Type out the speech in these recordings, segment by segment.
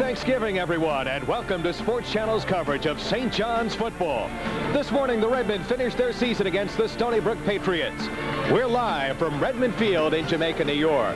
Thanksgiving, everyone, and welcome to Sports Channel's coverage of St. John's football. This morning, the Redmen finished their season against the Stony Brook Patriots. We're live from Redmen Field in Jamaica, New York.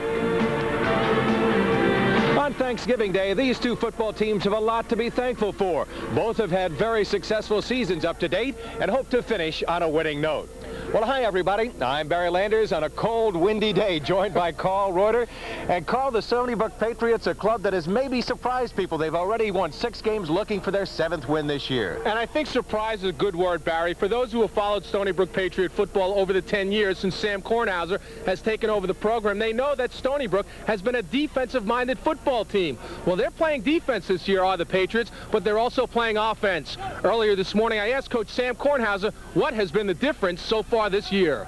On Thanksgiving Day, these two football teams have a lot to be thankful for. Both have had very successful seasons up to date and hope to finish on a winning note. Well, hi, everybody. I'm Barry Landers on a cold, windy day, joined by Carl Reuter. And Carl, the Stony Brook Patriots, a club that has maybe surprised people. They've already won 6 games looking for their 7th win this year. And I think surprise is a good word, Barry. For those who have followed Stony Brook Patriot football over the 10 years since Sam Kornhauser has taken over the program, they know that Stony Brook has been a defensive-minded football team. Well, they're playing defense this year, are the Patriots, but they're also playing offense. Earlier this morning, I asked Coach Sam Kornhauser what has been the difference so far this year.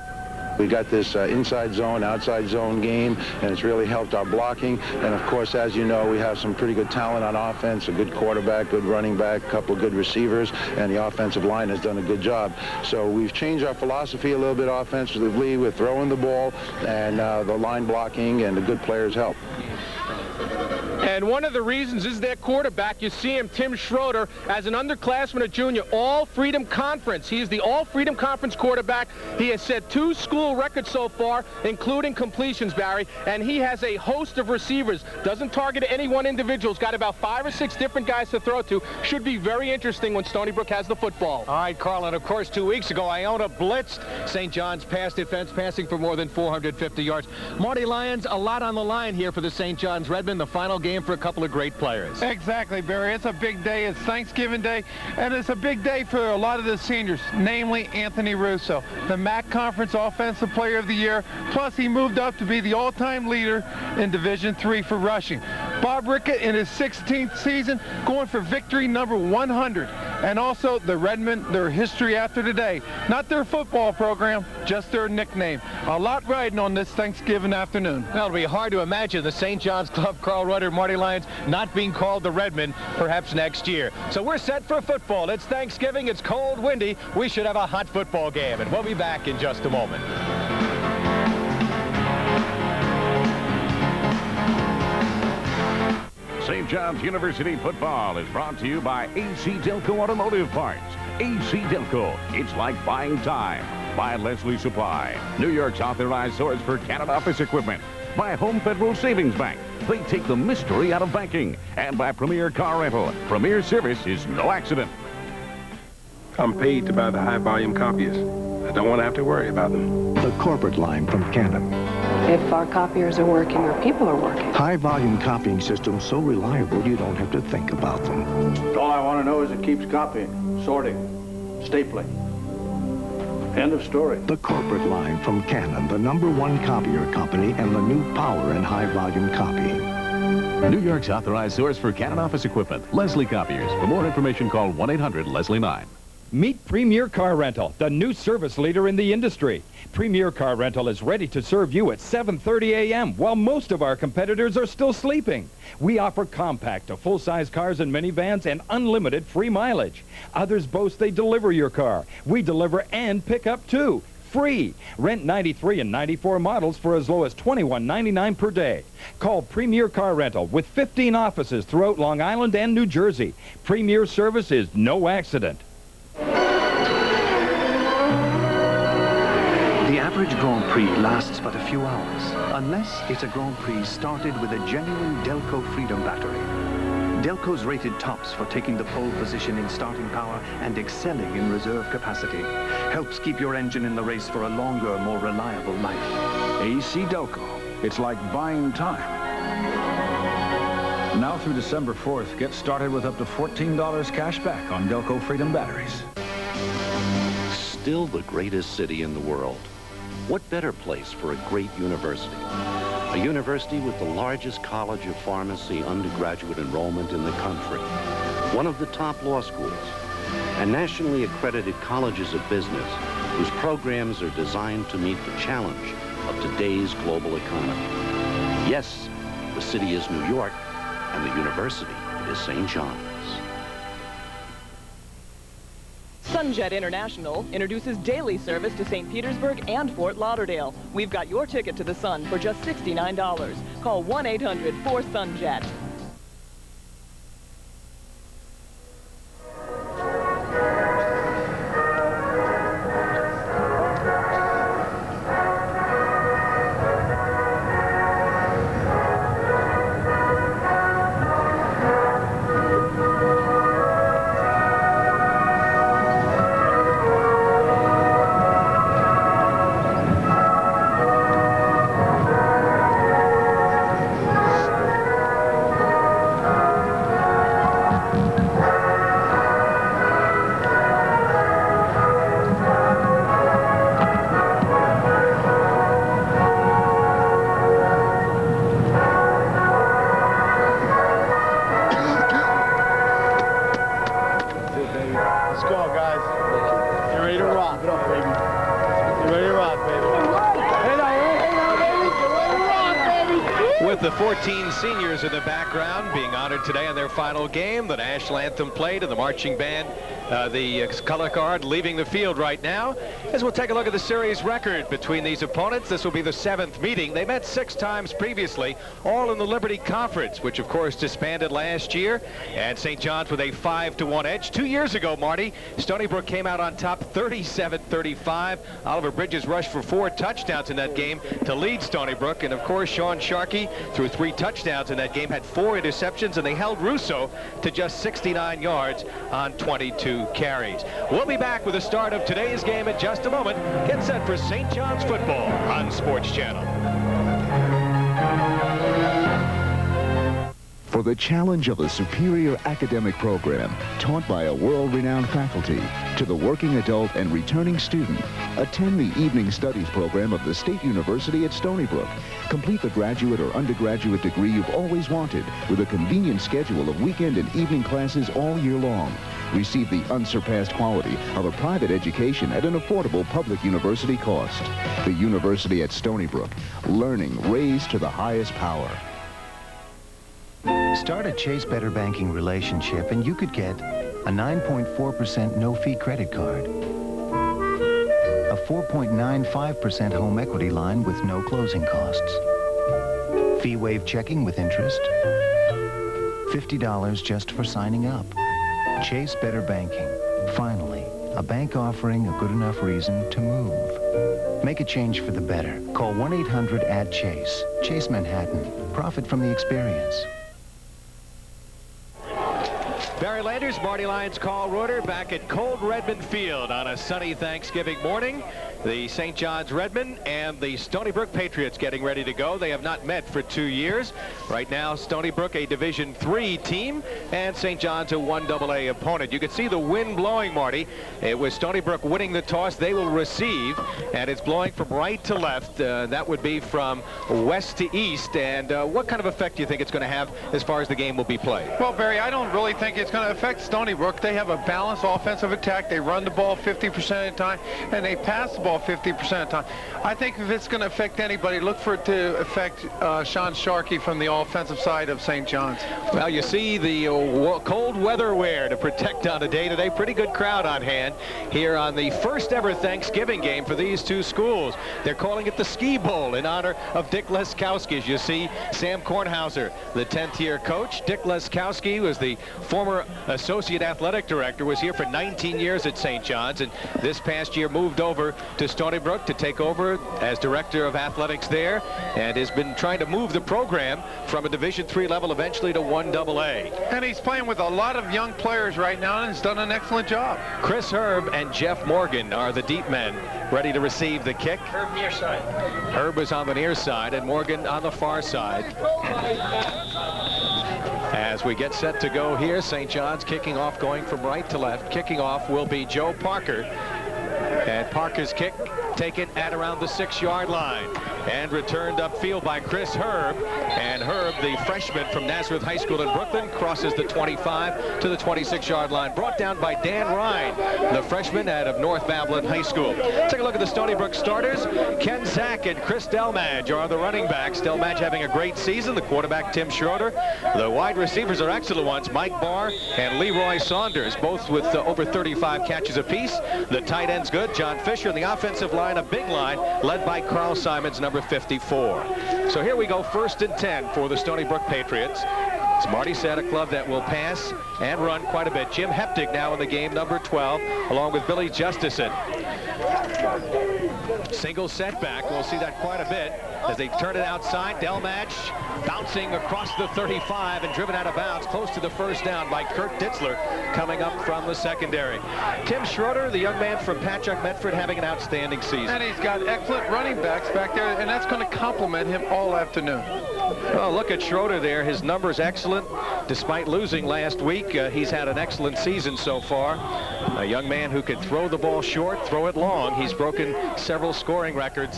We got this inside zone, outside zone game, and it's really helped our blocking. And of course, as you know, we have some pretty good talent on offense, a good quarterback, good running back, a couple of good receivers, and the offensive line has done a good job. So we've changed our philosophy a little bit offensively with throwing the ball and the line blocking, and the good players help. And one of the reasons is their quarterback. You see him, Tim Schroeder, as an underclassman, a junior, All-Freedom Conference. He is the All-Freedom Conference quarterback. He has set 2 school records so far, including completions, Barry, and he has a host of receivers. Doesn't target any one individual. He's got about 5 or 6 different guys to throw to. Should be very interesting when Stony Brook has the football. All right, Carl, and of course, 2 weeks ago, Iona blitzed St. John's pass defense, passing for more than 450 yards. Marty Lyons, a lot on the line here for the St. John's Redmen, the final game for a couple of great players. Exactly, Barry. It's a big day. It's Thanksgiving Day, and it's a big day for a lot of the seniors, namely Anthony Russo, the MAC Conference Offensive Player of the Year. Plus, he moved up to be the all-time leader in Division III for rushing. Bob Rickett, in his 16th season, going for victory number 100. And also, the Redmen, their history after today. Not their football program, just their nickname. A lot riding on this Thanksgiving afternoon. Well, it'll be hard to imagine the St. John's Club, Carl Reuter, Marty Lyons, not being called the Redmen perhaps next year. So we're set for football. It's Thanksgiving. It's cold, windy. We should have a hot football game, and we'll be back in just a moment. St. John's University football is brought to you by AC Delco Automotive Parts. AC Delco, it's like buying time. By Leslie Supply, New York's authorized source for Canada office equipment. By Home Federal Savings Bank, they take the mystery out of banking. And by Premier Car Rental, Premier Service is no accident. I'm paid to buy the high-volume copiers. I don't want to have to worry about them. The corporate line from Canon. If our copiers are working, our people are working. High-volume copying systems so reliable you don't have to think about them. All I want to know is it keeps copying, sorting, stapling. End of story. The corporate line from Canon, the #1 copier company and the new power in high-volume copying. New York's authorized source for Canon office equipment, Leslie Copiers. For more information, call 1-800-LESLIE-9. Meet Premier Car Rental, the new service leader in the industry. Premier Car Rental is ready to serve you at 7:30 a.m. while most of our competitors are still sleeping. We offer compact to full-size cars and minivans and unlimited free mileage. Others boast they deliver your car. We deliver and pick up too. Free. Rent 93 and 94 models for as low as $21.99 per day. Call Premier Car Rental with 15 offices throughout Long Island and New Jersey. Premier service is no accident. The average Grand Prix lasts but a few hours, unless it's a Grand Prix started with a genuine Delco Freedom battery. Delco's rated tops for taking the pole position in starting power and excelling in reserve capacity. Helps keep your engine in the race for a longer, more reliable life. AC Delco. It's like buying time. Now through December 4th, get started with up to $14 cash back on Delco Freedom batteries. Still the greatest city in the world. What better place for a great university? A university with the largest college of pharmacy undergraduate enrollment in the country. One of the top law schools. And nationally accredited colleges of business whose programs are designed to meet the challenge of today's global economy. Yes, the city is New York, and the university is St. John's. Sunjet International introduces daily service to St. Petersburg and Fort Lauderdale. We've got your ticket to the Sun for just $69. Call 1-800-4SUNJET. guys. Get ready to rock. Get up, baby. Get ready to rock, baby. Hey now, baby. Get ready to rock, baby. With the 14 seniors in the background being honored today on their final game, the national anthem played and the marching band, the color guard leaving the field right now. As we'll take a look at the series record between these opponents, this will be the 7th meeting. They met 6 times previously, all in the Liberty Conference, which of course disbanded last year, and St. John's with a 5-1 edge. 2 years ago, Marty, Stony Brook came out on top 37-35. Oliver Bridges rushed for 4 touchdowns in that game to lead Stony Brook, and of course Sean Sharkey threw 3 touchdowns in that game, had 4 interceptions, and they held Russo to just 69 yards on 22 carries. We'll be back with the start of today's game in just a moment. Get set for St. John's football on Sports Channel. For the challenge of a superior academic program taught by a world-renowned faculty to the working adult and returning student, attend the evening studies program of the State University at Stony Brook. Complete the graduate or undergraduate degree you've always wanted with a convenient schedule of weekend and evening classes all year long. Receive the unsurpassed quality of a private education at an affordable public university cost. The University at Stony Brook, learning raised to the highest power. Start a Chase Better Banking relationship and you could get a 9.4% no-fee credit card, a 4.95% home equity line with no closing costs, fee-waived checking with interest, $50 just for signing up. Chase Better Banking. Finally, a bank offering a good enough reason to move. Make a change for the better. Call 1-800-ADD-CHASE. Chase Manhattan. Profit from the experience. Barry Landers, Marty Lyons, Carl Reuter back at cold Redmen Field on a sunny Thanksgiving morning. The St. John's Redmen and the Stony Brook Patriots getting ready to go. They have not met for 2 years. Right now, Stony Brook a Division III team and St. John's a 1AA opponent. You can see the wind blowing, Marty. It was Stony Brook winning the toss. They will receive, and it's blowing from right to left. That would be from west to east. And what kind of effect do you think it's going to have as far as the game will be played? Well, Barry, I don't really think it's going to affect Stony Brook. They have a balanced offensive attack. They run the ball 50% of the time, and they pass the ball 50% of the time. I think if it's going to affect anybody, look for it to affect Sean Sharkey from the offensive side of St. John's. Well, you see the cold weather wear to protect on a day today. Pretty good crowd on hand here on the first ever Thanksgiving game for these two schools. They're calling it the Ski Bowl in honor of Dick Leskowski. As you see, Sam Kornhauser, the 10th year coach. Dick Leskowski was the former associate athletic director, was here for 19 years at St. John's, and this past year moved over to Stony Brook to take over as director of athletics there, and has been trying to move the program from a Division III level eventually to 1AA. And he's playing with a lot of young players right now, and has done an excellent job. Chris Herb and Jeff Morgan are the deep men ready to receive the kick. Herb near side. Herb is on the near side and Morgan on the far side. As we get set to go here, St. John's kicking off, going from right to left. Kicking off will be Joe Parker. And Parker's kick taken at around the 6-yard line and returned upfield by Chris Herb. And Herb, the freshman from Nazareth High School in Brooklyn, crosses the 25 to the 26-yard line. Brought down by Dan Ryan, the freshman out of North Babylon High School. Take a look at the Stony Brook starters. Ken Zach and Chris Delmadge are the running backs. Delmadge having a great season. The quarterback, Tim Schroeder. The wide receivers are excellent ones. Mike Barr and Leroy Saunders, both with over 35 catches apiece. The tight end's good. John Fisher. And the offensive line, a big line, led by Carl Simons, number 54. So here we go, 1st and 10 for the Stony Brook Patriots. As Marty said, a club that will pass and run quite a bit. Jim Heptig now in the game, number 12, along with Billy Justison. Single setback. We'll see that quite a bit as they turn it outside. Delmatch bouncing across the 35 and driven out of bounds close to the first down by Kurt Ditzler coming up from the secondary. Tim Schroeder, the young man from Patchogue Medford, having an outstanding season. And he's got excellent running backs back there, and that's going to complement him all afternoon. Well, look at Schroeder there. His numbers excellent. Despite losing last week, he's had an excellent season so far. A young man who can throw the ball short, throw it long. He's broken several scoring records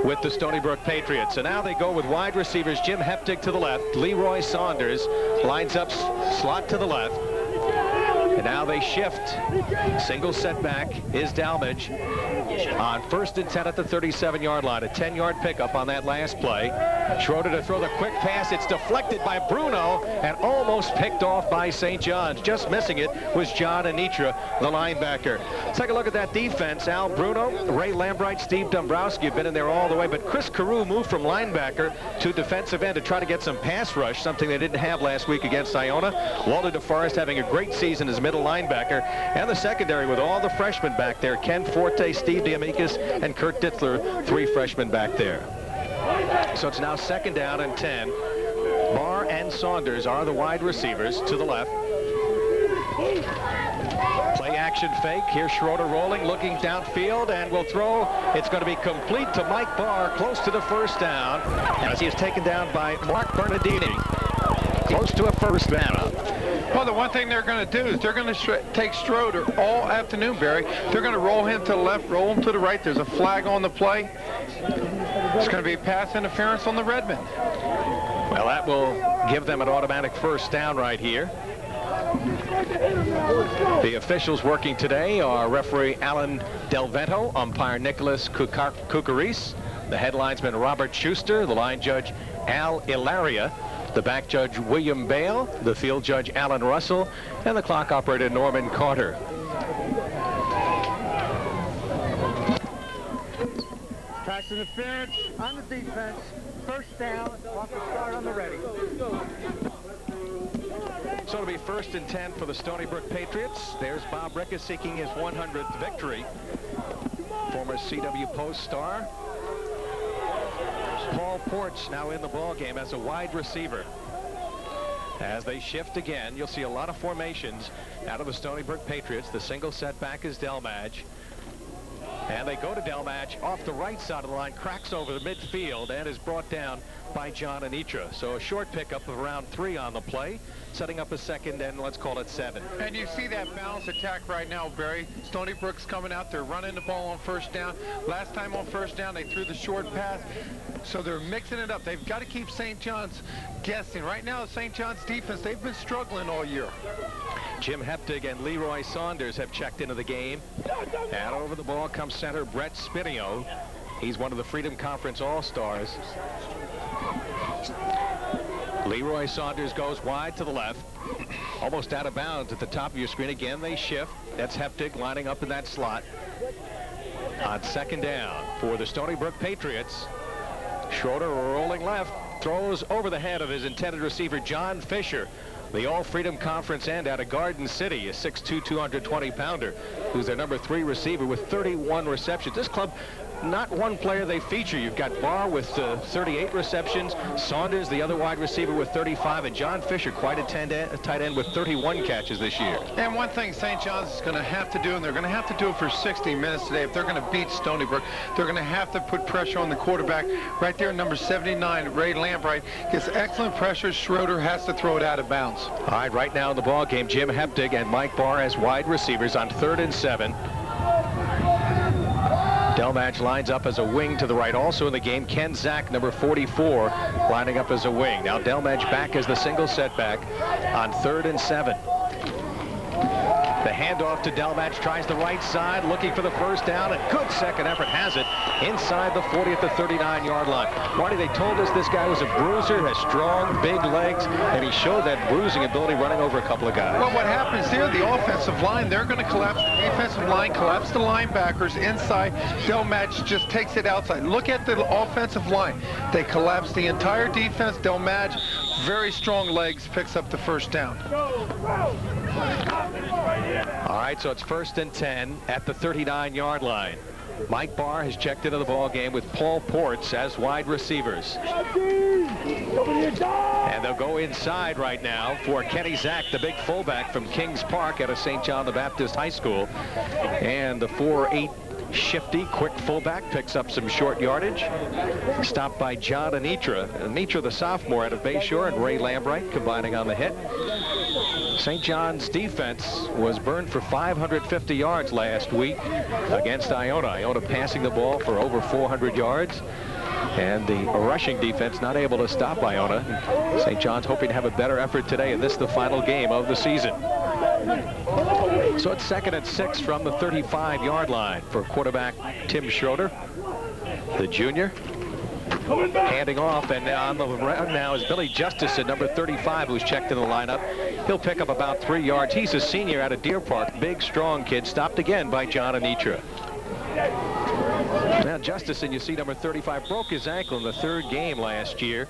with the Stony Brook Patriots. And now they go with wide receivers. Jim Heptig to the left. Leroy Saunders lines up slot to the left. And now they shift. Single setback is Dalmage on 1st and 10 at the 37-yard line. A 10-yard pickup on that last play. Schroeder to throw the quick pass. It's deflected by Bruno and almost picked off by St. John's. Just missing it was John Anitra, the linebacker. Take a look at that defense. Al Bruno, Ray Lambright, Steve Dombrowski have been in there all the way, but Chris Carew moved from linebacker to defensive end to try to get some pass rush, something they didn't have last week against Iona. Walter DeForest having a great season as middle linebacker, and the secondary with all the freshmen back there. Ken Forte, Steve Diamikis, and Kurt Ditzler, 3 freshmen back there. So it's now 2nd down and 10. Barr and Saunders are the wide receivers to the left. Play action fake. Here's Schroeder rolling, looking downfield, and will throw. It's going to be complete to Mike Barr, close to the 1st down, as he is taken down by Mark Bernardini. Close to a 1st down. Well, the one thing they're going to do is they're going to take Schroeder all afternoon, Barry. They're going to roll him to the left, roll him to the right. There's a flag on the play. It's going to be pass interference on the Redmen. Well, that will give them an automatic 1st down right here. The officials working today are referee Alan Del Vento, umpire Nicholas Cucaris, the head linesman Robert Schuster, the line judge Al Ilaria, the back judge William Bale, the field judge Alan Russell, and the clock operator Norman Carter. Pass interference on the defense. 1st down, off the start on the ready. So it'll be 1st and 10 for the Stony Brook Patriots. There's Bob Ricka seeking his 100th victory. Former CW Post star. Paul Porch now in the ball game as a wide receiver. As they shift again, you'll see a lot of formations out of the Stony Brook Patriots. The single setback is Delmadge. And they go to Delmatch off the right side of the line, cracks over the midfield, and is brought down by John Anitra. So a short pickup of around 3 on the play, setting up a 2nd and let's call it 7. And you see that balanced attack right now, Barry. Stony Brook's coming out there, running the ball on 1st down. Last time on 1st down, they threw the short pass. So they're mixing it up. They've got to keep St. John's guessing. Right now, St. John's defense, they've been struggling all year. Jim Heptig and Leroy Saunders have checked into the game. And over the ball comes center Brett Spinio. He's one of the Freedom Conference All-Stars. Leroy Saunders goes wide to the left. Almost out of bounds at the top of your screen. Again, they shift. That's Heptig lining up in that slot. On 2nd down for the Stony Brook Patriots. Schroeder rolling left. Throws over the head of his intended receiver, John Fisher. The All-Freedom Conference end out of Garden City, a 6'2", 220-pounder, who's their number 3 receiver with 31 receptions. This club, not one player they feature. You've got Barr with 38 receptions, Saunders, the other wide receiver, with 35, and John Fisher, quite a tight end with 31 catches this year. And one thing St. John's is going to have to do, and they're going to have to do it for 60 minutes today, if they're going to beat Stony Brook, they're going to have to put pressure on the quarterback. Right there, number 79, Ray Lambright, gets excellent pressure. Schroeder has to throw it out of bounds. All right, right now in the ball game, Jim Heptig and Mike Barr as wide receivers on 3rd and 7. Delmatch lines up as a wing to the right. Also in the game, Ken Zach, number 44, lining up as a wing. Now Delmatch back as the single setback on 3rd and 7. The handoff to Delmatch, tries the right side, looking for the 1st down, and good second effort, has it inside the 40 at the 39-yard line. Marty, they told us this guy was a bruiser, has strong, big legs, and he showed that bruising ability running over a couple of guys. Well, what happens there, the offensive line, they're going to collapse the defensive line, collapse the linebackers inside. Delmatch just takes it outside. Look at the offensive line. They collapse the entire defense. Delmatch, very strong legs, picks up the 1st down. All right, so it's 1st and 10 at the 39-yard line. Mike Barr has checked into the ball game with Paul Ports as wide receivers. And they'll go inside right now for Kenny Zach, the big fullback from Kings Park out of St. John the Baptist High School. And the 4'8" shifty, quick fullback picks up some short yardage. Stopped by John Anitra. Anitra, the sophomore out of Bayshore, and Ray Lambright combining on the hit. St. John's defense was burned for 550 yards last week against Iona. Iona passing the ball for over 400 yards. And the rushing defense not able to stop Iona. St. John's hoping to have a better effort today, and this is the final game of the season. So it's 2nd and 6 from the 35-yard line for quarterback Tim Schroeder, the junior. Handing off, and on the ground now is Billy Justice at number 35, who's checked in the lineup. He'll pick up about 3 yards. He's a senior out of Deer Park. Big, strong kid. Stopped again by John Anitra. Now Justice, and you see number 35, broke his ankle in the 3rd game last year.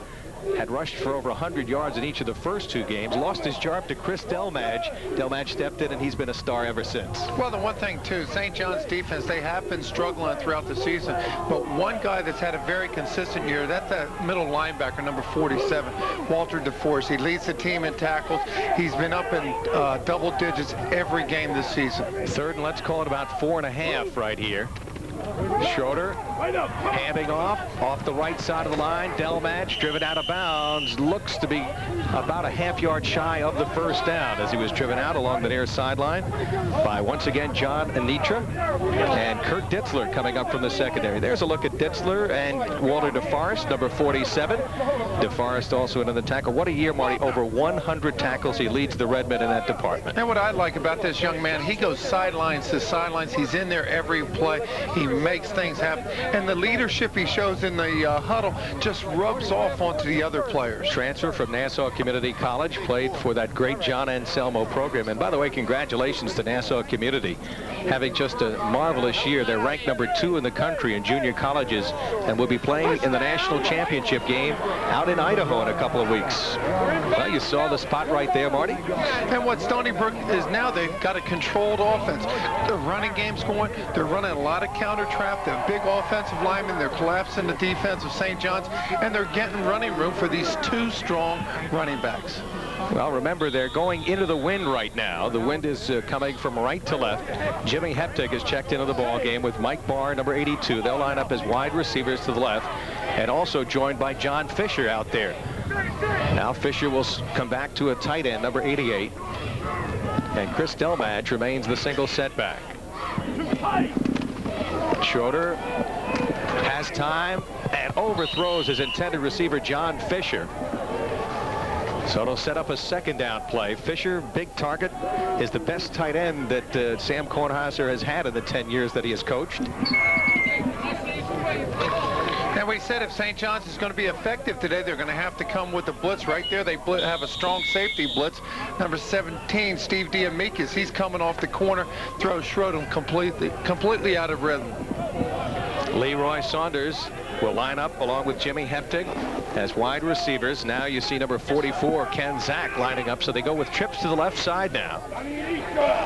Had rushed for over 100 yards in each of the first 2 games. Lost his job to Chris Delmadge. Delmadge stepped in, and he's been a star ever since. Well, the one thing, too, St. John's defense, they have been struggling throughout the season. But one guy that's had a very consistent year, that's that middle linebacker, number 47, Walter DeForest. He leads the team in tackles. He's been up in double digits every game this season. 3rd and let's call it about 4.5 right here. Schroeder handing off the right side of the line. Delmadge driven out of bounds. Looks to be about a half-yard shy of the first down as he was driven out along the near sideline by, once again, John Anitra and Kurt Ditzler coming up from the secondary. There's a look at Ditzler and Walter DeForest, number 47. DeForest also into the tackle. What a year, Marty. Over 100 tackles. He leads the Redmen in that department. And what I like about this young man, he goes sidelines to sidelines. He's in there every play. He makes things happen. And the leadership he shows in the huddle just rubs off onto the other players. Transfer from Nassau Community College, played for that great John Anselmo program. And by the way, congratulations to Nassau Community, having just a marvelous year. They're ranked number 2 in the country in junior colleges and will be playing in the national championship game out in Idaho in a couple of weeks. Well, you saw the spot right there, Marty. And what Stony Brook is now, they've got a controlled offense. The running game's going. They're running a lot of counter trap. They're big offensive linemen. They're collapsing the defense of St. John's, and they're getting running room for these 2 strong running backs. Well, remember, they're going into the wind right now. The wind is coming from right to left. Jimmy Heptig has checked into the ball game with Mike Barr, number 82. They'll line up as wide receivers to the left, and also joined by John Fisher out there. Now Fisher will come back to a tight end, number 88. And Chris Delmadge remains the single setback. Schroeder has time and overthrows his intended receiver, John Fisher. So it'll set up a 2nd down play. Fisher, big target, is the best tight end that Sam Kornheiser has had in the 10 years that he has coached. And we said if St. John's is going to be effective today, they're going to have to come with the blitz right there. They have a strong safety blitz. Number 17, Steve Diamikis, he's coming off the corner, throws Schroeder completely out of rhythm. Leroy Saunders will line up along with Jimmy Heptig as wide receivers. Now you see number 44, Ken Zach, lining up. So they go with trips to the left side now.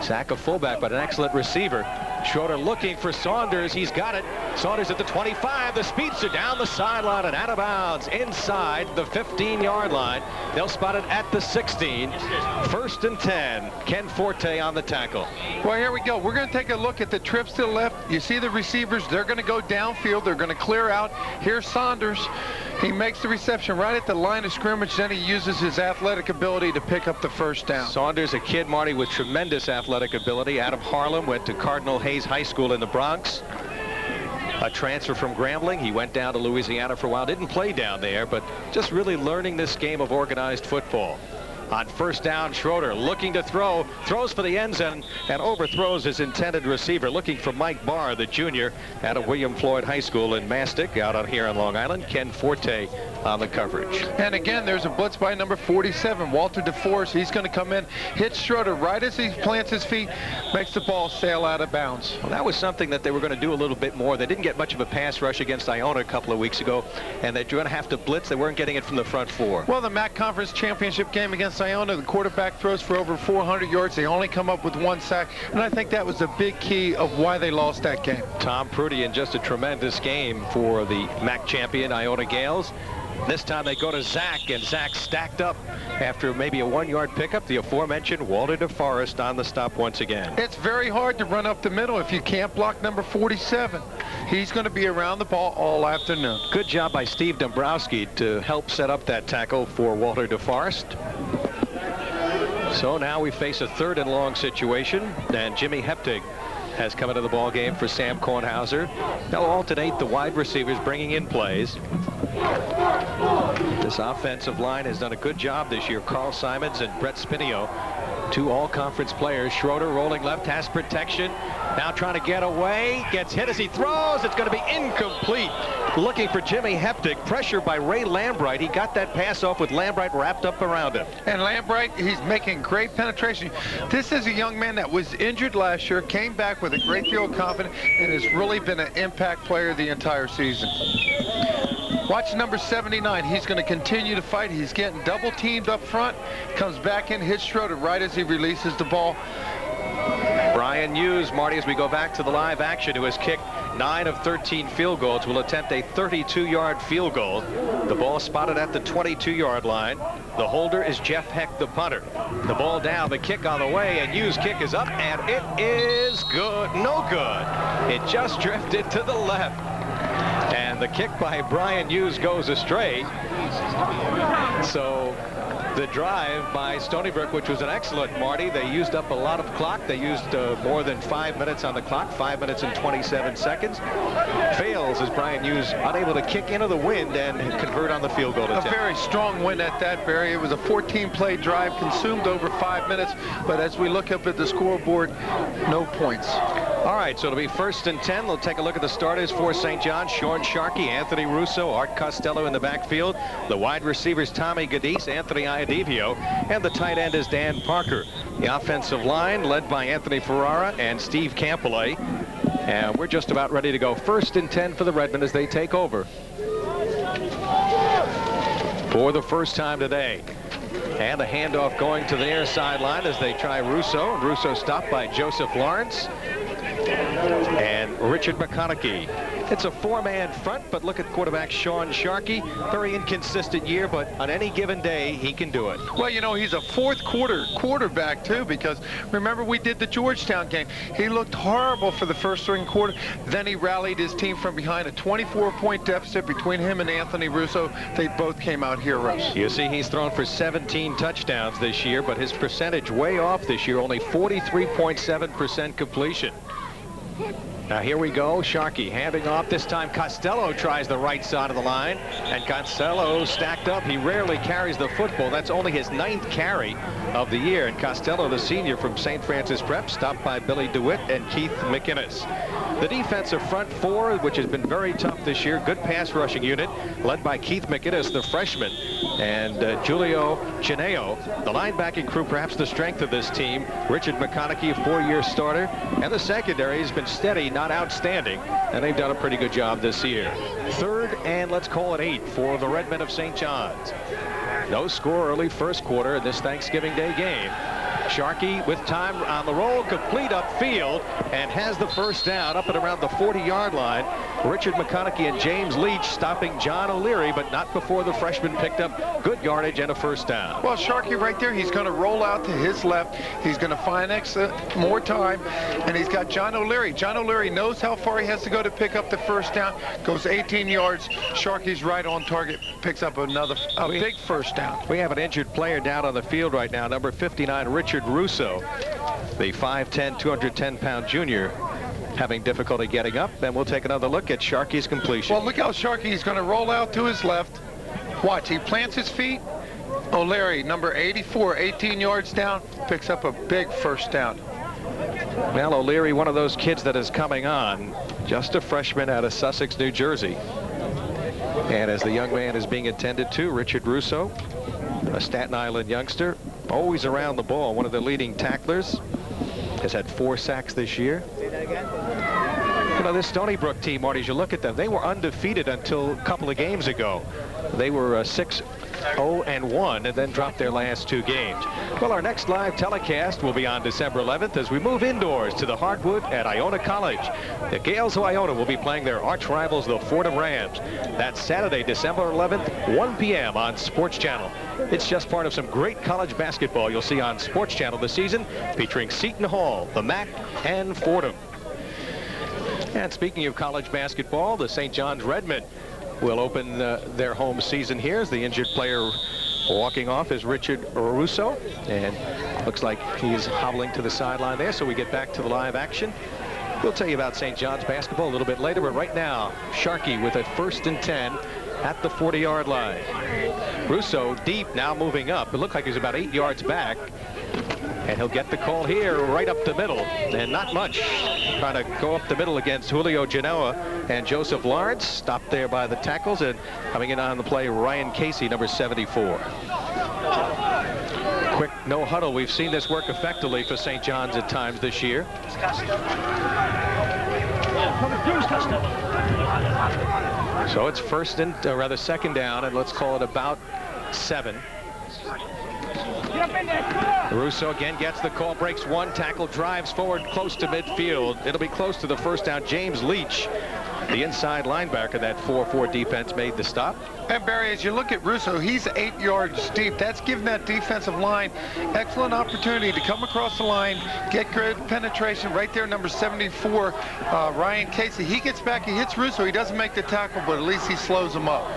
Zach a fullback, but an excellent receiver. Schroeder looking for Saunders. He's got it. Saunders at the 25. The speedster down the sideline and out of bounds inside the 15-yard line. They'll spot it at the 16. 1st and 10. Ken Forte on the tackle. Well, here we go. We're going to take a look at the trips to the left. You see the receivers. They're going to go downfield. They're going to clear out. Here's Saunders. He makes the reception right at the line of scrimmage. Then he uses his athletic ability to pick up the 1st down. Saunders, a kid, Marty, with tremendous athletic ability. Out of Harlem, went to Cardinal Hayes High School in the Bronx. A transfer from Grambling. He went down to Louisiana for a while. Didn't play down there, but just really learning this game of organized football. On 1st down, Schroeder looking to throw. Throws for the end zone and overthrows his intended receiver. Looking for Mike Barr, the junior, out of William Floyd High School in Mastic, out on here on Long Island. Ken Forte on the coverage. And again, there's a blitz by number 47, Walter DeForest. He's going to come in, hit Schroeder right as he plants his feet, makes the ball sail out of bounds. Well, that was something that they were going to do a little bit more. They didn't get much of a pass rush against Iona a couple of weeks ago, and they're going to have to blitz. They weren't getting it from the front 4. Well, the MAC Conference Championship game against Iona, the quarterback throws for over 400 yards. They only come up with 1 sack, and I think that was a big key of why they lost that game. Tom Prudy in just a tremendous game for the MAC champion Iona Gales. This time they go to Zach, and Zach stacked up after maybe a 1-yard pickup. The aforementioned Walter DeForest on the stop once again. It's very hard to run up the middle if you can't block number 47. He's going to be around the ball all afternoon. Good job by Steve Dombrowski to help set up that tackle for Walter DeForest. So now we face a 3rd and long situation, and Jimmy Heptig has come into the ball game for Sam Kornheiser. They'll alternate the wide receivers bringing in plays. This offensive line has done a good job this year. Carl Simons and Brett Spinio Two all-conference players. Schroeder rolling left, has protection. Now trying to get away. Gets hit as he throws. It's going to be incomplete. Looking for Jimmy Heptic. Pressure by Ray Lambright. He got that pass off with Lambright wrapped up around him. And Lambright, he's making great penetration. This is a young man that was injured last year, came back with a great deal of confidence, and has really been an impact player the entire season. Watch number 79. He's going to continue to fight. He's getting double teamed up front. Comes back in, hits Schroeder right as he releases the ball. Brian Hughes, Marty, as we go back to the live action, who has kicked 9 of 13 field goals, will attempt a 32-yard field goal. The ball spotted at the 22-yard line. The holder is Jeff Heck, the punter. The ball down, the kick on the way, and Hughes' kick is up, and it is good. No good. It just drifted to the left. And the kick by Brian Hughes goes astray. So the drive by Stony Brook, which was an excellent, Marty. They used up a lot of clock. They used more than 5 minutes on the clock, 5 minutes and 27 seconds. Fails as Brian Hughes unable to kick into the wind and convert on the field goal attempt. A very strong win at that, Barry. It was a 14-play drive, consumed over 5 minutes, but as we look up at the scoreboard, no points. All right, so it'll be 1st and 10. We'll take a look at the starters for St. John's. Sean Sharkey, Anthony Russo, Art Costello in the backfield. The wide receivers, Tommy Gadis, Anthony Iadivio, and the tight end is Dan Parker. The offensive line led by Anthony Ferrara and Steve Campbell. And we're just about ready to go. 1st and 10 for the Redmen as they take over for the first time today. And a handoff going to the near sideline as they try Russo. Russo stopped by Joseph Lawrence and Richard McConaughey. It's a 4-man front, but look at quarterback Sean Sharkey. Very inconsistent year, but on any given day, he can do it. Well, you know, he's a fourth quarter quarterback, too, because remember we did the Georgetown game. He looked horrible for the first 3 quarters. Then he rallied his team from behind a 24-point deficit between him and Anthony Russo. They both came out heroes. You see, he's thrown for 17 touchdowns this year, but his percentage way off this year, only 43.7% completion. Now here we go. Sharkey handing off. This time Costello tries the right side of the line, and Costello stacked up. He rarely carries the football. That's only his 9th carry of the year. And Costello, the senior from St. Francis Prep, stopped by Billy DeWitt and Keith McInnes. The defensive front four, which has been very tough this year, good pass rushing unit, led by Keith McInnes, the freshman, and Julio Chineo. The linebacking crew, perhaps the strength of this team. Richard McConaughey, a 4-year starter, and the secondary has been steady, not outstanding, and they've done a pretty good job this year. 3rd and let's call it 8 for the Redmen of St. John's. No score early first quarter in this Thanksgiving Day game. Sharkey with time on the roll, complete upfield, and has the first down up and around the 40-yard line. Richard McConaughey and James Leach stopping John O'Leary, but not before the freshman picked up good yardage and a first down. Well, Sharkey right there, he's going to roll out to his left. He's going to find more time, and he's got John O'Leary. John O'Leary knows how far he has to go to pick up the first down. Goes 18 yards. Sharkey's right on target, picks up another big first down. We have an injured player down on the field right now, number 59, Richard Russo, the 5'10", 210-pound junior, having difficulty getting up. And we'll take another look at Sharkey's completion. Well, look how Sharkey is going to roll out to his left. Watch, he plants his feet. O'Leary, number 84, 18 yards down, picks up a big first down. Well, O'Leary, one of those kids that is coming on, just a freshman out of Sussex, New Jersey. And as the young man is being attended to, Richard Russo, a Staten Island youngster, always around the ball, one of the leading tacklers, has had 4 sacks this year. Say that again? You know, this Stony Brook team, Marty, as you look at them, they were undefeated until a couple of games ago. They were 6-0-1 and then dropped their last 2 games. Well, our next live telecast will be on December 11th as we move indoors to the Hardwood at Iona College. The Gales of Iona will be playing their arch rivals, the Fordham Rams. That's Saturday, December 11th, 1 p.m. on Sports Channel. It's just part of some great college basketball you'll see on Sports Channel this season, featuring Seton Hall, the MAC, and Fordham. And speaking of college basketball, the St. John's Redmen will open their home season here as the injured player walking off is Richard Russo, and looks like he's hobbling to the sideline there, so we get back to the live action. We'll tell you about St. John's basketball a little bit later, but right now, Sharkey with a 1st and 10 at the 40-yard line. Russo deep, now moving up. It looked like he's about 8 yards back. And he'll get the call here right up the middle, and not much. Trying to go up the middle against Julio Genoa and Joseph Lawrence. Stopped there by the tackles, and coming in on the play, Ryan Casey, number 74. Quick no huddle. We've seen this work effectively for St. John's at times this year. So it's first and rather second down, and let's call it about 7. Russo again gets the call, breaks one tackle, drives forward close to midfield. It'll be close to the first down. James Leach, the inside linebacker, that 4-4 defense, made the stop. And Barry, as you look at Russo, he's 8 yards deep. That's giving that defensive line excellent opportunity to come across the line, get good penetration right there, number 74, Ryan Casey. He gets back, he hits Russo. He doesn't make the tackle, but at least he slows him up.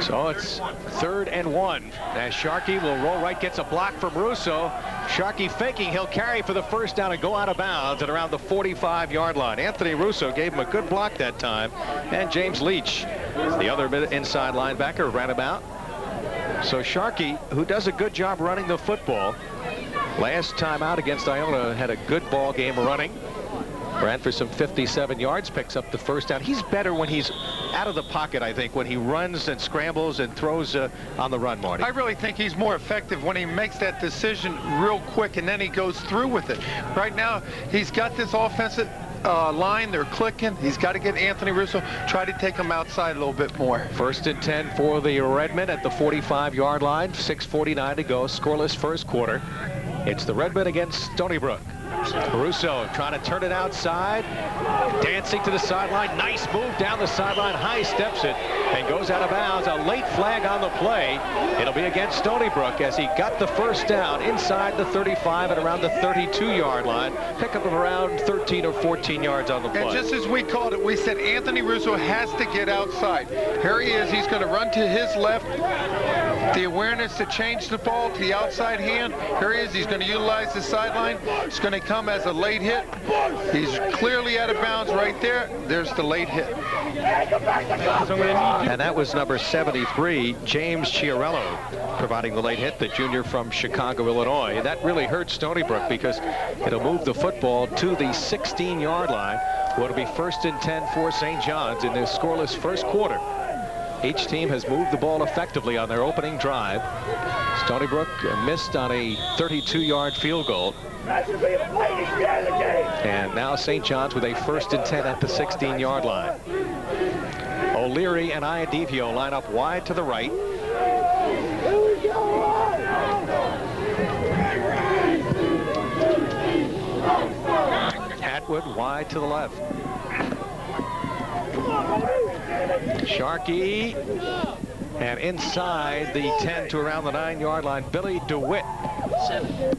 So it's 3rd and 1 as Sharkey will roll right, gets a block from Russo. Sharkey faking, he'll carry for the first down and go out of bounds at around the 45-yard line. Anthony Russo gave him a good block that time, and James Leach, the other inside linebacker, ran him out. So Sharkey, who does a good job running the football, last time out against Iona had a good ball game running. Ran for some 57 yards, picks up the first down. He's better when he's out of the pocket, I think, when he runs and scrambles and throws on the run, Marty. I really think he's more effective when he makes that decision real quick and then he goes through with it. Right now, he's got this offensive line. They're clicking. He's got to get Anthony Russo, try to take him outside a little bit more. 1st and 10 for the Redmen at the 45-yard line. 6:49 to go. Scoreless first quarter. It's the Redmen against Stony Brook. Russo trying to turn it outside, dancing to the sideline. Nice move down the sideline, high steps it and goes out of bounds. A late flag on the play. It'll be against Stony Brook as he got the first down inside the 35 at around the 32-yard line. Pickup of around 13 or 14 yards on the play. And just as we called it, we said Anthony Russo has to get outside. Here he is. He's going to run to his left. The awareness to change the ball to the outside hand. Here he is. He's going to utilize the sideline. It's going to come as a late hit. He's clearly out of bounds right there. There's the late hit. And that was number 73, James Chiarello, providing the late hit, the junior from Chicago, Illinois. That really hurt Stony Brook because it'll move the football to the 16-yard line. It'll be 1st and 10 for St. John's in this scoreless first quarter. Each team has moved the ball effectively on their opening drive. Stony Brook missed on a 32-yard field goal. And now St. John's with a 1st and 10 at the 16-yard line. O'Leary and Iadivio line up wide to the right. Atwood wide to the left. Sharkey, and inside the 10 to around the 9-yard line, Billy DeWitt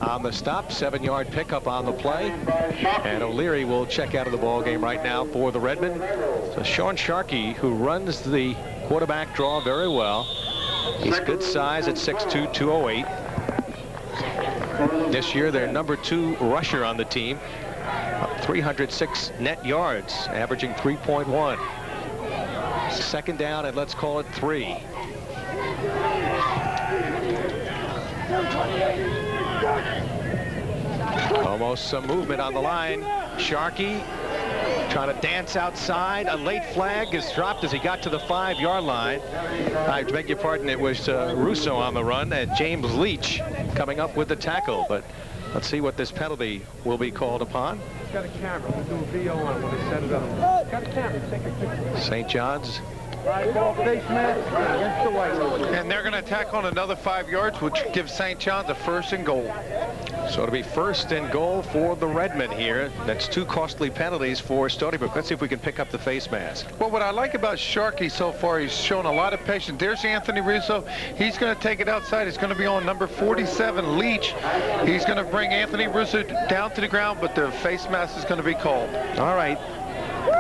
on the stop. 7-yard pickup on the play, and O'Leary will check out of the ball game right now for the Redmen. So Sean Sharkey, who runs the quarterback draw very well, he's good size at 6'2", 208. This year their number 2 rusher on the team, 306 net yards, averaging 3.1. 2nd down, and let's call it 3. Almost some movement on the line. Sharkey trying to dance outside. A late flag is dropped as he got to the 5-yard line. I beg your pardon, it was Russo on the run, and James Leach coming up with the tackle. But let's see what this penalty will be called upon. He's got a camera. We'll do a video on it when they set it up. He's got a camera. Take a picture. St. John's. And they're going to attack on another 5 yards, which gives St. John's a 1st and goal. So it'll be 1st and goal for the Redmen here. That's 2 costly penalties for Stony Brook. Let's see if we can pick up the face mask. Well, what I like about Sharkey so far, he's shown a lot of patience. There's Anthony Russo. He's going to take it outside. It's going to be on number 47, Leach. He's going to bring Anthony Russo down to the ground, but the face mask is going to be called. All right.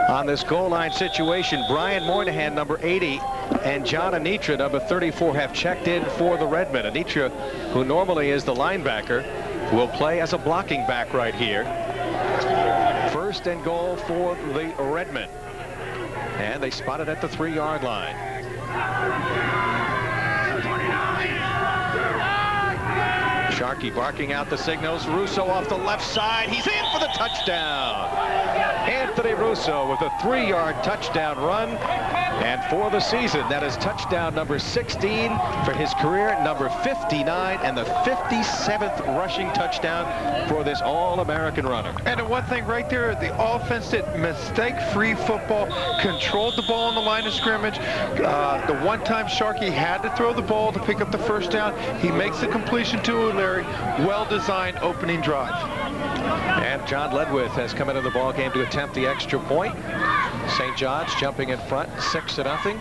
On this goal line situation, Brian Moynihan, number 80, and John Anitra, number 34, have checked in for the Redmen. Anitra, who normally is the linebacker, will play as a blocking back right here. 1st and goal for the Redmen. And they spot it at the 3-yard line. Sharkey barking out the signals. Russo off the left side. He's in for the touchdown. Anthony Russo with a 3-yard touchdown run. And for the season, that is touchdown number 16 for his career, number 59, and the 57th rushing touchdown for this All-American runner. And the one thing right there, the offense did mistake-free football, controlled the ball on the line of scrimmage. The one time Sharkey had to throw the ball to pick up the first down. He makes the completion to O'Leary. Well-designed opening drive. And John Ledwith has come into the ball game to attempt the extra point. St. John's jumping in front, 6-0.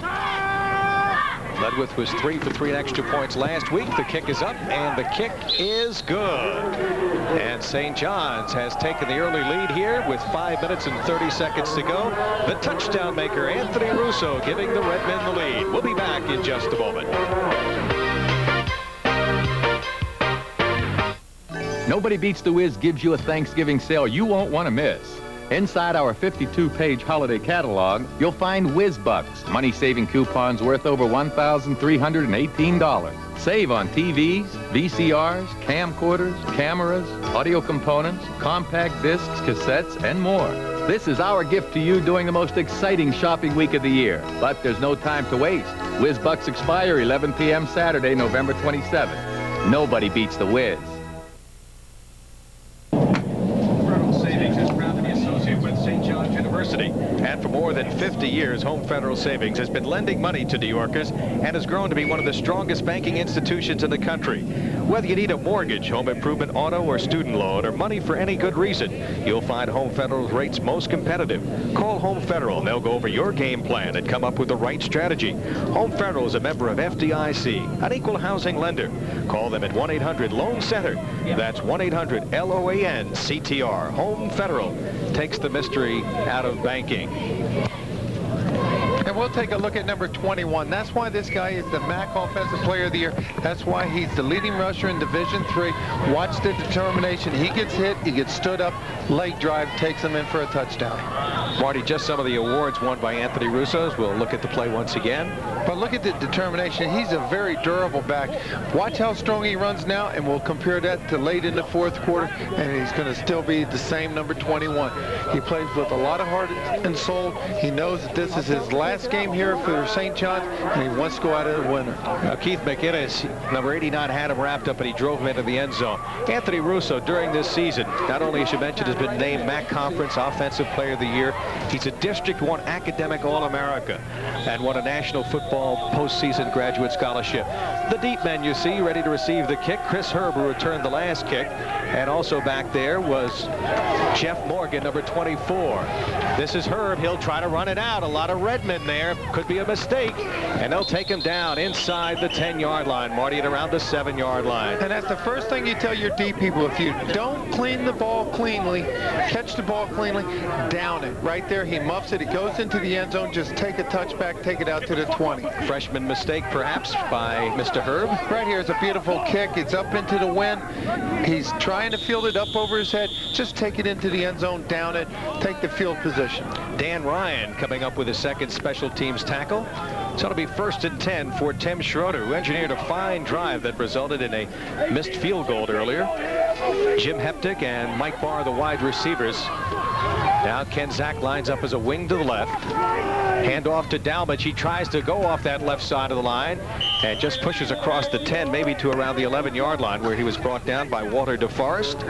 Ledwith was 3 for 3 in extra points last week. The kick is up, and the kick is good. And St. John's has taken the early lead here with 5 minutes and 30 seconds to go. The touchdown maker, Anthony Russo, giving the Redmen the lead. We'll be back in just a moment. Nobody Beats the Wiz gives you a Thanksgiving sale you won't want to miss. Inside our 52-page holiday catalog, you'll find Whiz Bucks, money-saving coupons worth over $1,318. Save on TVs, VCRs, camcorders, cameras, audio components, compact discs, cassettes, and more. This is our gift to you during the most exciting shopping week of the year. But there's no time to waste. Whiz Bucks expire 11 p.m. Saturday, November 27th. Nobody beats the Whiz. And for more than 50 years, Home Federal Savings has been lending money to New Yorkers and has grown to be one of the strongest banking institutions in the country. Whether you need a mortgage, home improvement, auto, or student loan, or money for any good reason, you'll find Home Federal's rates most competitive. Call Home Federal and they'll go over your game plan and come up with the right strategy. Home Federal is a member of FDIC, an equal housing lender. Call them at 1-800-LOAN-CENTER. That's 1-800-LOAN-CTR. Home Federal takes the mystery out of banking. And we'll take a look at number 21. That's why this guy is the MAC Offensive Player of the Year. That's why he's the leading rusher in Division III. Watch the determination. He gets hit, he gets stood up, leg drive, takes him in for a touchdown. Marty, just some of the awards won by Anthony Russo. We'll look at the play once again. But look at the determination. He's a very durable back. Watch how strong he runs now, and we'll compare that to late in the fourth quarter, and he's going to still be the same number 21. He plays with a lot of heart and soul. He knows that this is his last game here for St. John's, and he wants to go out as a winner. Now, Keith McInnes, number 89, had him wrapped up, and he drove him into the end zone. Anthony Russo, during this season, not only, as you mentioned, has been named MAC Conference Offensive Player of the Year, he's a District 1 Academic All-America and won a National Football Postseason Graduate Scholarship. The deep men, you see, ready to receive the kick. Chris Herb, who returned the last kick, and also back there was Jeff Morgan, number 24. This is Herb. He'll try to run it out. A lot of Redmen there. Could be a mistake. And they'll take him down inside the 10-yard line. Marty at around the 7-yard line. And that's the first thing you tell your deep people. If you don't clean the ball cleanly, catch the ball cleanly, down it. Right there, he muffs it. It goes into the end zone. Just take a touchback, take it out to the 20. Freshman mistake, perhaps, by Mr. Herb. Right here is a beautiful kick. It's up into the wind. He's trying to field it up over his head. Just take it into the end zone, down it, take the field position. Dan Ryan coming up with his second special teams tackle. So it'll be 1st and 10 for Tim Schroeder, who engineered a fine drive that resulted in a missed field goal earlier. Jim Heptick and Mike Barr, the wide receivers. Now Ken Zach lines up as a wing to the left. Hand off to Dalmage. He tries to go off that left side of the line and just pushes across the 10, maybe to around the 11-yard line, where he was brought down by Walter DeForest.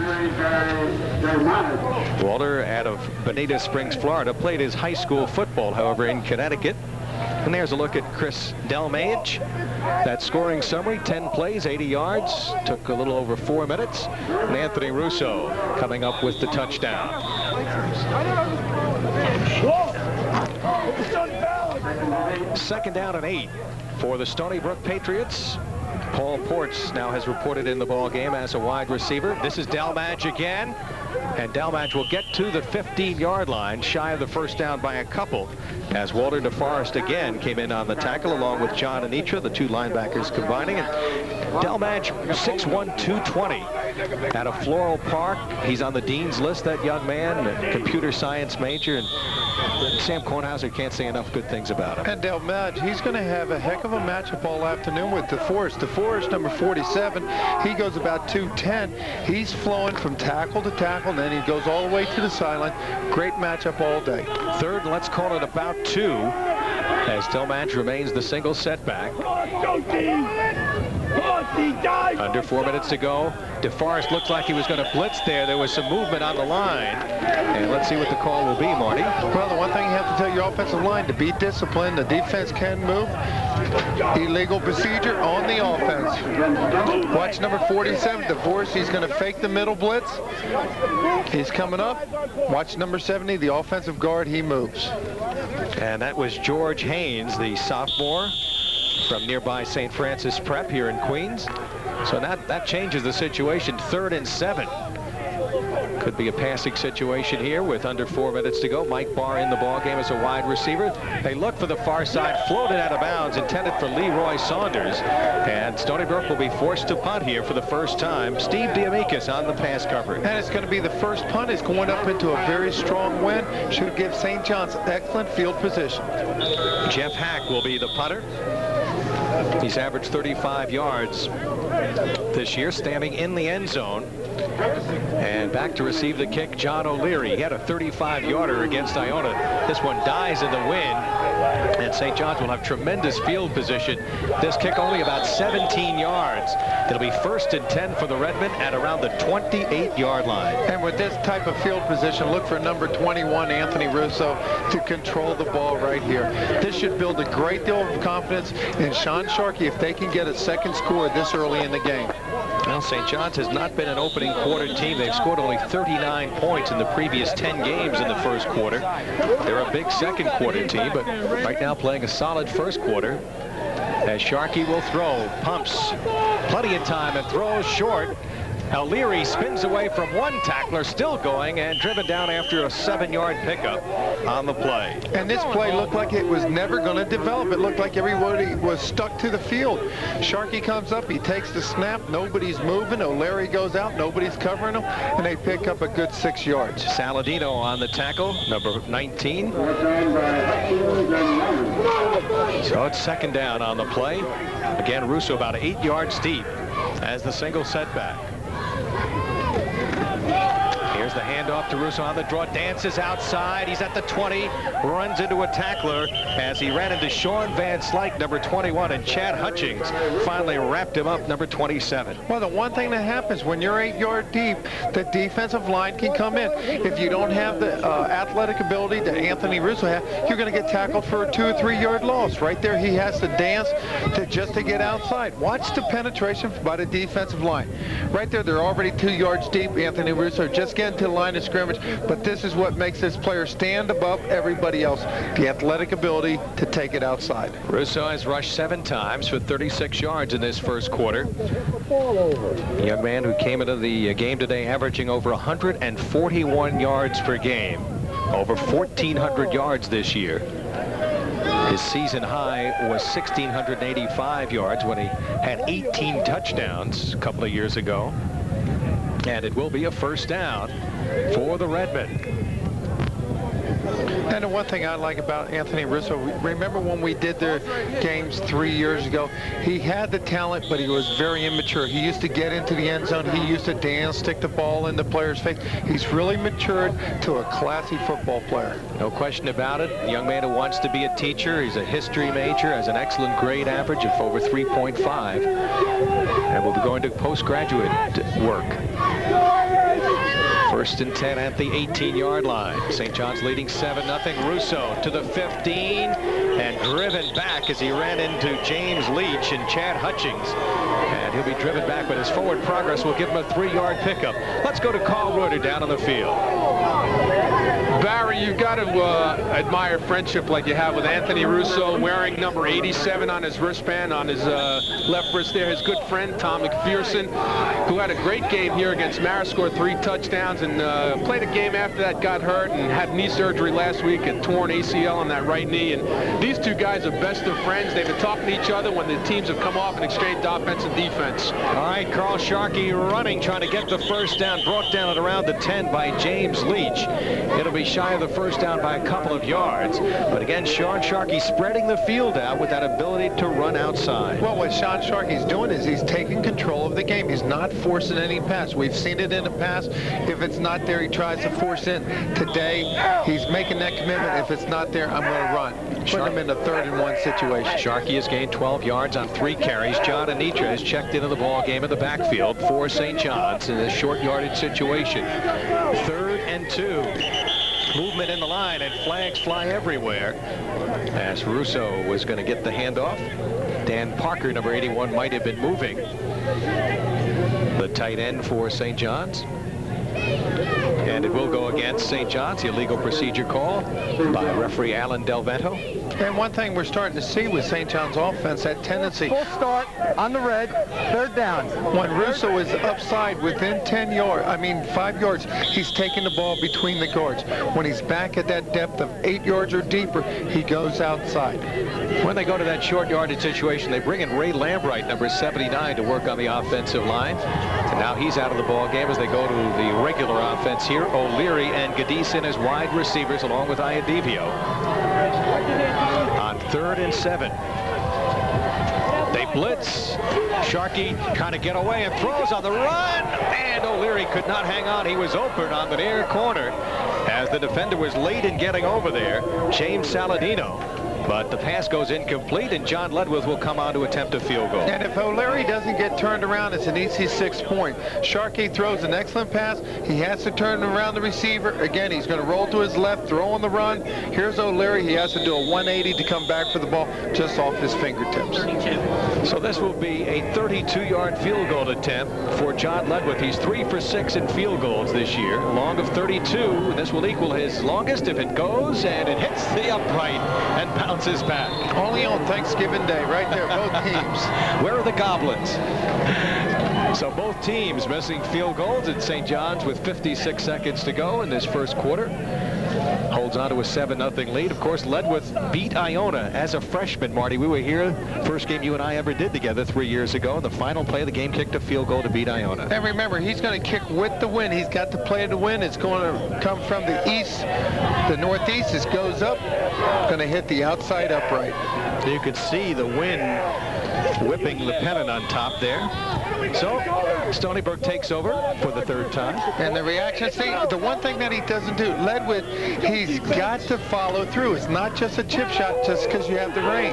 Walter, out of Bonita Springs, Florida, played his high school football, however, in Connecticut. And there's a look at Chris Dalmage. That scoring summary, 10 plays, 80 yards, took a little over 4 minutes. And Anthony Russo coming up with the touchdown. 2nd down and 8 for the Stony Brook Patriots. Paul Ports now has reported in the ball game as a wide receiver. This is Dalmage again, and Dalmage will get to the 15-yard line, shy of the first down by a couple, as Walter DeForest again came in on the tackle along with John Anitra, the two linebackers combining. And Delmatch, 6'1", 220. Out of Floral Park. He's on the dean's list, that young man, a computer science major. And Sam Kornhauser can't say enough good things about him. And Delmatch, he's going to have a heck of a matchup all afternoon with DeForest. DeForest, number 47, he goes about 210. He's flowing from tackle to tackle, and then he goes all the way to the sideline. Great matchup all day. Third, let's call it about 2, as Delmatch remains the single setback. Under 4 minutes to go. DeForest looked like he was going to blitz there. There was some movement on the line. And let's see what the call will be, Marty. Well, the one thing you have to tell your offensive line, to be disciplined, the defense can move. Illegal procedure on the offense. Watch number 47, DeForest. He's going to fake the middle blitz. He's coming up. Watch number 70, the offensive guard. He moves. And that was George Haynes, the sophomore from nearby St. Francis Prep here in Queens. So that changes the situation. 3rd and 7. Could be a passing situation here with under 4 minutes to go. Mike Barr in the ballgame as a wide receiver. They look for the far side, floated out of bounds, intended for Leroy Saunders. And Stony Brook will be forced to punt here for the first time. Steve Diamikis on the pass coverage. And it's going to be the first punt. It's going up into a very strong wind. Should give St. John's excellent field position. Jeff Hack will be the punter. He's averaged 35 yards this year, standing in the end zone. And back to receive the kick, John O'Leary. He had a 35-yarder against Iona. This one dies in the wind, and St. John's will have tremendous field position. This kick only about 17 yards. It'll be 1st and 10 for the Redmen at around the 28-yard line. And with this type of field position, look for number 21, Anthony Russo, to control the ball right here. This should build a great deal of confidence in Sean Sharkey if they can get a second score this early in the game. Well, St. John's has not been an opening quarter team. They've scored only 39 points in the previous 10 games in the first quarter. They're a big second quarter team, but right now playing a solid first quarter. As Sharkey will throw, pumps, plenty of time, and throws short. O'Leary spins away from one tackler, still going, and driven down after a 7-yard pickup on the play. And this play looked like it was never going to develop. It looked like everybody was stuck to the field. Sharkey comes up, he takes the snap, nobody's moving. O'Leary goes out, nobody's covering him, and they pick up a good 6 yards. Saladino on the tackle, number 19. So it's 2nd down on the play. Again, Russo about 8 yards deep as the single setback. Here's the handoff to Russo on the draw, dances outside. He's at the 20, runs into a tackler as he ran into Sean Van Slyke, number 21, and Chad Hutchings finally wrapped him up, number 27. Well, the one thing that happens when you're 8 yards deep, the defensive line can come in. If you don't have the athletic ability that Anthony Russo has, you're going to get tackled for a 2 or 3 yard loss. Right there, he has to dance just to get outside. Watch the penetration by the defensive line. Right there, they're already 2 yards deep. Anthony Russo just getting to the line of scrimmage, but this is what makes this player stand above everybody else, the athletic ability to take it outside. Russo has rushed 7 times for 36 yards in this first quarter. A young man who came into the game today averaging over 141 yards per game, over 1,400 yards this year. His season high was 1,685 yards when he had 18 touchdowns a couple of years ago. And it will be a 1st down for the Redmen. And the one thing I like about Anthony Russo, remember when we did their games 3 years ago, he had the talent, but he was very immature. He used to get into the end zone. He used to dance, stick the ball in the player's face. He's really matured to a classy football player. No question about it. A young man who wants to be a teacher. He's a history major, has an excellent grade average of over 3.5, and will be going to postgraduate work. 1st and 10 at the 18-yard line. St. John's leading 7-0. Russo to the 15 and driven back as he ran into James Leach and Chad Hutchings. And he'll be driven back, but his forward progress will give him a 3-yard pickup. Let's go to Carl Reuter down on the field. Barry, you've got to admire friendship like you have with Anthony Russo, wearing number 87 on his wristband, on his left wrist there. His good friend, Tom McPherson, who had a great game here against Marist, scored 3 touchdowns, and played a game after that, got hurt, and had knee surgery last week, and torn ACL on that right knee. And these two guys are best of friends. They've been talking to each other when the teams have come off and exchanged offense and defense. All right, Carl Sharkey running, trying to get the first down, brought down at around the 10 by James Leach. It'll be shy of the first down by a couple of yards. But again, Sean Sharkey spreading the field out with that ability to run outside. Well, what Sean Sharkey's doing is he's taking control of the game. He's not forcing any pass. We've seen it in the past. If it's not there, he tries to force in. Today, he's making that commitment. If it's not there, I'm going to run. Put him in a 3rd and 1 situation. Sharkey has gained 12 yards on 3 carries. John Anitra has checked into the ball game in the backfield for St. John's in a short yardage situation. 3rd and 2. Movement in the line, and flags fly everywhere. As Russo was going to get the handoff. Dan Parker, number 81, might have been moving. The tight end for St. John's. And it will go against St. John's, the illegal procedure call by referee Alan Del Vento. And one thing we're starting to see with St. John's offense, that tendency. Full start on the red, 3rd down. When Russo is upside within 5 yards, he's taking the ball between the guards. When he's back at that depth of 8 yards or deeper, he goes outside. When they go to that short yardage situation, they bring in Ray Lambright, number 79, to work on the offensive line. And now he's out of the ball game as they go to the regular offense here. O'Leary and Gadison as wide receivers, along with Iadivio. On 3rd and 7. They blitz. Sharkey trying to get away and throws on the run. And O'Leary could not hang on. He was open on the near corner as the defender was late in getting over there. James Saladino. But the pass goes incomplete, and John Ledwith will come on to attempt a field goal. And if O'Leary doesn't get turned around, it's an easy 6 point. Sharkey throws an excellent pass. He has to turn around the receiver. Again, he's going to roll to his left, throw on the run. Here's O'Leary. He has to do a 180 to come back for the ball just off his fingertips. So this will be a 32-yard field goal attempt for John Ledwith. He's 3 for 6 in field goals this year, long of 32. This will equal his longest if it goes, and it hits the upright and bounces back. Only on Thanksgiving Day, right there, both teams. Where are the Goblins? So both teams missing field goals at St. John's with 56 seconds to go in this first quarter. Holds on to a 7-0 lead. Of course, Ledwith beat Iona as a freshman. Marty, we were here. First game you and I ever did together 3 years ago. In the final play of the game, kicked a field goal to beat Iona. And remember, he's going to kick with the wind. He's got to play to win. It's going to come from the east, the northeast. It goes up, going to hit the outside upright. You could see the wind whipping the pennant on top there. So Stony Brook takes over for the 3rd time. And the reaction, see, the one thing that he doesn't do, Ledwith, he's got to follow through. It's not just a chip shot just because you have the rain.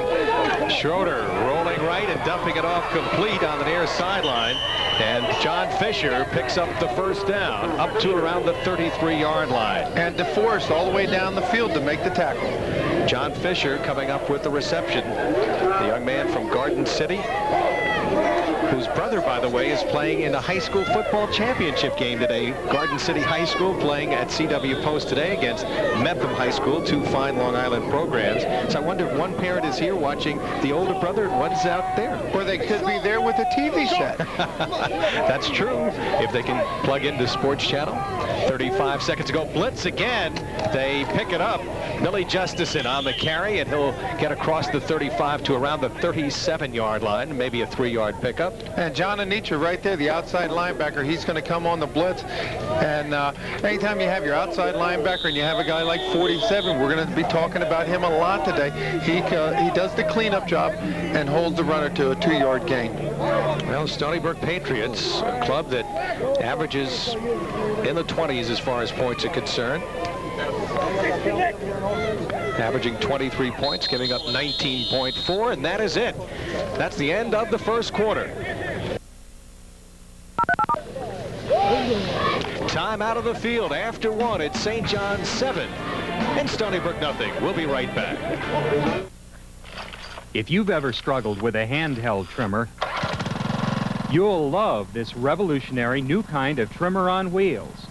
Schroeder rolling right and dumping it off complete on the near sideline. And John Fisher picks up the first down up to around the 33-yard line. And DeForest all the way down the field to make the tackle. John Fisher coming up with the reception. The young man from Garden City, whose brother, by the way, is playing in the high school football championship game today. Garden City High School playing at CW Post today against Mepham High School, 2 fine Long Island programs. So I wonder if one parent is here watching the older brother and one's out there. Or they could be there with a TV set. That's true, if they can plug into Sports Channel. 35 seconds ago, blitz again. They pick it up. Billy Justison on the carry, and he'll get across the 35 to around the 37-yard line, maybe a 3-yard pickup. And John Anitra right there, the outside linebacker, he's going to come on the blitz. And anytime you have your outside linebacker and you have a guy like 47, we're going to be talking about him a lot today. He does the cleanup job and holds the runner to a 2-yard gain. Well, Stony Brook Patriots, a club that averages in the 20s as far as points are concerned. Averaging 23 points, giving up 19.4, and that is it. That's the end of the first quarter. Time out of the field after 1 at St. John's 7 and Stony Brook nothing. We'll be right back. If you've ever struggled with a handheld trimmer, you'll love this revolutionary new kind of trimmer on wheels.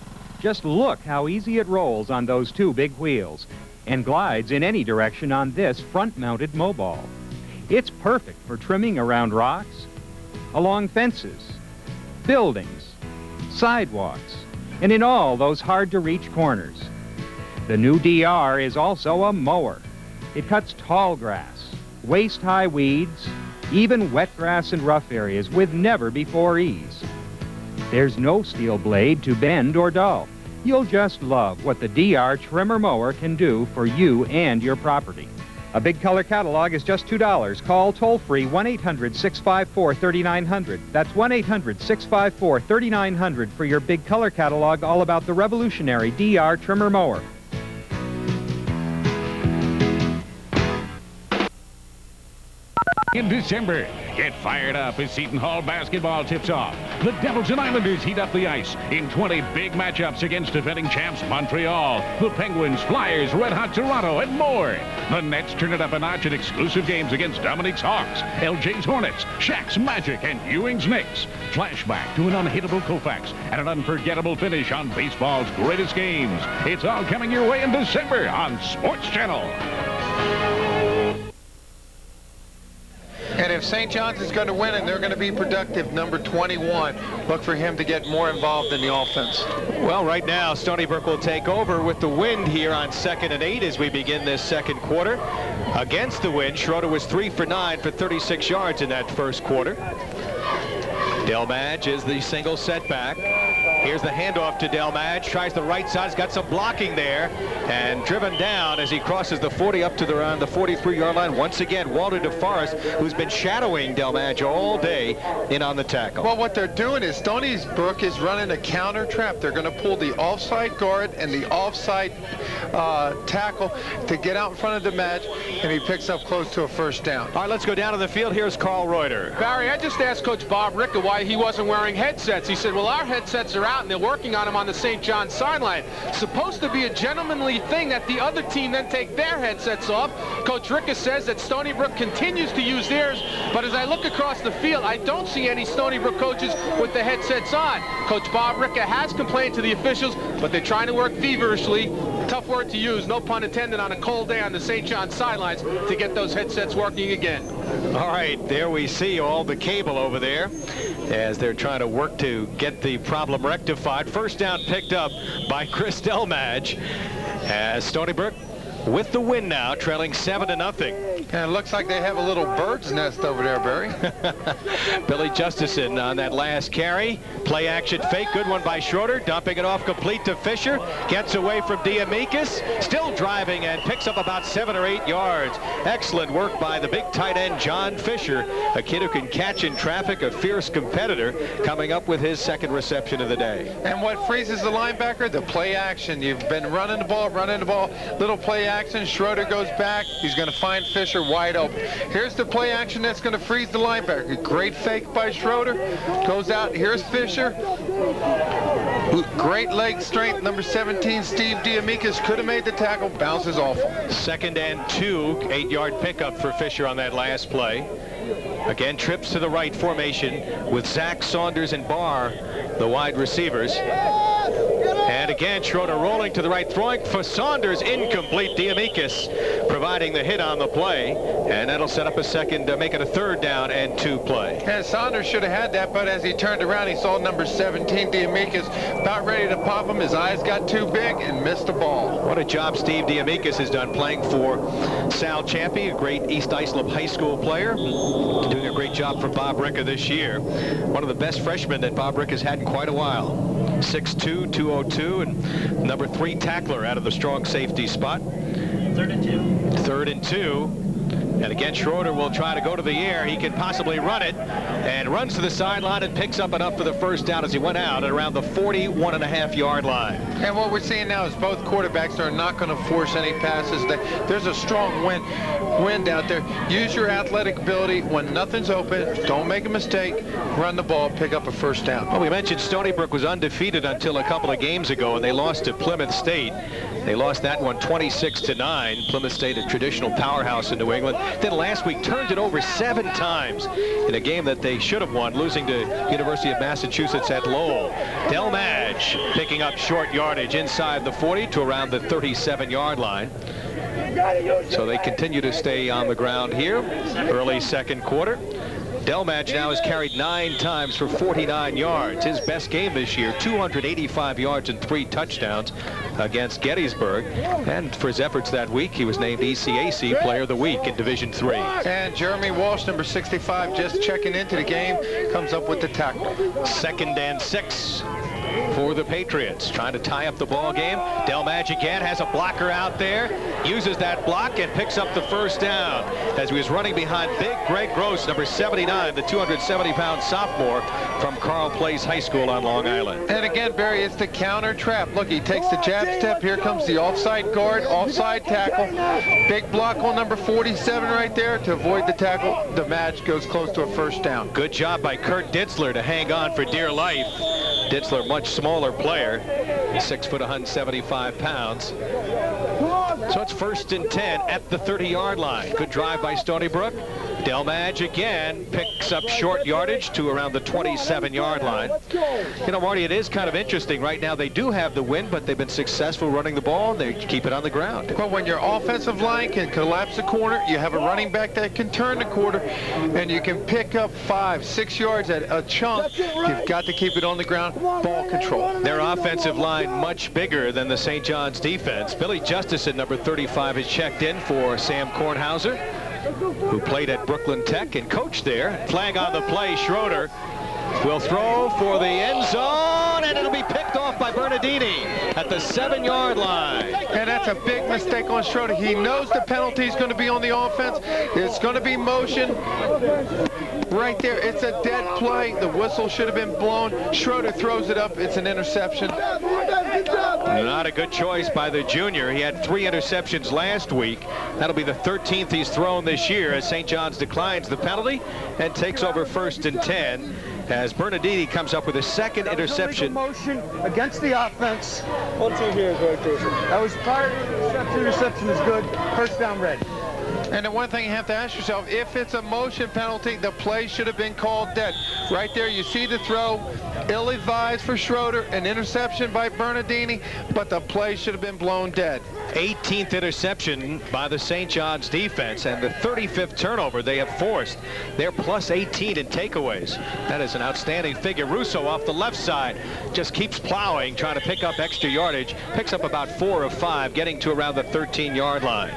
Just look how easy it rolls on those two big wheels and glides in any direction on this front-mounted mobile. It's perfect for trimming around rocks, along fences, buildings, sidewalks, and in all those hard-to-reach corners. The new DR is also a mower. It cuts tall grass, waist-high weeds, even wet grass and rough areas with never-before ease. There's no steel blade to bend or dull. You'll just love what the DR Trimmer Mower can do for you and your property. A big color catalog is just $2. Call toll-free 1-800-654-3900. That's 1-800-654-3900 for your big color catalog all about the revolutionary DR Trimmer Mower. In December, get fired up as Seton Hall basketball tips off. The Devils and Islanders heat up the ice in 20 big matchups against defending champs Montreal, the Penguins, Flyers, Red Hot Toronto, and more. The Nets turn it up a notch in exclusive games against Dominique's Hawks, LJ's Hornets, Shaq's Magic, and Ewing's Knicks. Flashback to an unhittable Koufax and an unforgettable finish on baseball's greatest games. It's all coming your way in December on Sports Channel. And if St. John's is going to win and they're going to be productive, number 21, look for him to get more involved in the offense. Well, right now, Stony Brook will take over with the wind here on 2nd and 8 as we begin this second quarter. Against the wind, Schroeder was 3 for 9 for 36 yards in that first quarter. Delmadge is the single setback. Here's the handoff to Delmadge. Tries the right side. He's got some blocking there. And driven down as he crosses the 40 up to around the 43-yard line. Once again, Walter DeForest, who's been shadowing Delmadge all day, in on the tackle. Well, what they're doing is Stony Brook is running a counter trap. They're going to pull the offside guard and the offside tackle to get out in front of Delmadge, and he picks up close to a first down. All right, let's go down to the field. Here's Carl Reuter. Barry, I just asked Coach Bob Ricka why he wasn't wearing headsets. He said, well, our headsets are out, and they're working on them on the St. John's sideline. Supposed to be a gentlemanly thing that the other team then take their headsets off. Coach Ricka says that Stony Brook continues to use theirs, but as I look across the field, I don't see any Stony Brook coaches with the headsets on. Coach Bob Ricka has complained to the officials, but they're trying to work feverishly. Tough word to use, no pun intended, on a cold day on the St. John's sidelines to get those headsets working again. All right, there we see all the cable over there as they're trying to work to get the problem rectified. First down picked up by Chris Delmadge as Stony Brook with the win now, trailing 7-0. And it looks like they have a little bird's nest over there, Barry. Billy Justison on that last carry. Play action fake. Good one by Schroeder. Dumping it off complete to Fisher. Gets away from Diamikis. Still driving and picks up about 7 or 8 yards. Excellent work by the big tight end, John Fisher. A kid who can catch in traffic, a fierce competitor, coming up with his second reception of the day. And what freezes the linebacker? The play action. You've been running the ball. Little play action. Schroeder goes back. He's going to find Fisher wide open. Here's the play action that's going to freeze the linebacker. Great fake by Schroeder. Goes out. Here's Fisher. Great leg strength. Number 17, Steve Diamikis, could have made the tackle. Bounces off. 2nd and 2. 8-yard pickup for Fisher on that last play. Again, trips to the right formation with Zach, Saunders, and Barr, the wide receivers. And again, Schroeder rolling to the right, throwing for Saunders, incomplete. Diamikis providing the hit on the play, and that'll set up a second, make it a 3rd down and 2 play. And Saunders should have had that, but as he turned around, he saw number 17, Diamikis, about ready to pop him. His eyes got too big and missed the ball. What a job Steve Diamikis has done playing for Sal Ciampi, a great East Islip High School player. Doing a great job for Bob Ricka this year. One of the best freshmen that Bob Ricka's had in quite a while. 6'2", 202, and number 3 tackler out of the strong safety spot. 3rd and 2. 3rd and 2. And again, Schroeder will try to go to the air. He can possibly run it, and runs to the sideline and picks up enough for the first down as he went out at around the 41.5-yard line. And what we're seeing now is both quarterbacks are not going to force any passes. There's a strong wind out there. Use your athletic ability when nothing's open. Don't make a mistake. Run the ball, pick up a first down. Well, we mentioned Stony Brook was undefeated until a couple of games ago, and they lost to Plymouth State. They lost that one 26-9. Plymouth State, a traditional powerhouse in New England. Then last week turned it over 7 times in a game that they should have won, losing to University of Massachusetts at Lowell. Delmadge picking up short yardage inside the 40 to around the 37-yard line. So they continue to stay on the ground here. Early second quarter. Delmadge now has carried 9 times for 49 yards. His best game this year, 285 yards and 3 touchdowns against Gettysburg. And for his efforts that week, he was named ECAC Player of the Week in Division III. And Jeremy Walsh, number 65, just checking into the game, comes up with the tackle. 2nd and 6 for the Patriots, trying to tie up the ball game. Delmadge again has a blocker out there, uses that block and picks up the first down as he was running behind big Greg Gross, number 79, the 270-pound sophomore from Carl Place High School on Long Island. And again, Barry, it's the counter trap. Look, he takes the jab step. Here comes the offside guard, offside tackle. Big block on number 47 right there to avoid the tackle. The match goes close to a first down. Good job by Kurt Ditzler to hang on for dear life. Ditzler, much smaller player, 6 foot 175 pounds. So it's 1st and 10 at the 30-yard line. Good drive by Stony Brook. Delmadge again picks up short yardage to around the 27-yard line. You know, Marty, it is kind of interesting. Right now they do have the win, but they've been successful running the ball, and they keep it on the ground. Well, when your offensive line can collapse the corner, you have a running back that can turn the quarter, and you can pick up 5, 6 yards at a chunk. You've got to keep it on the ground, ball control. Their offensive line much bigger than the St. John's defense. Billy Justison, number 35, has checked in for Sam Kornhauser, who played at Brooklyn Tech and coached there. Flag on the play. Schroeder will throw for the end zone, and it'll be picked off by Bernardini at the 7-yard line. And that's a big mistake on Schroeder. He knows the penalty is going to be on the offense. It's going to be motion. Right there, it's a dead play. The whistle should have been blown. Schroeder throws it up. It's an interception. Not a good choice by the junior. He had 3 interceptions last week. That'll be the 13th he's thrown this year as St. John's declines the penalty and takes over 1st and 10 as Bernardini comes up with a 2nd interception. Motion against the offense. Hold two here is very crucial. That was prior to the interception. Interception is good. First down red. And the one thing you have to ask yourself, if it's a motion penalty, the play should have been called dead. Right there, you see the throw, ill-advised for Schroeder, an interception by Bernardini, but the play should have been blown dead. 18th interception by the St. John's defense, and the 35th turnover they have forced. They're plus 18 in takeaways. That is an outstanding figure. Russo off the left side just keeps plowing, trying to pick up extra yardage. Picks up about 4 of 5, getting to around the 13-yard line.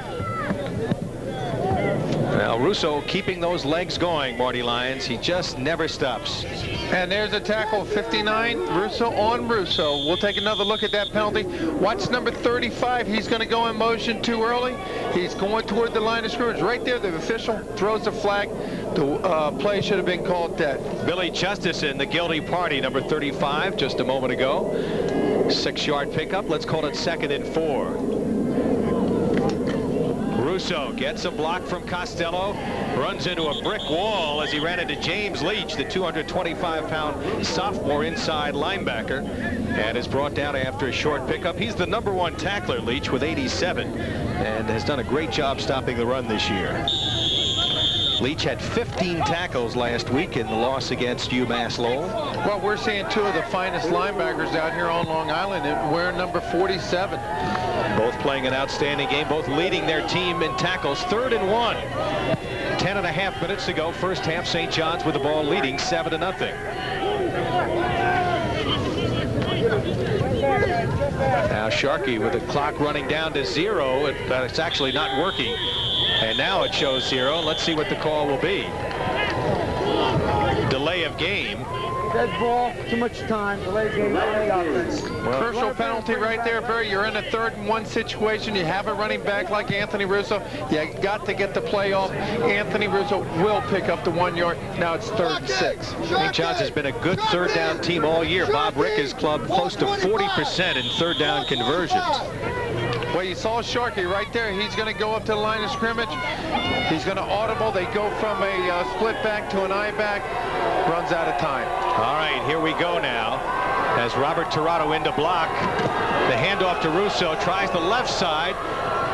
Now, Russo keeping those legs going, Marty Lyons. He just never stops. And there's a tackle, 59, Russo on Russo. We'll take another look at that penalty. Watch number 35. He's going to go in motion too early. He's going toward the line of scrimmage. Right there, the official throws the flag. The play should have been called dead. Billy Justison, the guilty party, number 35, just a moment ago. 6-yard pickup. Let's call it 2nd and 4. Russo gets a block from Costello, runs into a brick wall as he ran into James Leach, the 225-pound sophomore inside linebacker, and is brought down after a short pickup. He's the number 1 tackler, Leach, with 87, and has done a great job stopping the run this year. Leach had 15 tackles last week in the loss against UMass Lowell. Well, we're seeing 2 of the finest linebackers out here on Long Island, and we're number 47. Both playing an outstanding game, both leading their team in tackles. 3rd and 1. 10.5 minutes to go. First half, St. John's with the ball leading 7-0. Now Sharkey with the clock running down to 0. It's actually not working. And now it shows 0. Let's see what the call will be. Delay of game. Dead ball, too much time, delay game, delay offense. Well, crucial penalty right there, Barry. You're in a 3rd and 1 situation. You have a running back like Anthony Russo. You got to get the play off. Anthony Russo will pick up the 1 yard. Now it's 3rd and 6. St. John's has been a good 3rd down team all year. Bob Ricka's club close to 40% in 3rd down conversions. Well, you saw Sharkey right there. He's going to go up to the line of scrimmage. He's going to audible. They go from a split back to an eye back. Runs out of time. All right, here we go now. as Robert Tirado in to block. The handoff to Russo, tries the left side,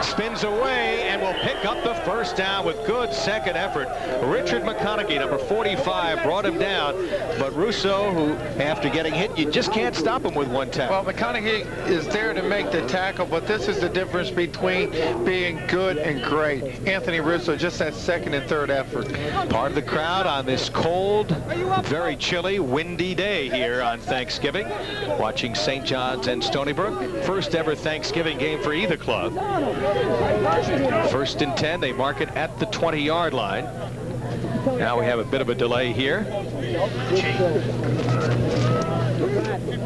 spins away, and will pick up the first down with good second effort. Richard McConaughey, number 45, brought him down, but Russo, who after getting hit, you just can't stop him with one tackle. Well, McConaughey is there to make the tackle, but this is the difference between being good and great. Anthony Russo, just that second and third effort. Part of the crowd on this cold, very chilly, windy day here on Thanksgiving, watching St. John's and Stony Brook. First ever Thanksgiving game for either club. First and 10, they mark it at the 20-yard line. Now we have a bit of a delay here.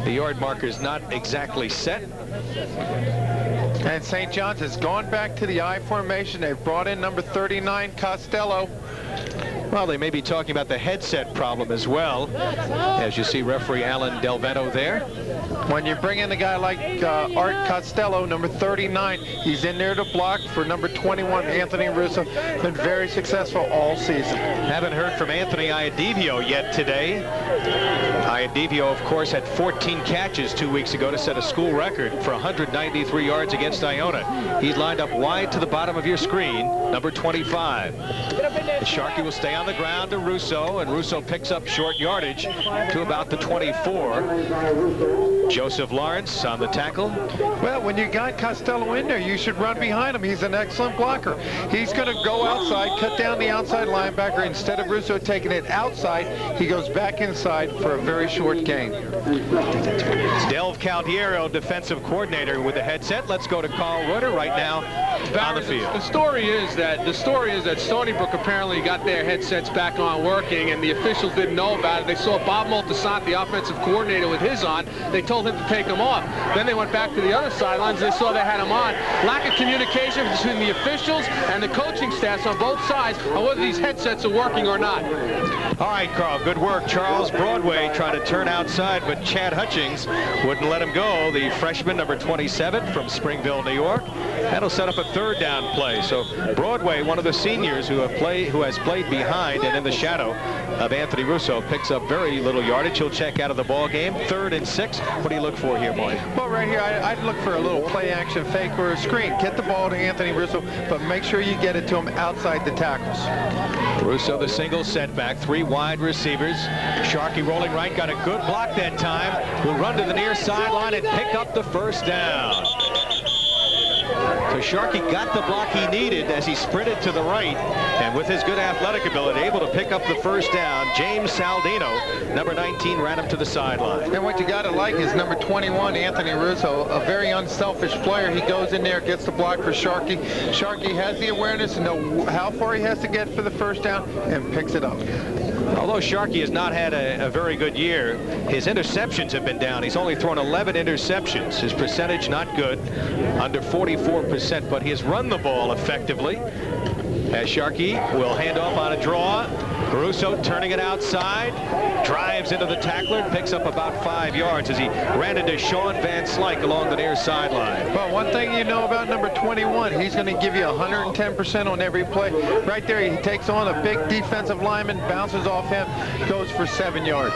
The yard marker's not exactly set. And St. John's has gone back to the I formation. They've brought in number 39, Costello. Well, they may be talking about the headset problem as well, as you see referee Alan Del Vento there. When you bring in a guy like Art Costello, number 39, he's in there to block for number 21, Anthony Russo. Been very successful all season. Haven't heard from Anthony Iadivio yet today. Iadivio, of course, had 14 catches 2 weeks ago to set a school record for 193 yards against Iona. He's lined up wide to the bottom of your screen, number 25. The Sharkey will stay on the ground to Russo, and Russo picks up short yardage to about the 24. Joseph Lawrence on the tackle. Well, when you got Costello in there, you should run behind him. He's an excellent blocker. He's going to go outside, cut down the outside linebacker. Instead of Russo taking it outside, he goes back inside for a very short gain. Delv Caldiero, defensive coordinator, with the headset. Let's go to Carl Reuter right now on the field. The story is that Stony Brook apparently got their headsets back on working, and the officials didn't know about it. They saw Bob Moltisanti, the offensive coordinator, with his on. They told him to take them off. Then they went back to the other sidelines. They saw they had him on. Lack of communication between the officials and the coaching staffs on both sides on whether these headsets are working or not. All right, Carl, good work. Charles Broadway trying to turn outside, but Chad Hutchings wouldn't let him go. The freshman, number 27 from Springville, New York. That'll set up a third down play. So Broadway, one of the seniors who has played behind and in the shadow of Anthony Russo, picks up very little yardage. He'll check out of the ball game. 3rd and 6. What do you look for here, Marty? Well, right here, I'd look for a little play action fake or a screen. Get the ball to Anthony Russo, but make sure you get it to him outside the tackles. Russo, the single setback, 3 wide receivers. Sharkey rolling right, got a good block that time. Will run to the near sideline and pick up the first down. So Sharkey got the block he needed as he sprinted to the right, and with his good athletic ability, able to pick up the first down. James Saldino, number 19, ran him to the sideline. And what you got to like is number 21, Anthony Russo, a very unselfish player. He goes in there, gets the block for Sharkey. Sharkey has the awareness to know how far he has to get for the first down and picks it up. Although Sharkey has not had a very good year, his interceptions have been down. He's only thrown 11 interceptions. His percentage not good, under 44%, but he has run the ball effectively. As Sharkey will hand off on a draw. Russo turning it outside, drives into the tackler, picks up about 5 yards as he ran into Sean Van Slyke along the near sideline. Well, one thing you know about number 21, he's going to give you 110% on every play. Right there, he takes on a big defensive lineman, bounces off him, goes for 7 yards.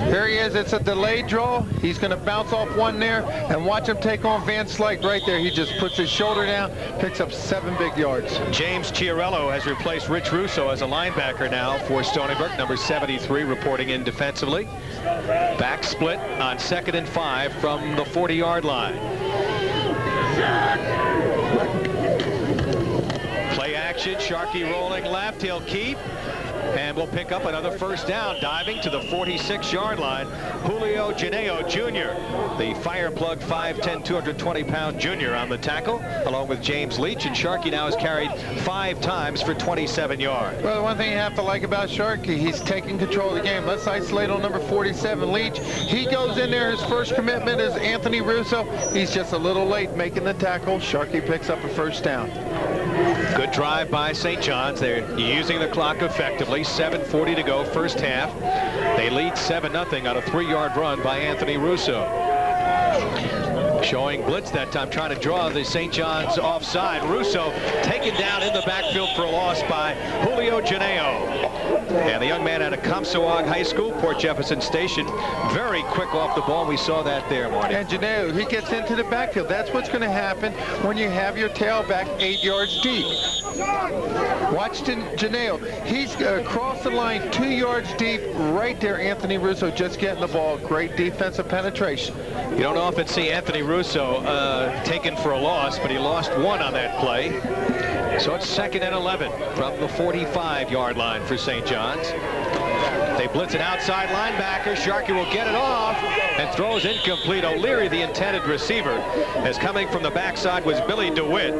Here he is. It's a delayed draw. He's going to bounce off one there, and watch him take on Van Slyke right there. He just puts his shoulder down, picks up 7 big yards. James Chiarello has replaced Rich Russo as a linebacker now for Stony Brook, number 73, reporting in defensively. Back split on 2nd and 5 from the 40-yard line. Play action, Sharkey rolling left, he'll keep. And we'll pick up another first down, diving to the 46-yard line. Julio Janeo Jr., the Fireplug 5'10", 220-pound junior on the tackle, along with James Leach. And Sharkey now has carried 5 times for 27 yards. Well, the one thing you have to like about Sharkey, he's taking control of the game. Let's isolate on number 47, Leach. He goes in there. His first commitment is Anthony Russo. He's just a little late making the tackle. Sharkey picks up a first down. Good drive by St. John's. They're using the clock effectively. 7:40 to go, first half. They lead 7-0 on a 3-yard run by Anthony Russo. Showing blitz that time, trying to draw the St. John's offside. Russo taken down in the backfield for a loss by Julio Janeo. And the young man out of Comsoag High School, Port Jefferson Station, very quick off the ball. We saw that there, Marty. And Janeo, he gets into the backfield. That's what's going to happen when you have your tailback 8 yards deep. Watch Janeo. He's across the line 2 yards deep. Right there, Anthony Russo just getting the ball. Great defensive penetration. You don't often see Anthony Russo taken for a loss, but he lost one on that play. So it's 2nd and 11 from the 45-yard line for St. John's. They blitz an outside linebacker. Sharkey will get it off and throws incomplete. O'Leary, the intended receiver, as coming from the backside was Billy DeWitt.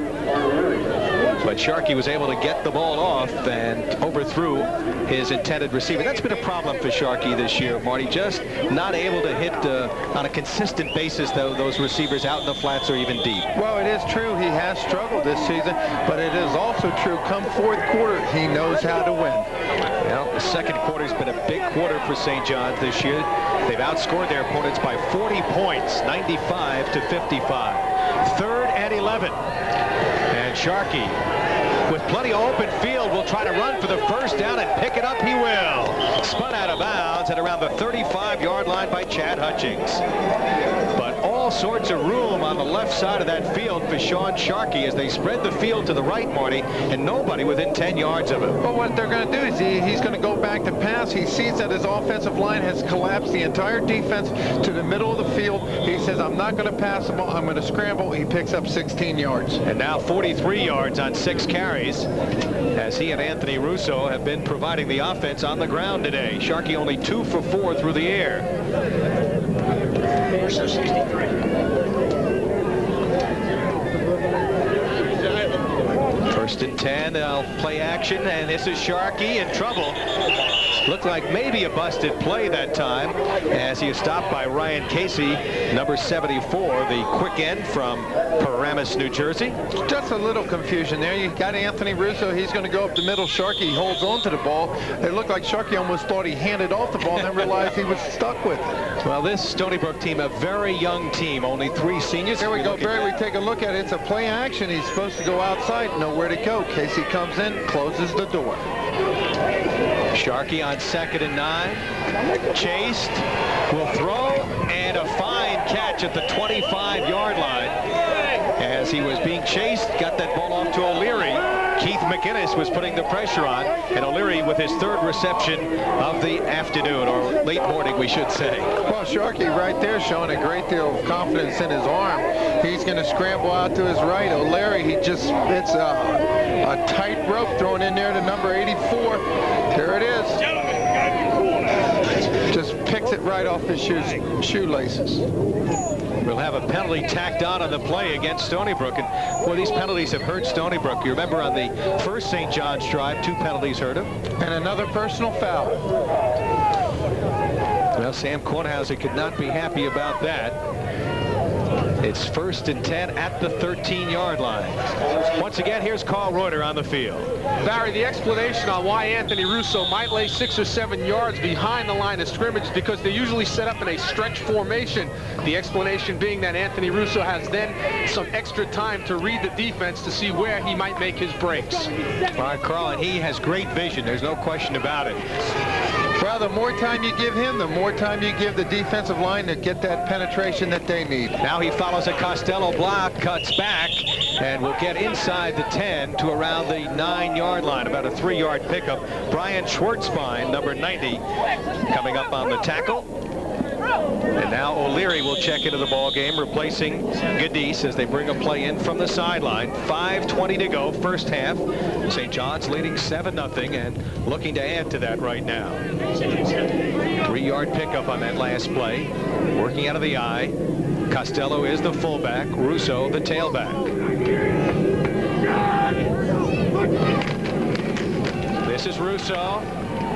But Sharkey was able to get the ball off and overthrew his intended receiver. That's been a problem for Sharkey this year, Marty. Just not able to hit on a consistent basis, though, those receivers out in the flats or even deep. Well, it is true he has struggled this season, but it is also true come fourth quarter, he knows how to win. Well, the second quarter's been a big quarter for St. John's this year. They've outscored their opponents by 40 points, 95 to 55. 3rd and 11. And Sharkey, with plenty of open field, will try to run for the first down and pick it up. He will. Spun out of bounds at around the 35-yard line by Chad Hutchings. But all sorts of room on the left side of that field for Sean Sharkey as they spread the field to the right, Marty, and nobody within 10 yards of him. But what they're going to do is he's going to go back to pass. He sees that his offensive line has collapsed the entire defense to the middle of the field. He says, I'm not going to pass the ball. I'm going to scramble. He picks up 16 yards. And now 43 yards on 6 carries as he and Anthony Russo have been providing the offense on the ground today. Sharkey only 2 for 4 through the air. Russo 63. First and 10, they'll play action, and this is Sharkey in trouble. Looked like maybe a busted play that time as he is stopped by Ryan Casey, number 74, the quick end from Paramus, New Jersey. Just a little confusion there. You got Anthony Russo. He's going to go up the middle. Sharkey holds on to the ball. It looked like Sharkey almost thought he handed off the ball and then realized he was stuck with it. Well, this Stony Brook team, a very young team, only 3 seniors. Here we go, Barry. We take a look at it. It's a play action. He's supposed to go outside, nowhere to go. Casey comes in, closes the door. Sharkey on 2nd and 9. Chased, will throw, and a fine catch at the 25-yard line. As he was being chased, got that ball off to O'Leary. Keith McInnes was putting the pressure on, and O'Leary with his 3rd reception of the afternoon, or late morning, we should say. Well, Sharkey right there showing a great deal of confidence in his arm. He's going to scramble out to his right. O'Leary, it's a tight rope thrown in there to number 84. There it is. Just picks it right off his shoelaces. We'll have a penalty tacked on the play against Stony Brook. And boy, these penalties have hurt Stony Brook. You remember on the first St. John's drive, 2 penalties hurt him. And another personal foul. Well, Sam Kornhauser could not be happy about that. It's 1st and 10 at the 13-yard line. Once again, here's Carl Reuter on the field. Barry, the explanation on why Anthony Russo might lay 6 or 7 yards behind the line of scrimmage is because they're usually set up in a stretch formation. The explanation being that Anthony Russo has then some extra time to read the defense to see where he might make his breaks. All right, Carl, and he has great vision. There's no question about it. Well, the more time you give him, the more time you give the defensive line to get that penetration that they need. Now he follows a Costello block, cuts back, and will get inside the 10 to around the 9-yard line, about a 3-yard pickup. Brian Schwartzbein, number 90, coming up on the tackle. And now O'Leary will check into the ball game, replacing Gadis as they bring a play in from the sideline. 5:20 to go, first half. St. John's leading 7-0 and looking to add to that right now. 3-yard pickup on that last play. Working out of the eye. Costello is the fullback, Russo the tailback. This is Russo.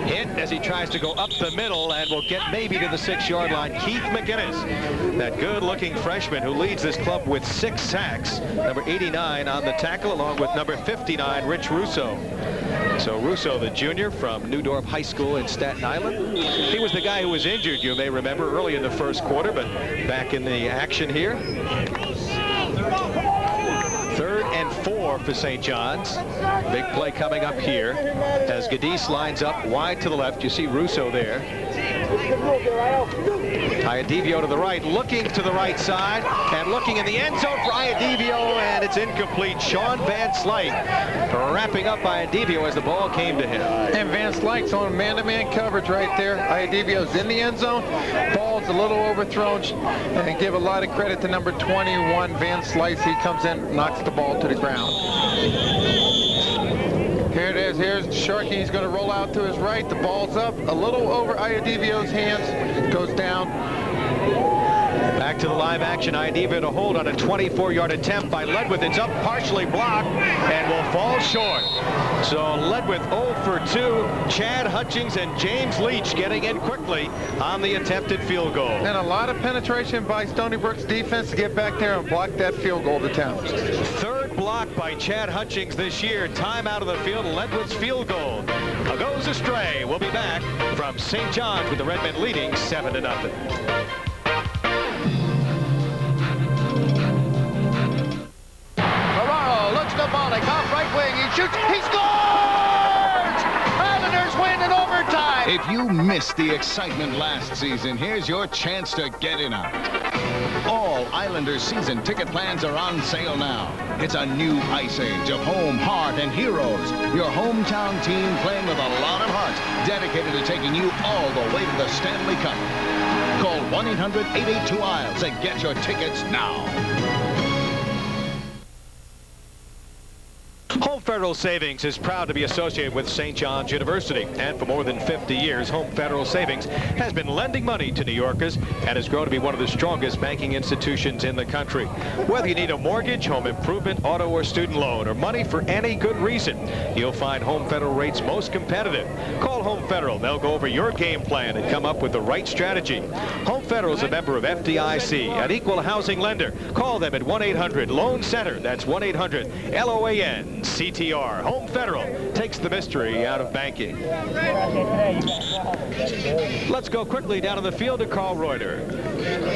Hit as he tries to go up the middle and will get maybe to the 6-yard line. Keith McInnes, that good-looking freshman who leads this club with 6 sacks. Number 89 on the tackle, along with number 59, Rich Russo. So Russo, the junior from Newdorf High School in Staten Island. He was the guy who was injured, you may remember, early in the first quarter, but back in the action here. 3rd and 4 for St. John's. Big play coming up here as Gadis lines up wide to the left. You see Russo there. Iadivio to the right, looking to the right side, and looking in the end zone for Iadivio, and it's incomplete. Sean Van Slyke wrapping up Iadivio as the ball came to him. And Van Slyke's on man-to-man coverage right there. Iadivio's in the end zone. Ball's a little overthrown, and give a lot of credit to number 21, Van Slyke. He comes in, knocks the ball to the ground. Here it is. Here's Sharkey. He's going to roll out to his right. The ball's up a little over Iadivio's hands. Goes down. Back to the live action. Iadivio to hold on a 24-yard attempt by Ledwith. It's up, partially blocked, and will fall short. So Ledwith 0 for 2. Chad Hutchings and James Leach getting in quickly on the attempted field goal. And a lot of penetration by Stony Brook's defense to get back there and block that field goal attempt. 3rd block by Chad Hutchings this year. Time out of the field. Ledwith's field goal goes astray. We'll be back from St. John's with the Redmen leading 7-0. Bolick off right wing, he shoots, he scores! Islanders win in overtime! If you missed the excitement last season, here's your chance to get in on it. All Islanders season ticket plans are on sale now. It's a new ice age of home, heart, and heroes. Your hometown team playing with a lot of heart, dedicated to taking you all the way to the Stanley Cup. Call 1-800-882-ISLES and get your tickets now. Home Federal Savings is proud to be associated with St. John's University, and for more than 50 years, Home Federal Savings has been lending money to New Yorkers and has grown to be one of the strongest banking institutions in the country. Whether you need a mortgage, home improvement, auto or student loan, or money for any good reason, you'll find Home Federal rates most competitive. Call Home Federal. They'll go over your game plan and come up with the right strategy. Home Federal is a member of FDIC, an equal housing lender. Call them at 1-800-LOAN-CENTER. That's 1-800-LOAN-CTR. Home Federal takes the mystery out of banking. Let's go quickly down to the field to Carl Reuter.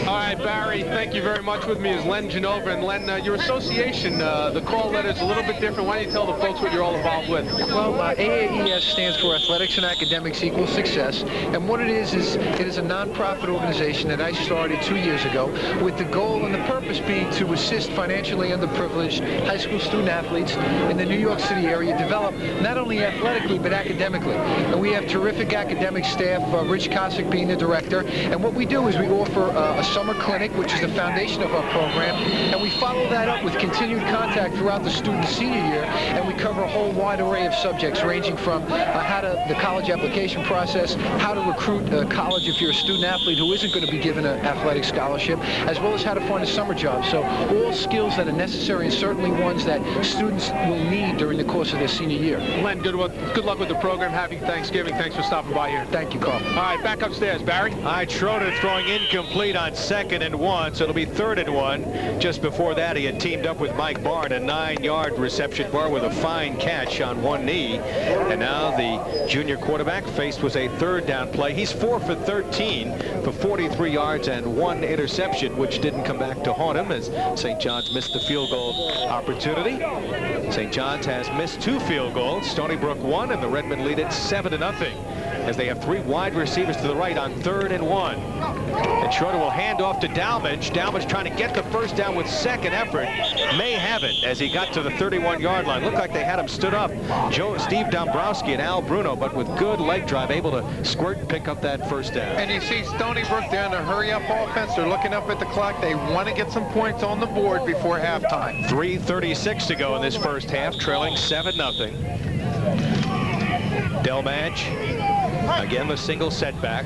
All right, Barry, thank you very much. With me is Len Genova. And Len, your association, the call letter is a little bit different. Why don't you tell the folks what you're all involved with? Well, AAES stands for Athletics and Academics Equal Success. And what it is it is a nonprofit organization that I started 2 years ago with the goal and the purpose being to assist financially underprivileged high school student athletes in the New York City area develop not only athletically but academically. And we have terrific academic staff, Rich Kosick being the director. And what we do is we offer a summer clinic, which is the foundation of our program, and we follow that up with continued contact throughout the student senior year, and we cover a whole wide array of subjects ranging from the college application process, how to recruit college if you're a student athlete who isn't going to be given an athletic scholarship, as well as how to find a summer job. So all skills that are necessary and certainly ones that students will need during the course of their senior year. Len, good luck with the program. Happy Thanksgiving. Thanks for stopping by here. Thank you, Carl. All right, back upstairs. Barry? All right, Schroeder throwing incomplete on 2nd and 1, so it'll be 3rd and 1. Just before that, he had teamed up with Mike Barr, a 9-yard reception. Barr with a fine catch on one knee. And now the junior quarterback faced with a 3rd down play. He's 4 for 13 for 43 yards and 1 interception, which didn't come back to haunt him as St. John's missed the field goal opportunity. St. John's has missed 2 field goals. Stony Brook 1, and the Redmen lead it 7-0 as they have 3 wide receivers to the right on 3rd and 1. And Schroeder will hand off to Dalmage. Dalmage trying to get the first down with second effort. May have it as he got to the 31-yard line. Looked like they had him stood up. Steve Dombrowski and Al Bruno, but with good leg drive, able to squirt and pick up that first down. And you see Stony Brook there in a hurry-up offense. They're looking up at the clock. They want to get some points on the board before halftime. 3:36 to go in this first half, trailing 7-0. Delmage, again the single setback.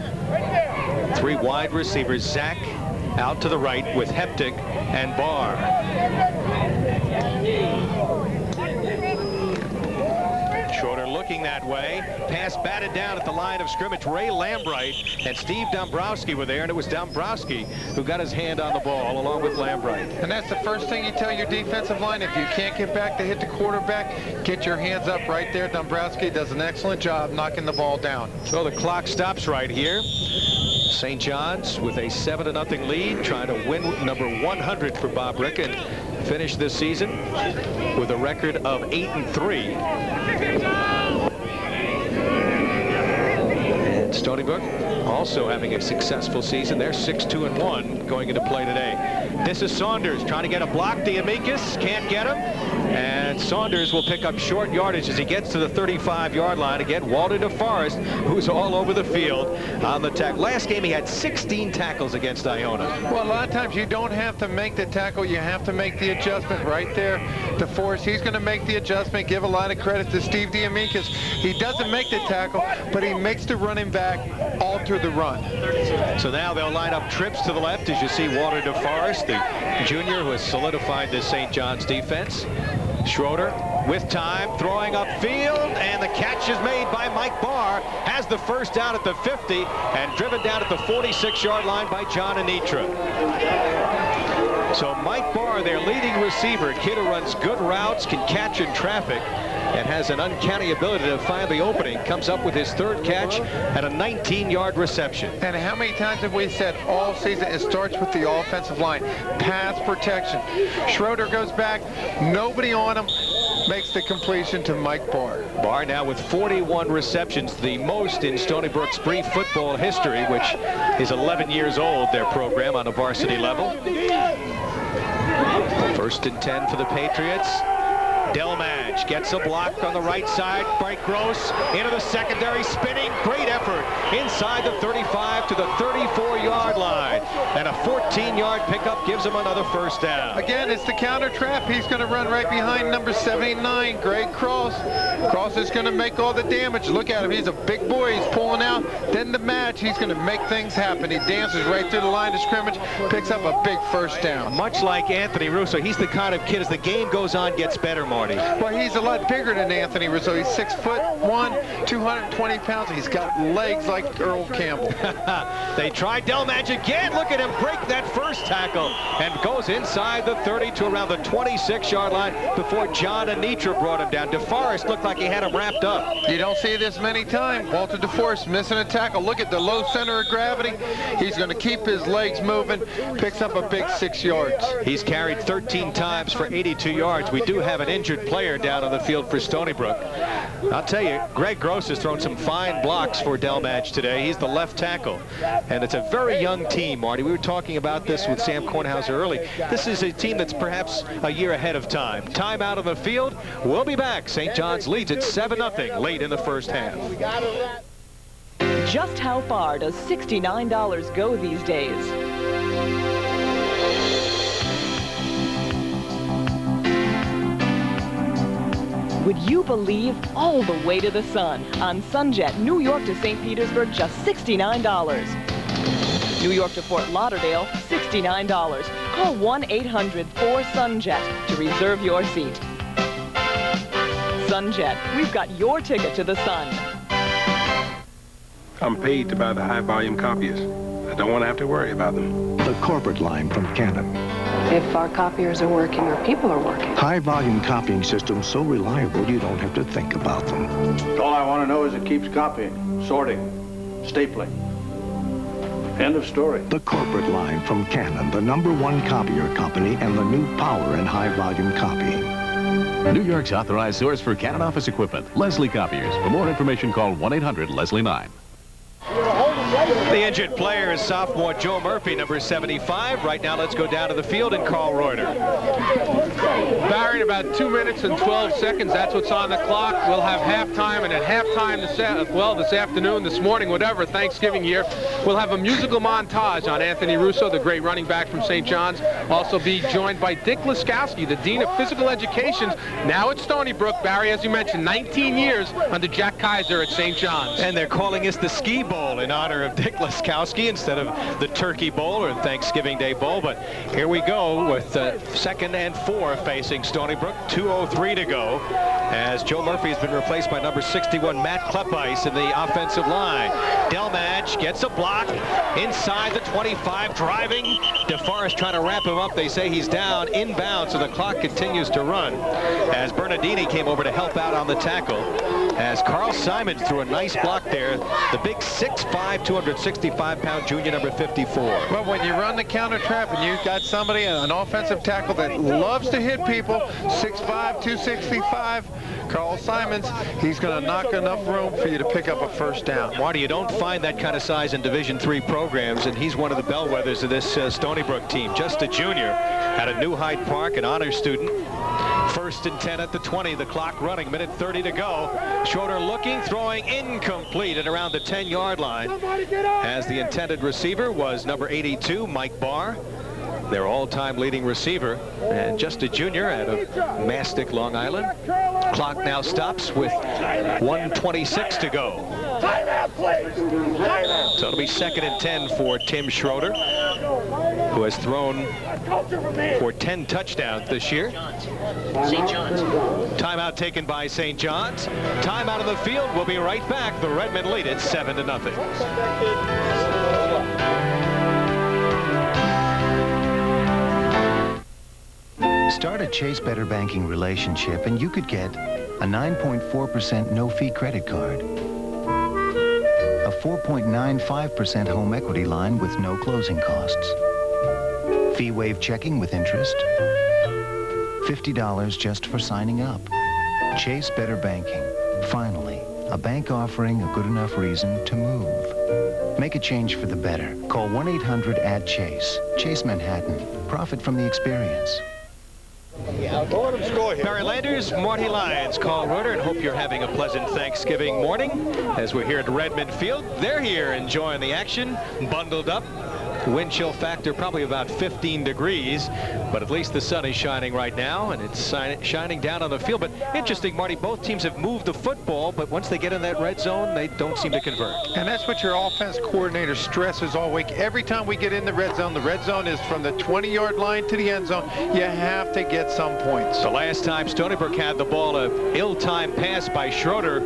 3 wide receivers, Zach out to the right with Heptic and Barr. Schroeder looking looking that way. Pass batted down at the line of scrimmage. Ray Lambright and Steve Dombrowski were there, and it was Dombrowski who got his hand on the ball along with Lambright. And that's the first thing you tell your defensive line. If you can't get back to hit the quarterback, get your hands up right there. Dombrowski does an excellent job knocking the ball down. So the clock stops right here. St. John's with a 7-0 lead, trying to win number 100 for Bob Rick and finish this season with a record of 8-3. And Stony Brook also having a successful season. They're 6-2-1 going into play today. This is Saunders trying to get a block. Diamikis can't get him. And Saunders will pick up short yardage as he gets to the 35-yard line. Again, Walter DeForest, who's all over the field on the tackle. Last game, he had 16 tackles against Iona. Well, a lot of times you don't have to make the tackle. You have to make the adjustment right there. DeForest, he's going to make the adjustment. Give a lot of credit to Steve Diamikis. He doesn't make the tackle, but he makes the running back alter the run. So now they'll line up trips to the left as you see Walter DeForest, the junior who has solidified this St. John's defense. Schroeder with time, throwing upfield, and the catch is made by Mike Barr. Has the first down at the 50 and driven down at the 46-yard line by John Anitra. So Mike Barr, their leading receiver, kid who runs good routes, can catch in traffic, and has an uncanny ability to find the opening, comes up with his third catch at a 19-yard reception. And how many times have we said all season it starts with the offensive line? Pass protection. Schroeder goes back, nobody on him, makes the completion to Mike Barr. Barr now with 41 receptions, the most in Stony Brook's brief football history, which is 11 years old, their program on a varsity level. First and 10 for the Patriots. Delmadge gets a block on the right side. Frank Gross into the secondary, spinning. Great effort inside the 35 to the 34-yard line. And a 14-yard pickup gives him another first down. Again, it's the counter trap. He's going to run right behind number 79, Greg Cross. Cross is going to make all the damage. Look at him. He's a big boy. He's pulling out. Then the match, he's going to make things happen. He dances right through the line of scrimmage, picks up a big first down. Much like Anthony Russo, he's the kind of kid, as the game goes on, gets better, Marty. Well, he's a lot bigger than Anthony Russo. He's 6'1", 220 pounds. He's got legs like Earl Campbell. They try Delmadge again. Look at him break that first tackle and goes inside the 30 to around the 26-yard line before John Anitra brought him down. DeForest looked like he had him wrapped up. You don't see this many times. Walter DeForest missing a tackle. Look at the low center of gravity. He's going to keep his legs moving. Picks up a big 6 yards. He's carried 13 times for 82 yards. We do have an injured player down on the field for Stony Brook. I'll tell you, Greg Gross has thrown some fine blocks for Delmadge today. He's the left tackle. And it's a very young team, Marty. We were talking about this with Sam Kornhauser early. This is a team that's perhaps a year ahead of time. Time out on the field. We'll be back. St. John's leads at 7-0 late in the first half. Just how far does $69 go these days? Would you believe all the way to the sun? On Sunjet, New York to St. Petersburg, just $69. New York to Fort Lauderdale, $69. Call 1-800-4SUNJET to reserve your seat. Sunjet, we've got your ticket to the sun. I'm paid to buy the high-volume copiers. I don't want to have to worry about them. The corporate line from Canon. If our copiers are working, our people are working. High-volume copying systems so reliable you don't have to think about them. All I want to know is it keeps copying, sorting, stapling. End of story. The corporate line from Canon, the #1 copier company, and the new power in high-volume copying. New York's authorized source for Canon office equipment, Leslie Copiers. For more information, call 1-800-LESLIE-9. The injured player is sophomore Joe Murphy, number 75. Right now, let's go down to the field and call Reuter. Barry, in about 2 minutes and 12 seconds, that's what's on the clock. We'll have halftime, and at halftime this afternoon, this morning, whatever, Thanksgiving year, we'll have a musical montage on Anthony Russo, the great running back from St. John's. Also be joined by Dick Laskowski, the Dean of Physical Education, now at Stony Brook. Barry, as you mentioned, 19 years under Jack Kaiser at St. John's. And they're calling this the Ski Bowl in honor honor of Dick Laskowski instead of the Turkey Bowl or Thanksgiving Day Bowl. But here we go with 2nd and 4 facing Stony Brook. 2:03 to go as Joe Murphy has been replaced by number 61 Matt Kleppice in the offensive line. Delmadge gets a block inside the 25, driving. DeForest trying to wrap him up. They say he's down inbound, so the clock continues to run as Bernardini came over to help out on the tackle as Carl Simon threw a nice block there. The big 6'5", 265-pound junior, number 54. Well, when you run the counter trap and you've got somebody, an offensive tackle that loves to hit people, 6'5", 265, Carl Simons, he's going to knock enough room for you to pick up a first down. Marty, you don't find that kind of size in Division III programs, and he's one of the bellwethers of this Stony Brook team. Just a junior at a New Hyde Park, an honor student. 1st and 10 at the 20, the clock running, minute 30 to go. Schroeder looking, throwing incomplete at around the 10-yard line as the intended receiver was number 82, Mike Barr, their all-time leading receiver, and just a junior out of Mastic, Long Island. Clock now stops with 1:26 to go. So it'll be 2nd and 10 for Tim Schroeder, who has thrown for 10 touchdowns this year. St. John's. Timeout taken by St. John's. Timeout on the field. We'll be right back. The Redmen lead it 7-0. Start a Chase Better Banking relationship and you could get a 9.4% no-fee credit card, a 4.95% home equity line with no closing costs, fee-waived checking with interest, $50 just for signing up. Chase Better Banking. Finally, a bank offering a good enough reason to move. Make a change for the better. Call 1-800-ADD-CHASE. Chase Manhattan. Profit from the experience. Barry Landers, Marty Lyons, Carl Reuter, and hope you're having a pleasant Thanksgiving morning as we're here at Redmen Field. They're here enjoying the action, bundled up. Wind chill factor probably about 15 degrees, but at least the sun is shining right now, and it's shining down on the field. But interesting, Marty, both teams have moved the football, but once they get in that red zone, they don't seem to convert. And that's what your offense coordinator stresses all week. Every time we get in the red zone is from the 20-yard line to the end zone. You have to get some points. The last time Stony Brook had the ball, a ill-timed pass by Schroeder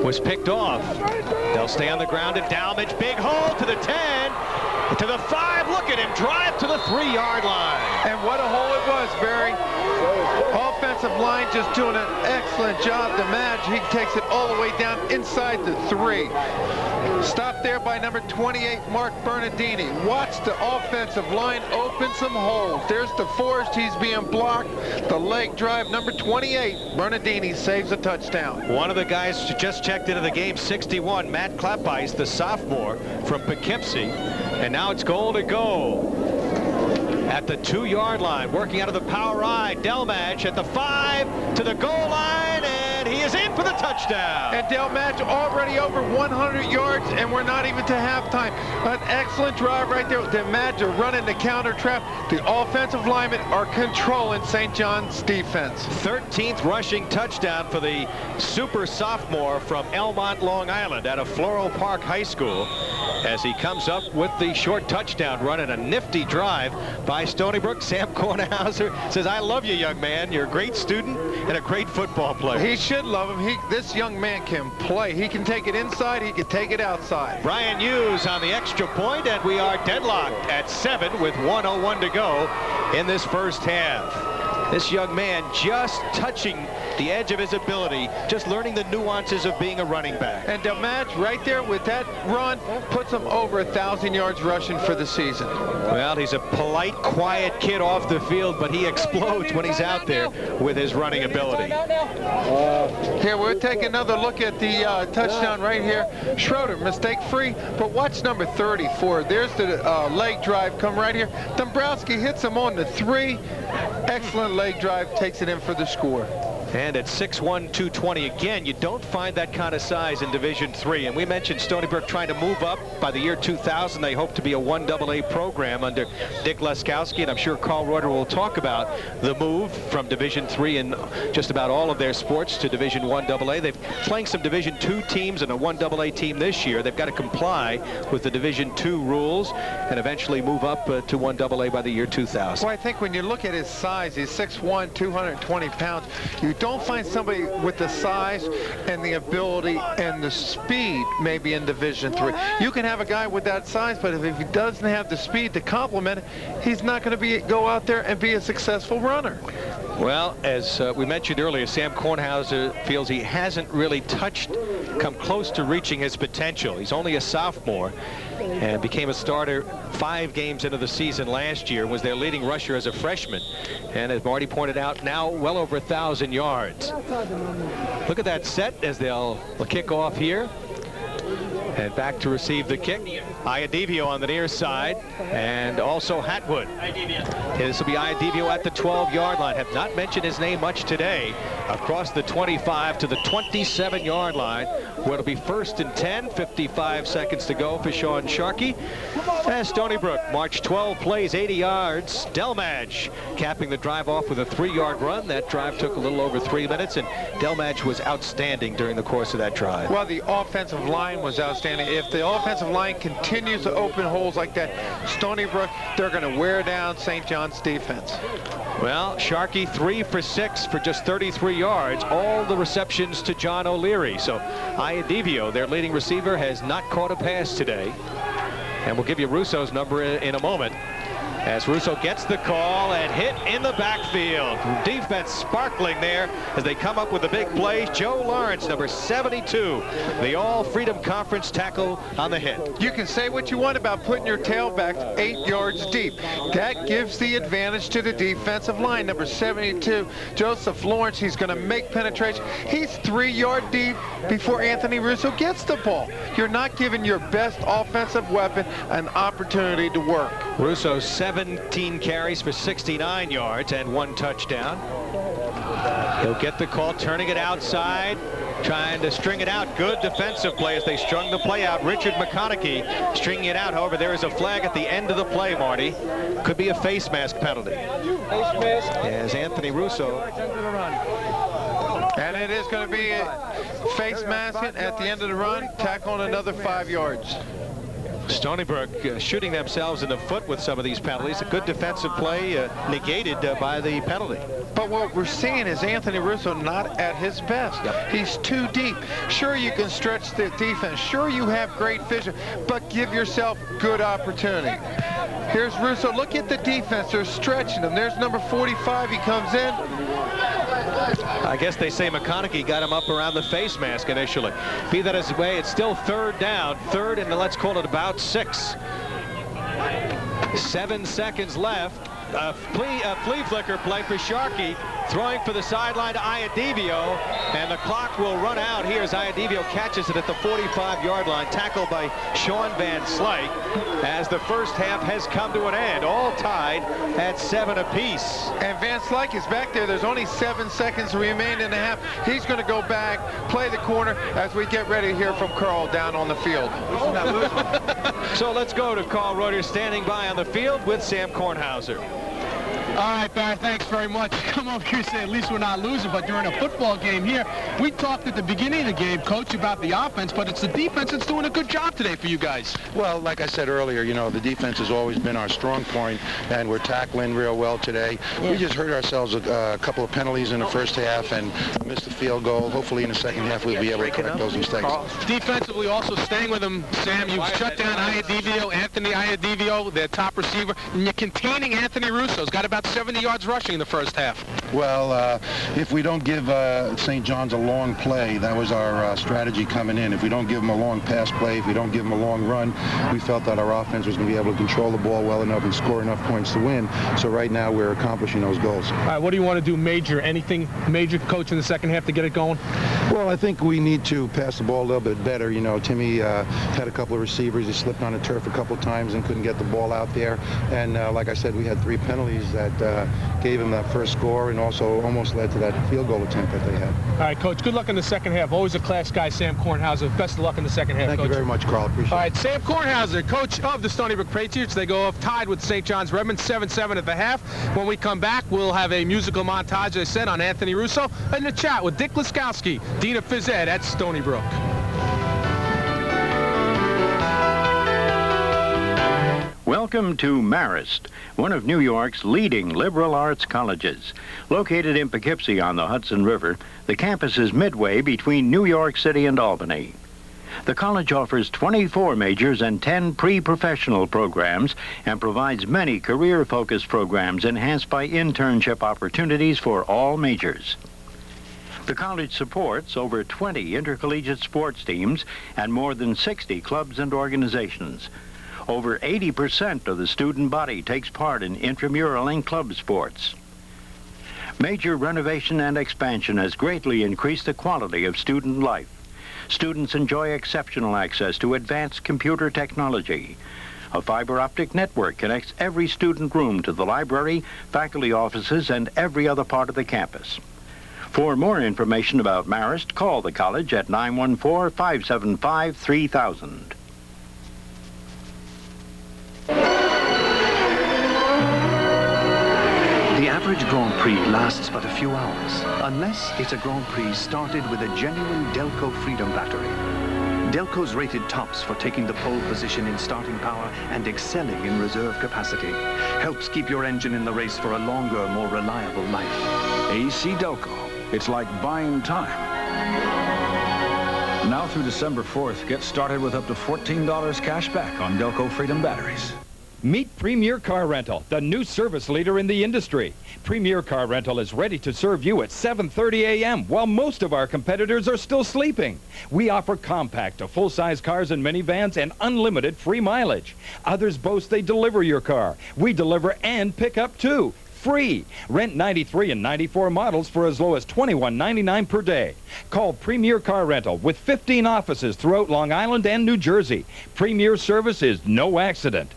was picked off. They'll stay on the ground at Dalmadge. Big hole to the 10. To the 5, look at him drive to the 3-yard line. And what a hole it was, Barry. Offensive line just doing an excellent job. DeMadge, he takes it all the way down inside the 3. Stopped there by number 28, Mark Bernardini. Watch the offensive line open some holes. There's DeForest, he's being blocked. The leg drive, number 28, Bernardini saves a touchdown. One of the guys who just checked into the game, 61, Matt Kleppice, the sophomore from Poughkeepsie. And now it's goal to go at the 2-yard line, working out of the power ride. Delmadge at the 5 to the goal line, and he is in for the touchdown. And Delmadge already over 100 yards, and we're not even to halftime. An excellent drive right there. Delmadge running the counter trap. The offensive linemen are controlling St. John's defense. 13th rushing touchdown for the super sophomore from Elmont, Long Island, out of Floral Park High School, as he comes up with the short touchdown run and a nifty drive by Stony Brook. Sam Kornhauser says, I love you, young man. You're a great student and a great football player. He should love him. This young man can play. He can take it inside. He can take it outside. Brian Hughes on the extra point, and we are deadlocked at 7 with 1:01 to go in this first half. This young man just touching the edge of his ability, just learning the nuances of being a running back. And Delmadge right there with that run puts him over 1,000 yards rushing for the season. Well, he's a polite, quiet kid off the field, but he explodes when he's out there with his running ability. Here, we'll take another look at the touchdown right here. Schroeder, mistake-free, but watch number 34. There's the leg drive come right here. Dombrowski hits him on the 3. Excellent leg drive, takes it in for the score. And at 6'1", 220, again, you don't find that kind of size in Division III. And we mentioned Stony Brook trying to move up. By the year 2000, they hope to be a 1AA program under Dick Leskowski. And I'm sure Carl Reuter will talk about the move from Division III in just about all of their sports to Division 1AA. They're playing some Division II teams and a 1AA team this year. They've got to comply with the Division II rules and eventually move up to 1AA by the year 2000. Well, I think when you look at his size, he's 6'1", 220 pounds. You don't find somebody with the size and the ability and the speed maybe in Division III. You can have a guy with that size, but if he doesn't have the speed to complement it, he's not going to go out there and be a successful runner. Well, as we mentioned earlier, Sam Kornhauser feels he hasn't really come close to reaching his potential. He's only a sophomore and became a starter 5 games into the season last year, was their leading rusher as a freshman. And as Marty pointed out, now well over 1,000 yards. Look at that set as they'll kick off here. And back to receive the kick. Iadivio on the near side, and also Hatwood. This will be Iadivio at the 12-yard line. Have not mentioned his name much today. Across the 25 to the 27-yard line, where it'll be 1st and 10, 55 seconds to go for Sean Sharkey. As Stony Brook marched 12 plays, 80 yards. Delmadge capping the drive off with a 3-yard run. That drive took a little over 3 minutes, and Delmadge was outstanding during the course of that drive. Well, the offensive line was outstanding. If the offensive line continues to open holes like that, Stony Brook, they're going to wear down St. John's defense. Well, Sharkey 3 for 6 for just 33 yards. All the receptions to John O'Leary. So Iadivio, their leading receiver, has not caught a pass today. And we'll give you Russo's number in a moment, as Russo gets the call and hit in the backfield. Defense sparkling there as they come up with a big play. Joe Lawrence, number 72, the All-Freedom Conference tackle on the hit. You can say what you want about putting your tailback 8 yards deep. That gives the advantage to the defensive line. Number 72, Joseph Lawrence, he's going to make penetration. He's 3 yards deep before Anthony Russo gets the ball. You're not giving your best offensive weapon an opportunity to work. Russo 17 carries for 69 yards and 1 touchdown. He'll get the call, turning it outside, trying to string it out. Good defensive play as they strung the play out. Richard McConaughey stringing it out. However, there is a flag at the end of the play, Marty. Could be a face mask penalty. As Anthony Russo. And it is going to be a face mask at the end of the run. Tack on another 5 yards. Stony Brook shooting themselves in the foot with some of these penalties. A good defensive play negated by the penalty. But what we're seeing is Anthony Russo not at his best. Yep. He's too deep. Sure, you can stretch the defense. Sure, you have great vision, but give yourself good opportunity. Here's Russo. Look at the defense. They're stretching him. There's number 45. He comes in. I guess they say McConaughey got him up around the face mask initially. Be that as it may, it's still 3rd down. 3rd and let's call it about 6. 7 seconds left. A flea flicker play for Sharkey, throwing for the sideline to Iadivio, and the clock will run out. Here's Iadivio, catches it at the 45-yard line, tackled by Sean Van Slyke, as the first half has come to an end, all tied at 7 apiece. And Van Slyke is back there. There's only 7 seconds remain in the half. He's going to go back, play the corner, as we get ready to hear from Carl down on the field. So let's go to Carl Reuter, standing by on the field with Sam Kornhauser. All right, Barry, thanks very much. Come over here and say at least we're not losing, but during a football game here, we talked at the beginning of the game, Coach, about the offense, but it's the defense that's doing a good job today for you guys. Well, like I said earlier, you know, the defense has always been our strong point, and we're tackling real well today. We just hurt ourselves a couple of penalties in the first half and missed the field goal. Hopefully in the second half we'll be able to correct those mistakes. Defensively, also staying with them, Sam, you've shut down Iadivio, Anthony Iadivio, their top receiver, and you're containing Anthony Russo. He's got about 70 yards rushing in the first half. Well, if we don't give St. John's a long play, that was our strategy coming in. If we don't give them a long pass play, if we don't give them a long run, we felt that our offense was going to be able to control the ball well enough and score enough points to win. So right now we're accomplishing those goals. All right, what do you want to do major? Anything major, Coach, in the second half to get it going? Well, I think we need to pass the ball a little bit better. You know, Timmy had a couple of receivers. He slipped on the turf a couple of times and couldn't get the ball out there. And like I said, we had 3 penalties that gave him that first score and also almost led to that field goal attempt that they had. All right, Coach, good luck in the second half. Always a class guy, Sam Kornhauser. Best of luck in the second half, Thank Coach. you very much, Carl. Appreciate it. All right, Sam Kornhauser, coach of the Stony Brook Patriots. They go off tied with St. John's Redmen, 7-7 at the half. When we come back, we'll have a musical montage, as I said, on Anthony Russo, and a chat with Dick Laskowski, Dean of Phys Ed at Stony Brook. Welcome to Marist, one of New York's leading liberal arts colleges. Located in Poughkeepsie on the Hudson River, the campus is midway between New York City and Albany. The college offers 24 majors and 10 pre-professional programs and provides many career-focused programs enhanced by internship opportunities for all majors. The college supports over 20 intercollegiate sports teams and more than 60 clubs and organizations. Over 80% of the student body takes part in intramural and club sports. Major renovation and expansion has greatly increased the quality of student life. Students enjoy exceptional access to advanced computer technology. A fiber optic network connects every student room to the library, faculty offices, and every other part of the campus. For more information about Marist, call the college at 914-575-3000. The average Grand Prix lasts but a few hours, unless it's a Grand Prix started with a genuine Delco Freedom battery. Delco's rated tops for taking the pole position in starting power and excelling in reserve capacity. Helps keep your engine in the race for a longer, more reliable life. AC Delco. It's like buying time. Now through December 4th, get started with up to $14 cash back on Delco Freedom batteries. Meet Premier Car Rental, the new service leader in the industry. Premier Car Rental is ready to serve you at 7:30 a.m. while most of our competitors are still sleeping. We offer compact to full-size cars and minivans and unlimited free mileage. Others boast they deliver your car. We deliver and pick up too. Free. Rent 93 and 94 models for as low as $21.99 per day. Call Premier Car Rental with 15 offices throughout Long Island and New Jersey. Premier service is no accident.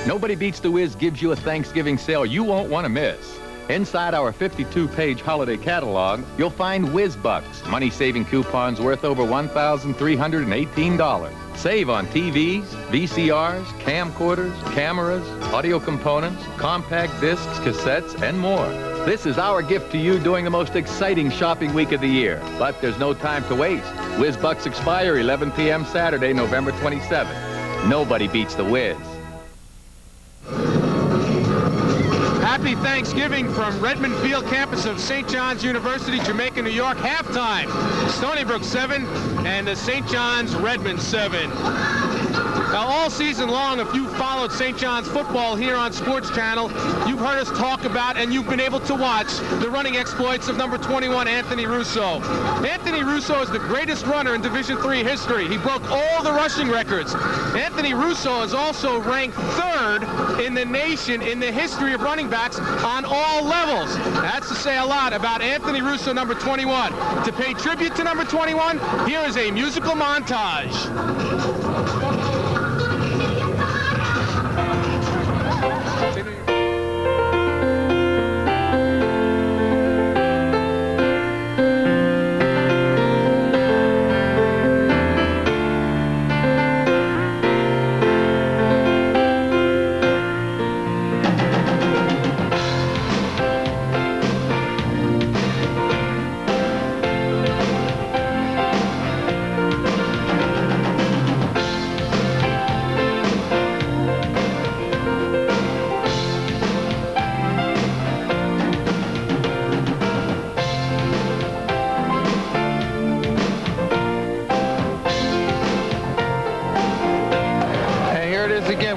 Nobody Beats the Whiz gives you a Thanksgiving sale you won't want to miss. Inside our 52-page holiday catalog, you'll find Whiz Bucks, money-saving coupons worth over $1,318. Save on TVs, VCRs, camcorders, cameras, audio components, compact discs, cassettes, and more. This is our gift to you during the most exciting shopping week of the year. But there's no time to waste. Whiz Bucks expire 11 p.m. Saturday, November 27th. Nobody beats the Whiz. Happy Thanksgiving from Redmen Field campus of St. John's University, Jamaica, New York. Halftime, Stony Brook 7 and the St. John's Redmen 7. Now, all season long, if you followed St. John's football here on Sports Channel, you've heard us talk about and you've been able to watch the running exploits of number 21, Anthony Russo. Anthony Russo is the greatest runner in Division III history. He broke all the rushing records. Anthony Russo is also ranked 3rd in the nation in the history of running backs on all levels. That's to say a lot about Anthony Russo, number 21. To pay tribute to number 21, here is a musical montage.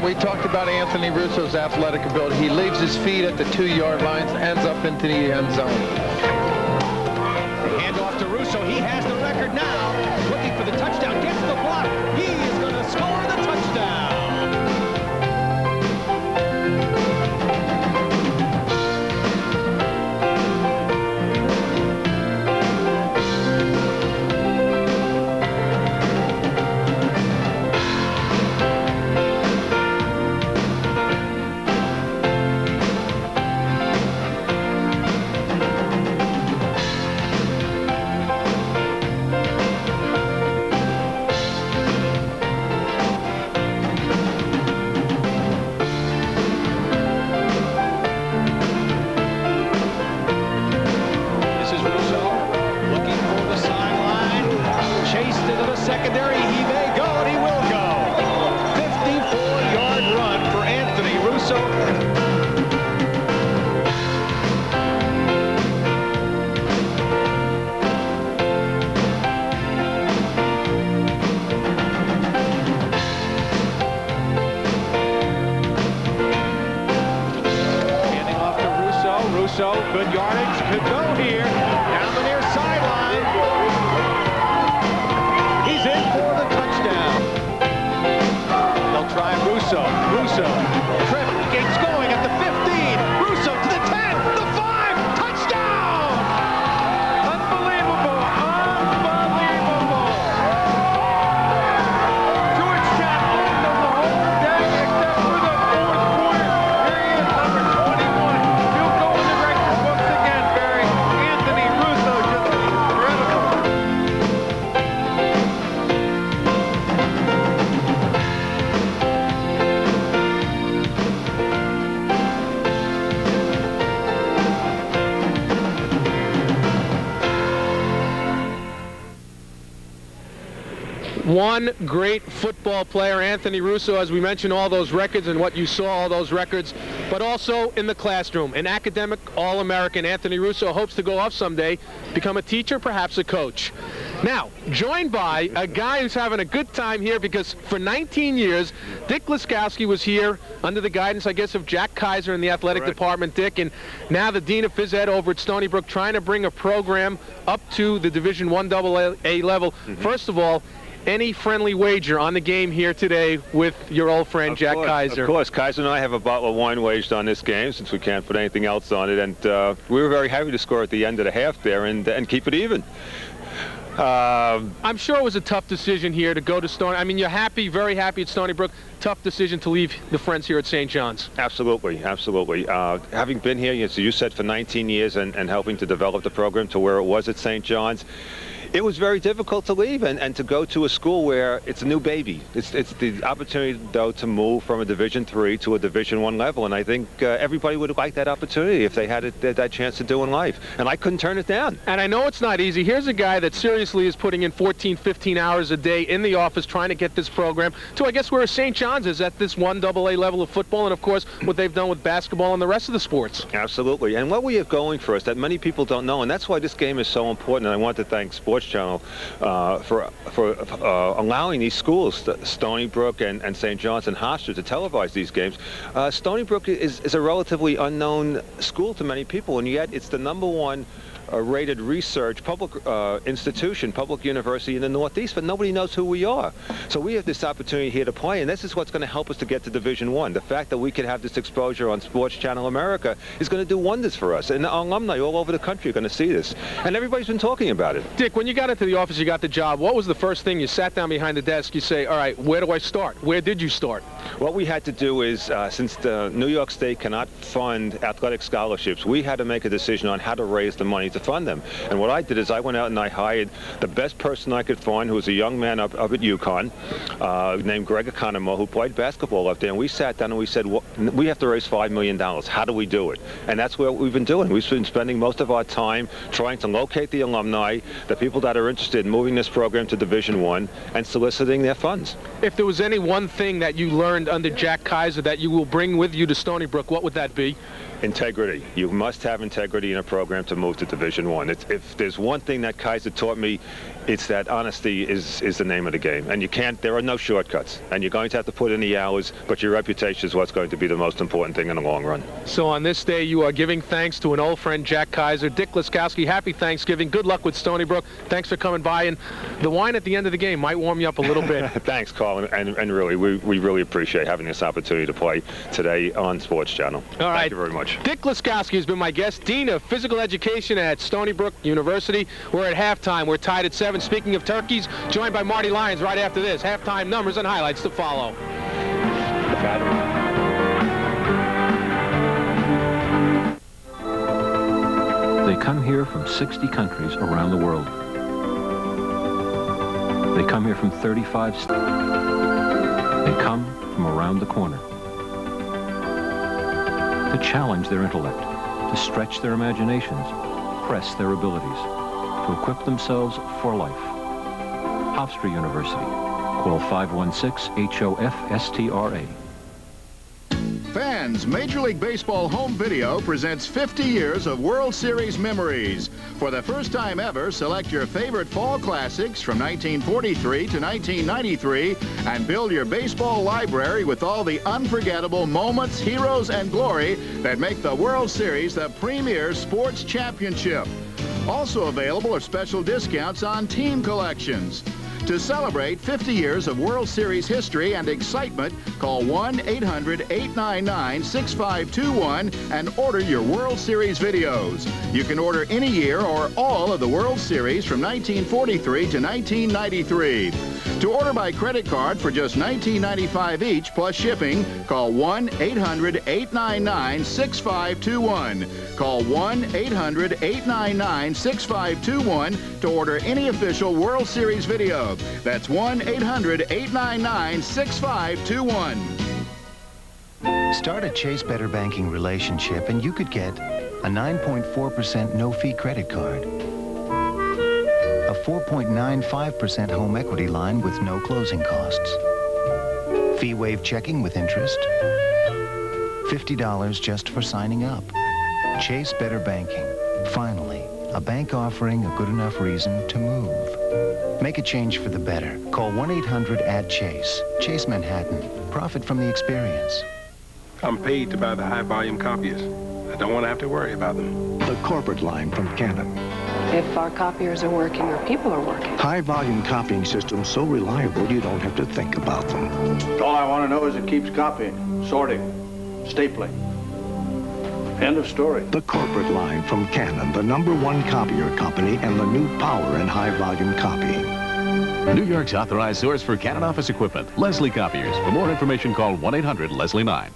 We talked about Anthony Russo's athletic ability. He leaves his feet at the 2-yard lines, ends up into the end zone. Hand off to Russo. He has the record now. Looking for the touchdown. Gets the block. He is going to score the touchdown. One great football player, Anthony Russo, as we mentioned, all those records and what you saw, all those records, but also in the classroom. An academic All-American, Anthony Russo hopes to go off someday, become a teacher, perhaps a coach. Now, joined by a guy who's having a good time here because for 19 years, Dick Laskowski was here under the guidance, I guess, of Jack Kaiser in the athletic department, Dick, and now the Dean of Phys Ed over at Stony Brook trying to bring a program up to the Division I AA level. First of all, any friendly wager on the game here today with your old friend Jack Kaiser? Of course. Kaiser and I have a bottle of wine waged on this game since we can't put anything else on it, and we were very happy to score at the end of the half there and keep it even. I'm sure it was a tough decision here to go to Stony. I mean, you're happy, very happy at Stony Brook. Tough decision to leave the friends here at St. John's. Absolutely, absolutely. Having been here, as you said, for 19 years and helping to develop the program to where it was at St. John's, it was very difficult to leave and to go to a school where it's a new baby. It's the opportunity, though, to move from a Division III to a Division I level, and I think everybody would like that opportunity if they had that chance to do in life, and I couldn't turn it down. And I know it's not easy. Here's a guy that seriously is putting in 14, 15 hours a day in the office trying to get this program to, I guess, where St. John's is at this 1 AA level of football, and, of course, what they've done with basketball and the rest of the sports. Absolutely, and what we have going for us that many people don't know, and that's why this game is so important, and I want to thank Sports Channel for allowing these schools, Stony Brook and St. John's and Hofstra, to televise these games. Stony Brook is a relatively unknown school to many people, and yet it's the #1 rated research public institution, public university in the Northeast, but nobody knows who we are. So we have this opportunity here to play, and this is what's going to help us to get to Division I. The fact that we could have this exposure on Sports Channel America is going to do wonders for us, and our alumni all over the country are going to see this, and everybody's been talking about it. Dick, when you got into the office, you got the job, what was the first thing you sat down behind the desk, you say, all right, where do I start? Where did you start? What we had to do is, since the New York State cannot fund athletic scholarships, we had to make a decision on how to raise the money to fund them. And what I did is I went out and I hired the best person I could find, who was a young man up at UConn, named Greg Economo, who played basketball up there. And we sat down and we said, well, we have to raise $5 million. How do we do it? And that's what we've been doing. We've been spending most of our time trying to locate the alumni, the people that are interested in moving this program to Division I, and soliciting their funds. If there was any one thing that you learned under Jack Kaiser that you will bring with you to Stony Brook, what would that be? Integrity. You must have integrity in a program to move to Division I. If there's one thing that Kaiser taught me, it's that honesty is the name of the game. And there are no shortcuts. And you're going to have to put in the hours, but your reputation is what's going to be the most important thing in the long run. So on this day, you are giving thanks to an old friend, Jack Kaiser. Dick Laskowski, happy Thanksgiving. Good luck with Stony Brook. Thanks for coming by. And the wine at the end of the game might warm you up a little bit. Thanks, Carl. And really, we really appreciate having this opportunity to play today on Sports Channel. All right. Thank you very much. Dick Laskowski has been my guest, Dean of Physical Education at Stony Brook University. We're at halftime. We're tied at 7. Speaking of turkeys, joined by Marty Lyons right after this. Halftime numbers and highlights to follow. They come here from 60 countries around the world. They come here from 35 states. They come from around the corner. To challenge their intellect, to stretch their imaginations, press their abilities, to equip themselves for life. Hofstra University. Call 516-HOFSTRA. Fans, Major League Baseball Home Video presents 50 years of World Series memories. For the first time ever, select your favorite fall classics from 1943 to 1993 and build your baseball library with all the unforgettable moments, heroes, and glory that make the World Series the premier sports championship. Also available are special discounts on team collections. To celebrate 50 years of World Series history and excitement, call 1-800-899-6521 and order your World Series videos. You can order any year or all of the World Series from 1943 to 1993. To order by credit card for just $19.95 each plus shipping, call 1-800-899-6521. Call 1-800-899-6521 to order any official World Series video. That's 1-800-899-6521. Start a Chase Better Banking relationship and you could get a 9.4% no-fee credit card, a 4.95% home equity line with no closing costs. Fee waive checking with interest. $50 just for signing up. Chase Better Banking. Finally, a bank offering a good enough reason to move. Make a change for the better. Call 1-800-ADD-CHASE. Chase Manhattan. Profit from the experience. I'm paid to buy the high-volume copiers. I don't want to have to worry about them. The corporate line from Canon. If our copiers are working or people are working. High-volume copying systems so reliable you don't have to think about them. All I want to know is it keeps copying, sorting, stapling. End of story. The corporate line from Canon, the #1 copier company and the new power in high-volume copying. New York's authorized source for Canon office equipment, Leslie Copiers. For more information, call 1-800-LESLIE-9.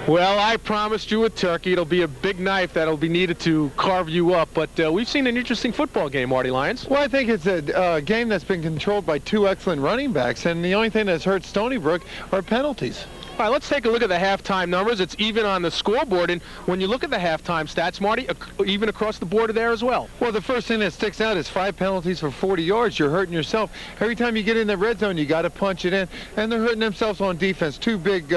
Well, I promised you a turkey. It'll be a big knife that'll be needed to carve you up. But we've seen an interesting football game, Marty Lyons. Well, I think it's a game that's been controlled by two excellent running backs, and the only thing that's hurt Stony Brook are penalties. All right, let's take a look at the halftime numbers. It's even on the scoreboard, and when you look at the halftime stats, Marty, even across the board there as well. Well, the first thing that sticks out is 5 penalties for 40 yards. You're hurting yourself. Every time you get in the red zone, you got to punch it in, and they're hurting themselves on defense. Two big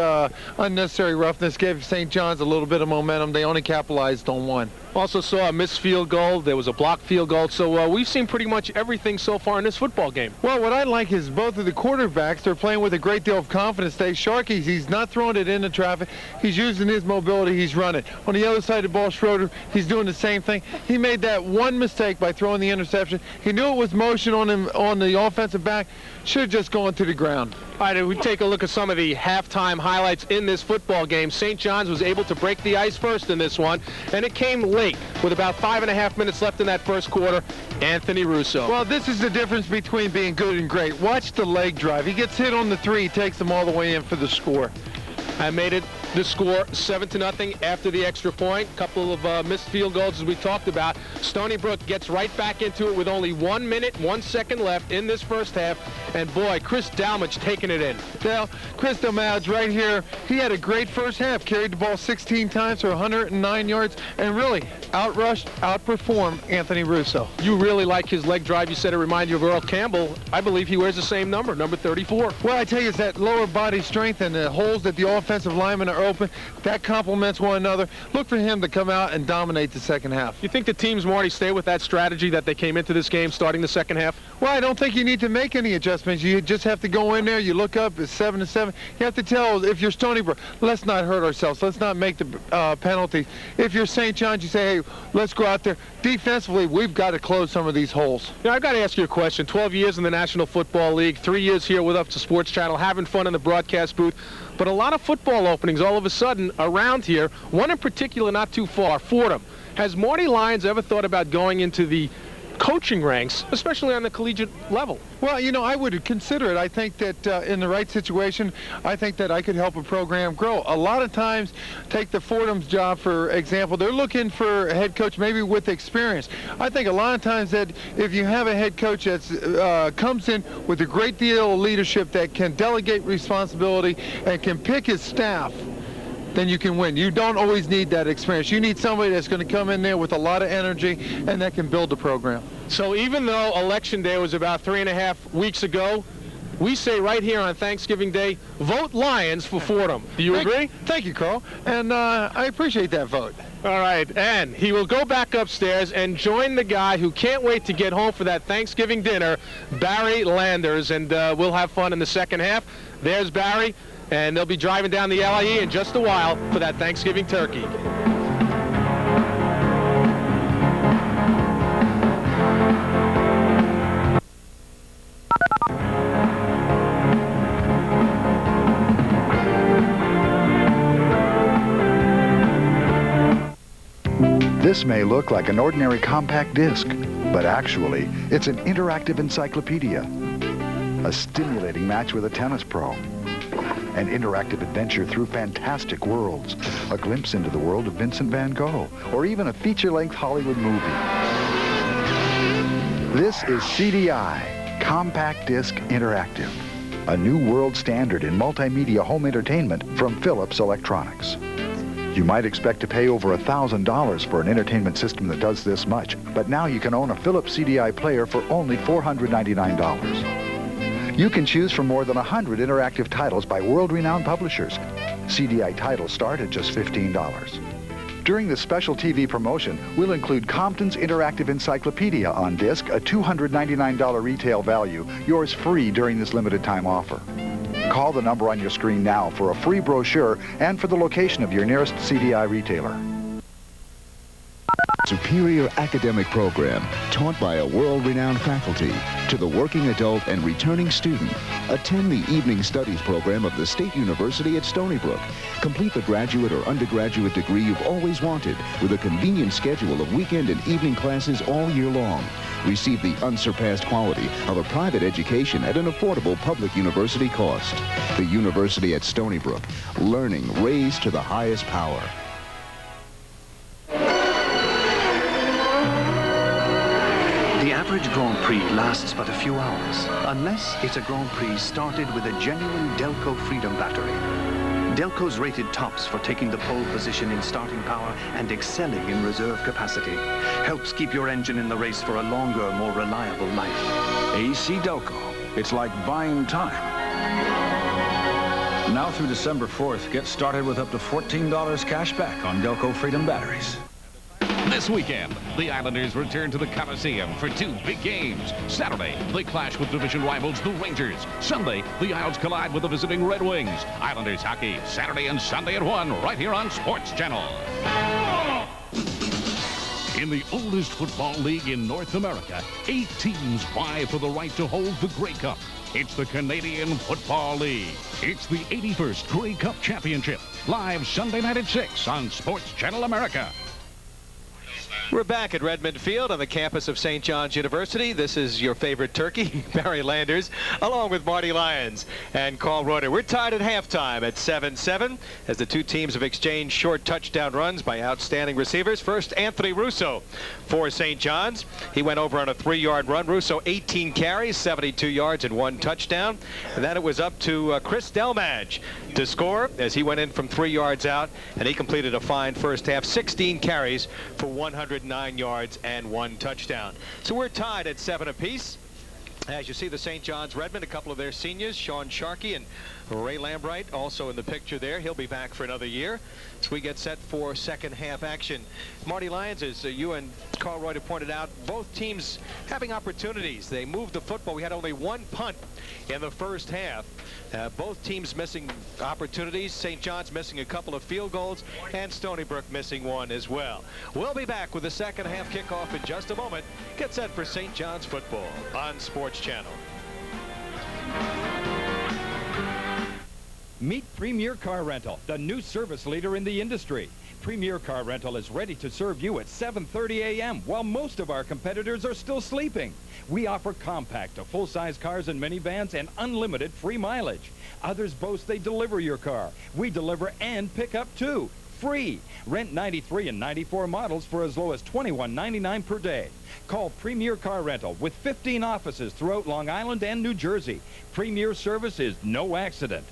unnecessary roughness gave St. John's a little bit of momentum. They only capitalized on one. Also saw a missed field goal. There was a blocked field goal. So we've seen pretty much everything so far in this football game. Well, what I like is both of the quarterbacks, they're playing with a great deal of confidence. Dave Sharkey, he's not throwing it into traffic. He's using his mobility. He's running. On the other side of the ball, Schroeder, he's doing the same thing. He made that one mistake by throwing the interception. He knew it was motion on him on the offensive back. Should have just gone to the ground. All right, if we take a look at some of the halftime highlights in this football game, St. John's was able to break the ice first in this one, and it came late with about 5.5 minutes left in that first quarter. Anthony Russo. Well, this is the difference between being good and great. Watch the leg drive. He gets hit on the 3, takes them all the way in for the score. I made it the score 7-0 after the extra point. A couple of missed field goals as we talked about. Stony Brook gets right back into it with only 1 minute, 1 second left in this first half. And boy, Chris Dalmage taking it in. Well, Chris Dalmage right here, he had a great first half. Carried the ball 16 times for 109 yards and really outrushed, outperformed Anthony Russo. You really like his leg drive. You said it reminded you of Earl Campbell. I believe he wears the same number 34. Well, I tell you, it's that lower body strength and the holes that the offensive linemen are open. That complements one another. Look for him to come out and dominate the second half. You think the teams, Marty, stay with that strategy that they came into this game starting the second half? Well, I don't think you need to make any adjustments. You just have to go in there. You look up, it's 7-7. You have to tell, if you're Stony Brook, let's not hurt ourselves. Let's not make the penalties. If you're St. John's, you say, hey, let's go out there. Defensively, we've got to close some of these holes. Now, I've got to ask you a question. 12 years in the National Football League, 3 years here with us to Sports Channel, having fun in the broadcast booth. But a lot of football openings all of a sudden around here, one in particular not too far, Fordham. Has Marty Lyons ever thought about going into the coaching ranks, especially on the collegiate level? Well, you know, I would consider it. I think that in the right situation, I think that I could help a program grow. A lot of times, take the Fordham's job, for example, they're looking for a head coach maybe with experience. I think a lot of times that if you have a head coach that comes in with a great deal of leadership that can delegate responsibility and can pick his staff, then you can win. You don't always need that experience. You need somebody that's going to come in there with a lot of energy and that can build the program. So even though Election Day was about 3.5 weeks ago, we say right here on Thanksgiving Day, vote Lions for Fordham. Do you agree? Thank you, Carl. And I appreciate that vote. All right, and he will go back upstairs and join the guy who can't wait to get home for that Thanksgiving dinner, Barry Landers, and we'll have fun in the second half. There's Barry. And they'll be driving down the LIE in just a while for that Thanksgiving turkey. This may look like an ordinary compact disc, but actually, it's an interactive encyclopedia. A stimulating match with a tennis pro. An interactive adventure through fantastic worlds, a glimpse into the world of Vincent van Gogh, or even a feature-length Hollywood movie. This is CDI, Compact Disc Interactive, a new world standard in multimedia home entertainment from Philips Electronics. You might expect to pay over $1,000 for an entertainment system that does this much, but now you can own a Philips CDI player for only $499. You can choose from more than 100 interactive titles by world-renowned publishers. CDI titles start at just $15. During this special TV promotion, we'll include Compton's Interactive Encyclopedia on disc, a $299 retail value, yours free during this limited time offer. Call the number on your screen now for a free brochure and for the location of your nearest CDI retailer. Superior academic program taught by a world-renowned faculty to the working adult and returning student. Attend the evening studies program of the State University at Stony Brook. Complete the graduate or undergraduate degree you've always wanted with a convenient schedule of weekend and evening classes all year long. Receive the unsurpassed quality of a private education at an affordable public university cost. The University at Stony Brook. Learning raised to the highest power. The average Grand Prix lasts but a few hours, unless it's a Grand Prix started with a genuine Delco Freedom battery. Delco's rated tops for taking the pole position in starting power and excelling in reserve capacity. Helps keep your engine in the race for a longer, more reliable life. AC Delco. It's like buying time. Now through December 4th, get started with up to $14 cash back on Delco Freedom batteries. This weekend, the Islanders return to the Coliseum for two big games. Saturday, they clash with division rivals, the Rangers. Sunday, the Isles collide with the visiting Red Wings. Islanders hockey, Saturday and Sunday at 1, right here on Sports Channel. In the oldest football league in North America, 8 teams vie for the right to hold the Grey Cup. It's the Canadian Football League. It's the 81st Grey Cup Championship. Live Sunday night at 6 on Sports Channel America. We're back at Redmen Field on the campus of St. John's University. This is your favorite turkey, Barry Landers, along with Marty Lyons and Carl Reuter. We're tied at halftime at 7-7 as the two teams have exchanged short touchdown runs by outstanding receivers. First, Anthony Russo for St. John's. He went over on a 3-yard run. Russo, 18 carries, 72 yards, and 1 touchdown. And then it was up to Chris Delmadge to score as he went in from 3 yards out, and he completed a fine first half, 16 carries for 109 yards and 1 touchdown. So we're tied at 7 apiece. As you see, the St. John's Redmen, a couple of their seniors, Sean Sharkey and Ray Lambright, also in the picture there. He'll be back for another year. So we get set for second half action. Marty Lyons, as you and Carl Reuter pointed out, both teams having opportunities. They moved the football. We had only 1 punt in the first half. Both teams missing opportunities. St. John's missing a couple of field goals, and Stony Brook missing 1 as well. We'll be back with the second half kickoff in just a moment. Get set for St. John's football on Sports Channel. Meet Premier Car Rental, the new service leader in the industry. Premier Car Rental is ready to serve you at 7:30 a.m. while most of our competitors are still sleeping. We offer compact to full-size cars and minivans and unlimited free mileage. Others boast they deliver your car. We deliver and pick up too. Free. Rent 93 and 94 models for as low as $21.99 per day. Call Premier Car Rental with 15 offices throughout Long Island and New Jersey. Premier service is no accident.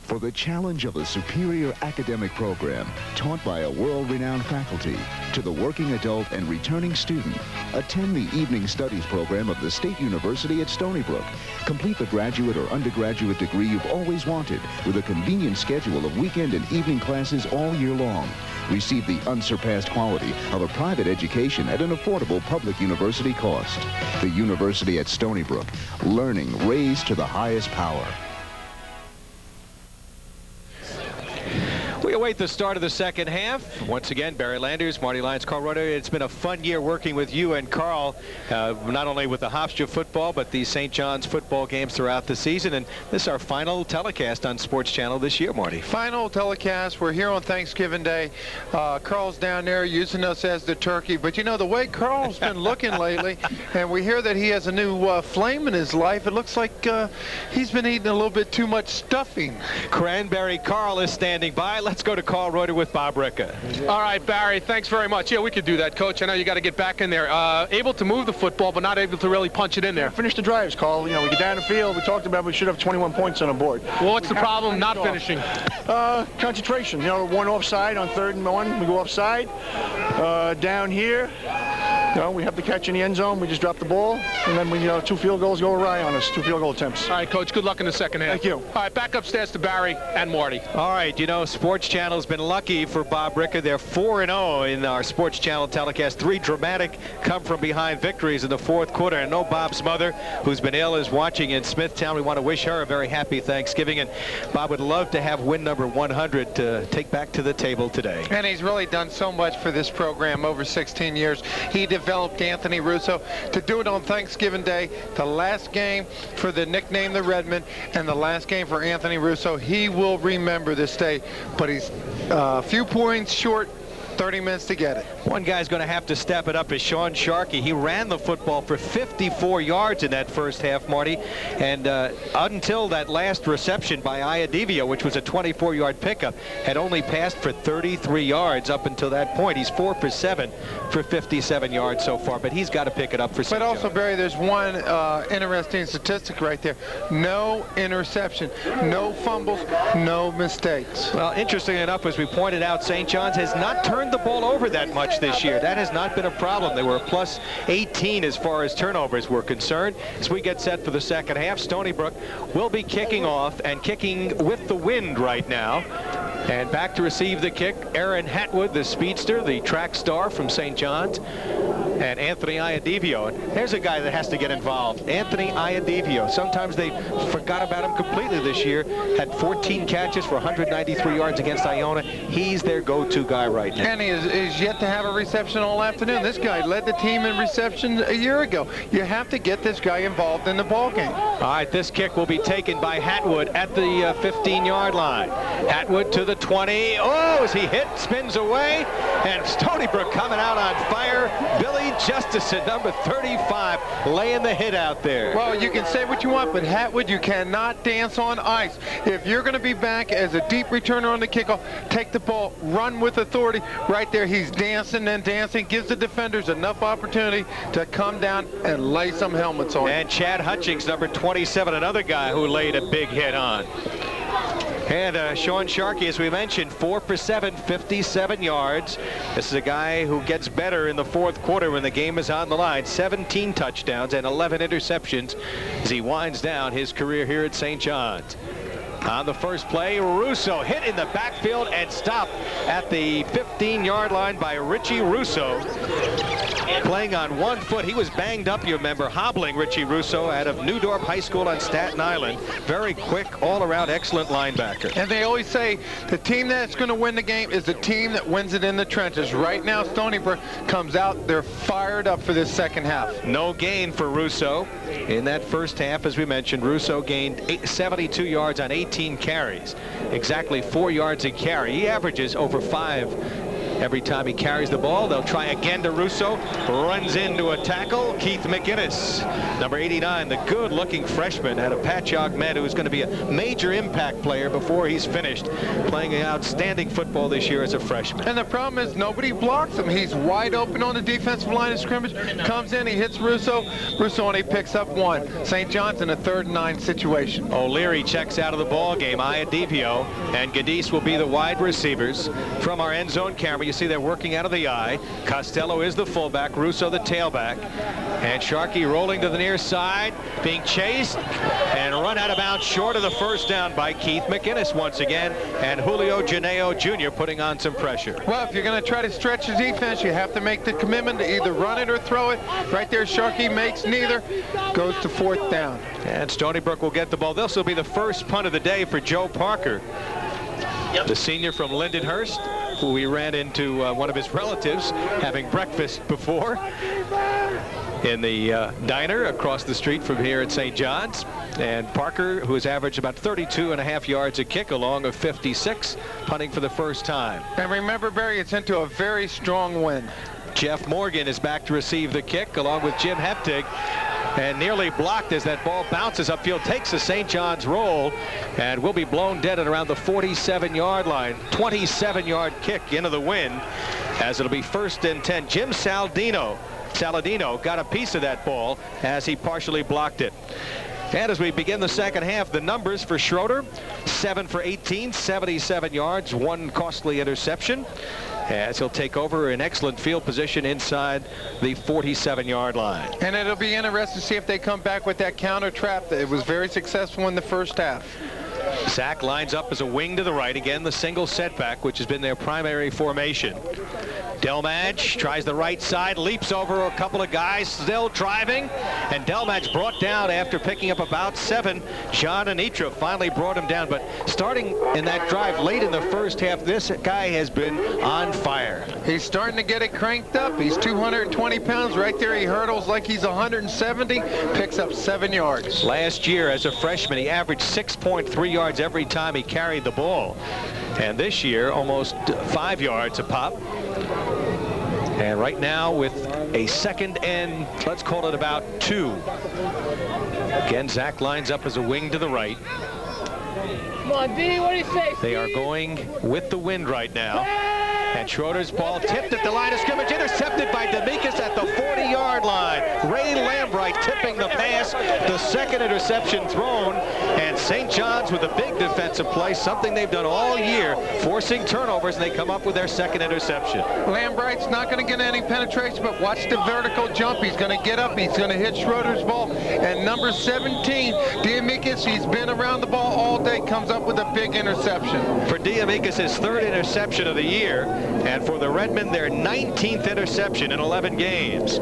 For the challenge of a superior academic program taught by a world-renowned faculty to the working adult and returning student, attend the evening studies program of the State University at Stony Brook. Complete the graduate or undergraduate degree you've always wanted with a convenient schedule of weekend and evening classes all year long. Receive the unsurpassed quality of a private education at an affordable public university cost. The University at Stony Brook. Learning raised to the highest power. We await the start of the second half. Once again, Barry Landers, Marty Lyons, Carl Reuter. It's been a fun year working with you and Carl, not only with the Hofstra football, but the St. John's football games throughout the season. And this is our final telecast on Sports Channel this year, Marty. Final telecast. We're here on Thanksgiving Day. Carl's down there using us as the turkey. But, you know, the way Carl's been looking lately, and we hear that he has a new flame in his life, it looks like he's been eating a little bit too much stuffing. Cranberry Carl is standing by. Let's go go to Carl Reuter with Bob Ricca. All right, Barry, thanks very much. Yeah, we could do that, Coach. I know you got to get back in there. Able to move the football, but not able to really punch it in there. Finish the drives, Carl. You know, we get down the field. We talked about we should have 21 points on the board. Well, what's the problem not finishing? Concentration. You know, one offside on 3rd and 1. We go offside. Down here, you know, we have to catch in the end zone. We just drop the ball, and then we, 2 field goals go awry on us. 2 field goal attempts. All right, Coach. Good luck in the second half. Thank you. All right, back upstairs to Barry and Marty. All right, you know, Sports Channel's been lucky for Bob Ricca. They're 4-0 in our Sports Channel telecast. 3 dramatic come-from-behind victories in the 4th quarter. And no, Bob's mother, who's been ill, is watching in Smithtown. We want to wish her a very happy Thanksgiving. And Bob would love to have win number 100 to take back to the table today. And he's really done so much for this program over 16 years. He developed Anthony Russo to do it on Thanksgiving Day, the last game for the nickname the Redmen, and the last game for Anthony Russo. He will remember this day, but he's a few points short. 30 minutes to get it. One guy's going to have to step it up is Sean Sharkey. He ran the football for 54 yards in that first half, Marty. And until that last reception by Iadivio, which was a 24-yard pickup, had only passed for 33 yards up until that point. He's 4 for 7 for 57 yards so far, but he's got to pick it up for 6 But also, yards. Barry, there's one interesting statistic right there. No interception, no fumbles, no mistakes. Well, interestingly enough, as we pointed out, St. John's has not turned the ball over that much this year. That has not been a problem. They were a plus 18 as far as turnovers were concerned. As we get set for the second half, Stony Brook will be kicking off and kicking with the wind right now. And back to receive the kick, Aaron Hatwood, the speedster, the track star from St. John's, and Anthony Iadivio. And there's a guy that has to get involved, Anthony Iadivio. Sometimes they forgot about him completely this year. Had 14 catches for 193 yards against Iona. He's their go-to guy right now. And he is yet to have a reception all afternoon. This guy led the team in reception a year ago. You have to get this guy involved in the ball game. All right, this kick will be taken by Hatwood at the 15-yard line. Hatwood to the 20. Oh, as he hit, spins away, and Stony Brook coming out on fire. Billy Justison, number 35, laying the hit out there. Well, you can say what you want, but Hatwood, you cannot dance on ice. If you're going to be back as a deep returner on the kickoff, take the ball, run with authority. Right there, he's dancing and dancing, gives the defenders enough opportunity to come down and lay some helmets on. And Chad Hutchings, number 27, another guy who laid a big hit on. And Sean Sharkey, as we mentioned, 4 for 7, 57 yards. This is a guy who gets better in the 4th quarter when the game is on the line. 17 touchdowns and 11 interceptions as he winds down his career here at St. John's. On the first play, Russo hit in the backfield and stopped at the 15-yard line by Richie Russo. Playing on 1 foot. He was banged up, you remember, hobbling Richie Russo out of Newdorp High School on Staten Island. Very quick, all-around, excellent linebacker. And they always say the team that's going to win the game is the team that wins it in the trenches. Right now, Stony Brook comes out. They're fired up for this second half. No gain for Russo. In that first half, as we mentioned, Russo gained 72 yards on 18 carries. Exactly 4 yards a carry. He averages over 5 every time he carries the ball. They'll try again to Russo. Runs into a tackle. Keith McInnes, number 89, the good-looking freshman out of Patchogue Med, who's going to be a major impact player before he's finished playing an outstanding football this year as a freshman. And the problem is nobody blocks him. He's wide open on the defensive line of scrimmage. Comes in, he hits Russo. Russo only picks up 1. St. John's in a 3rd and 9 situation. O'Leary checks out of the ball game. Iadivio and Gadis will be the wide receivers. From our end zone camera, you see they're working out of the eye. Costello is the fullback, Russo the tailback, and Sharkey rolling to the near side, being chased and run out of bounds short of the first down by Keith McInnes once again, and Julio Janeo Jr. putting on some pressure. Well, if you're going to try to stretch the defense, you have to make the commitment to either run it or throw it. Right there, Sharkey makes neither, goes to 4th down. And Stony Brook will get the ball. This will be the first punt of the day for Joe Parker, the senior from Lindenhurst, who we ran into one of his relatives having breakfast before in the diner across the street from here at St. John's. And Parker, who has averaged about 32.5 yards a kick along of 56, punting for the first time. And remember, Barry, it's into a very strong wind. Jeff Morgan is back to receive the kick along with Jim Heptig. and nearly blocked as that ball bounces upfield, takes a St. John's roll, and will be blown dead at around the 47-yard line. 27-yard kick into the wind as it'll be 1st and 10. Jim Saladino got a piece of that ball as he partially blocked it. And as we begin the second half, the numbers for Schroeder: 7 for 18, 77 yards, 1 costly interception, as he'll take over in excellent field position inside the 47-yard line. And it'll be interesting to see if they come back with that counter trap. It was very successful in the first half. Zach lines up as a wing to the right. Again, the single setback, which has been their primary formation. Delmadge tries the right side, leaps over a couple of guys, still driving, and Delmadge brought down after picking up about 7. John Anitra finally brought him down, but starting in that drive late in the first half, this guy has been on fire. He's starting to get it cranked up. He's 220 pounds. Right there, he hurdles like he's 170, picks up 7 yards. Last year, as a freshman, he averaged 6.3 yards every time he carried the ball. And this year, almost 5 yards a pop. And right now with a 2nd and, let's call it about 2. Again, Zach lines up as a wing to the right. Come on, D, what do you say, They are going with the wind right now. And Schroeder's ball tipped at the line of scrimmage, intercepted by D'Amicis at the 40-yard line. Ray Lambright tipping the pass, the 2nd interception thrown, and St. John's with a big defensive play, something they've done all year, forcing turnovers, and they come up with their 2nd interception. Lambright's not going to get any penetration, but watch the vertical jump. He's going to get up, he's going to hit Schroeder's ball, and number 17, D'Amicis, he's been around the ball all day, comes up with a big interception. For D'Amicis, his 3rd interception of the year, and for the Redmen, their 19th interception in 11 games.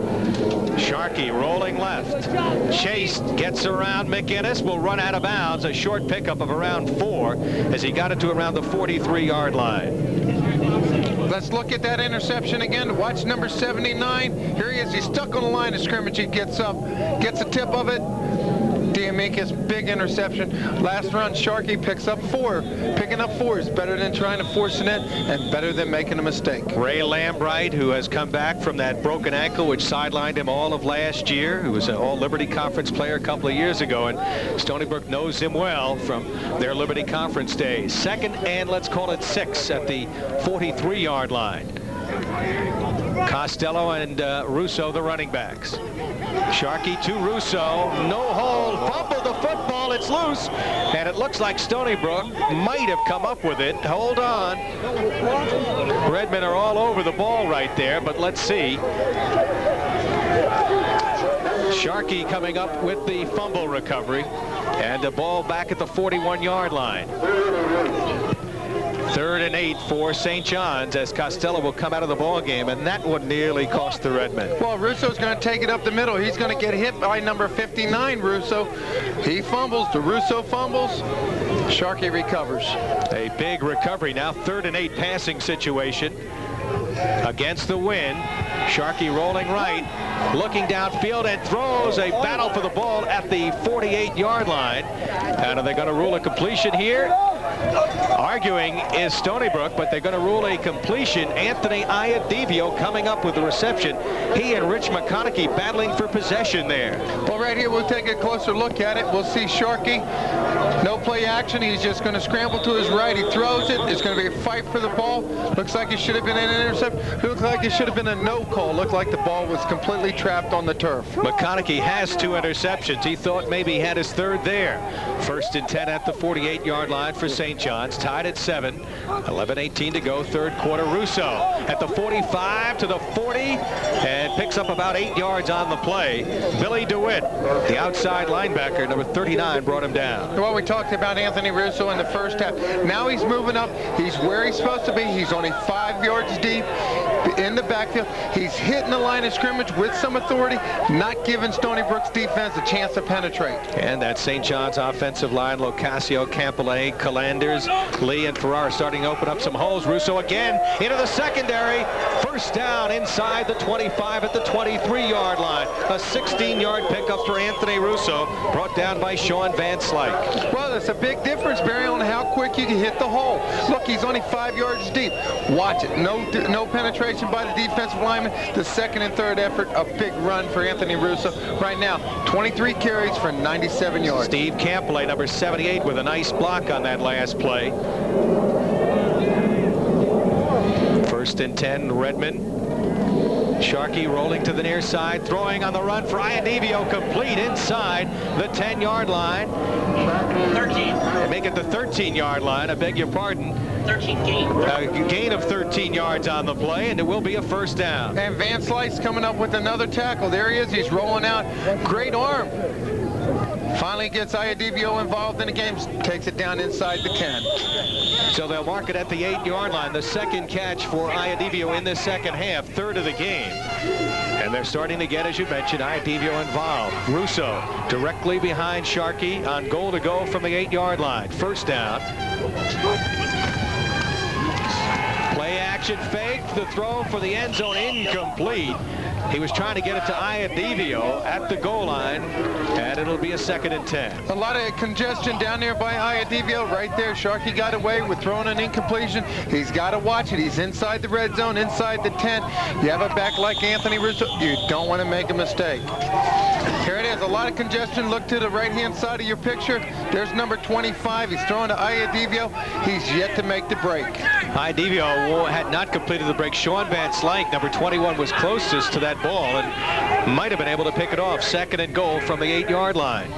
Sharkey rolling left. Chase gets around McInnes, will run out of bounds. A short pickup of around 4 as he got it to around the 43-yard line. Let's look at that interception again. Watch number 79. Here he is. He's stuck on the line of scrimmage. He gets up, gets a tip of it. D'Amicis, big interception. Last run, Sharkey picks up 4. Picking up 4 is better than trying to force an in and better than making a mistake. Ray Lambright, who has come back from that broken ankle, which sidelined him all of last year, who was an All-Liberty Conference player a couple of years ago, and Stony Brook knows him well from their Liberty Conference days. 2nd and, let's call it 6, at the 43-yard line. Costello and Russo, the running backs. Sharkey to Russo, no hold, fumbled the football, it's loose, and it looks like Stony Brook might have come up with it. Hold on. Redmen are all over the ball right there, but let's see. Sharkey coming up with the fumble recovery, and the ball back at the 41-yard line. 3rd and 8 for St. John's as Costello will come out of the ball game, and that would nearly cost the Redmen. Well, Russo's going to take it up the middle. He's going to get hit by number 59, Russo. He fumbles. DeRusso fumbles. Sharkey recovers. A big recovery now. 3rd and 8 passing situation against the wind. Sharkey rolling right, looking downfield, and throws a battle for the ball at the 48-yard line. And are they going to rule a completion here? Arguing is Stony Brook, but they're going to rule a completion. Anthony Iadivio coming up with the reception. He and Rich McConaughey battling for possession there. Well, right here, we'll take a closer look at it. We'll see Sharkey. No play action. He's just going to scramble to his right. He throws it. It's going to be a fight for the ball. Looks like it should have been an interception. Looks like it should have been a no call. Looked like the ball was completely trapped on the turf. McConaughey has 2 interceptions. He thought maybe he had his 3rd there. 1st and 10 at the 48-yard line for St. John's. Tied at 7. 11:18 to go, 3rd quarter. Russo at the 45 to the 40 and picks up about 8 yards on the play. Billy DeWitt, the outside linebacker, number 39, brought him down. Well, we talked about Anthony Russo in the first half. Now he's moving up. He's where he's supposed to be. He's only 5 yards deep in the backfield. He's hitting the line of scrimmage with some authority, not giving Stony Brook's defense a chance to penetrate. And that St. John's offensive line, Locasio, Campbell, Calanders, Lee, and Ferrara starting to open up some holes. Russo again into the secondary. 1st down inside the 25 at the 23-yard line. A 16-yard pickup for Anthony Russo, brought down by Sean Van Slyke. Well, that's a big difference, Barry, on how quick you can hit the hole. Look, he's only 5 yards deep. Watch it. No penetration penetration by the defensive lineman. The second and third effort, a big run for Anthony Russo. Right now, 23 carries for 97 yards. Steve Campley, number 78, with a nice block on that last play. First and 10, Redmen. Sharkey rolling to the near side, throwing on the run for Iadivio, complete inside the 10-yard line. 13. Make it the 13-yard line, I beg your pardon. 13 gain. Gain of 13 yards on the play, and it will be a first down. And Van Slyce coming up with another tackle. There he is. He's rolling out. Great arm. Finally gets Iadivio involved in the game. Takes it down inside the 10. So they'll mark it at the 8-yard line. The second catch for Iadivio in the second half, third of the game. And they're starting to get, as you mentioned, Iadivio involved. Russo directly behind Sharkey on goal to go from the 8-yard line. First down. Play action fake. The throw for the end zone incomplete. He was trying to get it to Iadivio at the goal line, and it'll be a second and 10. A lot of congestion down there by Iadivio. Right there, Sharkey got away with throwing an incompletion. He's got to watch it. He's inside the red zone, inside the 10. You have a back like Anthony Russo, you don't want to make a mistake. Here it is, a lot of congestion. Look to the right-hand side of your picture. There's number 25. He's throwing to Iadivio. He's yet to make the break. Iadivio had not completed the break. Sean Van Slyke, number 21, was closest to that ball and might have been able to pick it off. Second and goal from the 8-yard line.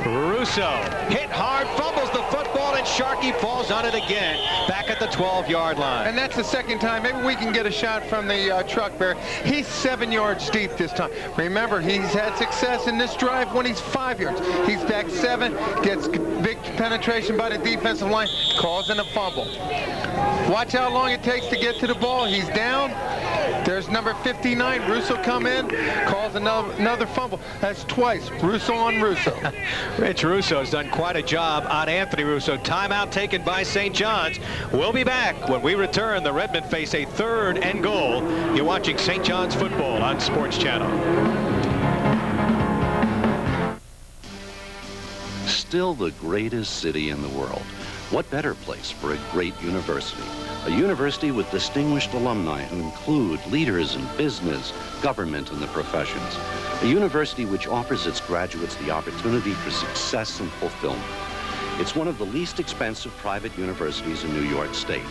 Russo hit hard, fumbles the football, and Sharkey falls on it again, back at the 12-yard line. And that's the second time. Maybe we can get a shot from the truck bear. He's 7 yards deep this time. Remember, he's had success in this drive when he's 5 yards. He's back 7, gets big penetration by the defensive line, causing a fumble. Watch how long it takes to get to the ball. He's down. There's number 59. Russo come in, calls another fumble. That's twice. Russo on Russo. Rich Russo has done quite a job on Anthony Russo. Timeout taken by St. John's. We'll be back when we return. The Redmen face a third and goal. You're watching St. John's football on Sports Channel. Still the greatest city in the world. What better place for a great university? A university with distinguished alumni who include leaders in business, government, and the professions. A university which offers its graduates the opportunity for success and fulfillment. It's one of the least expensive private universities in New York State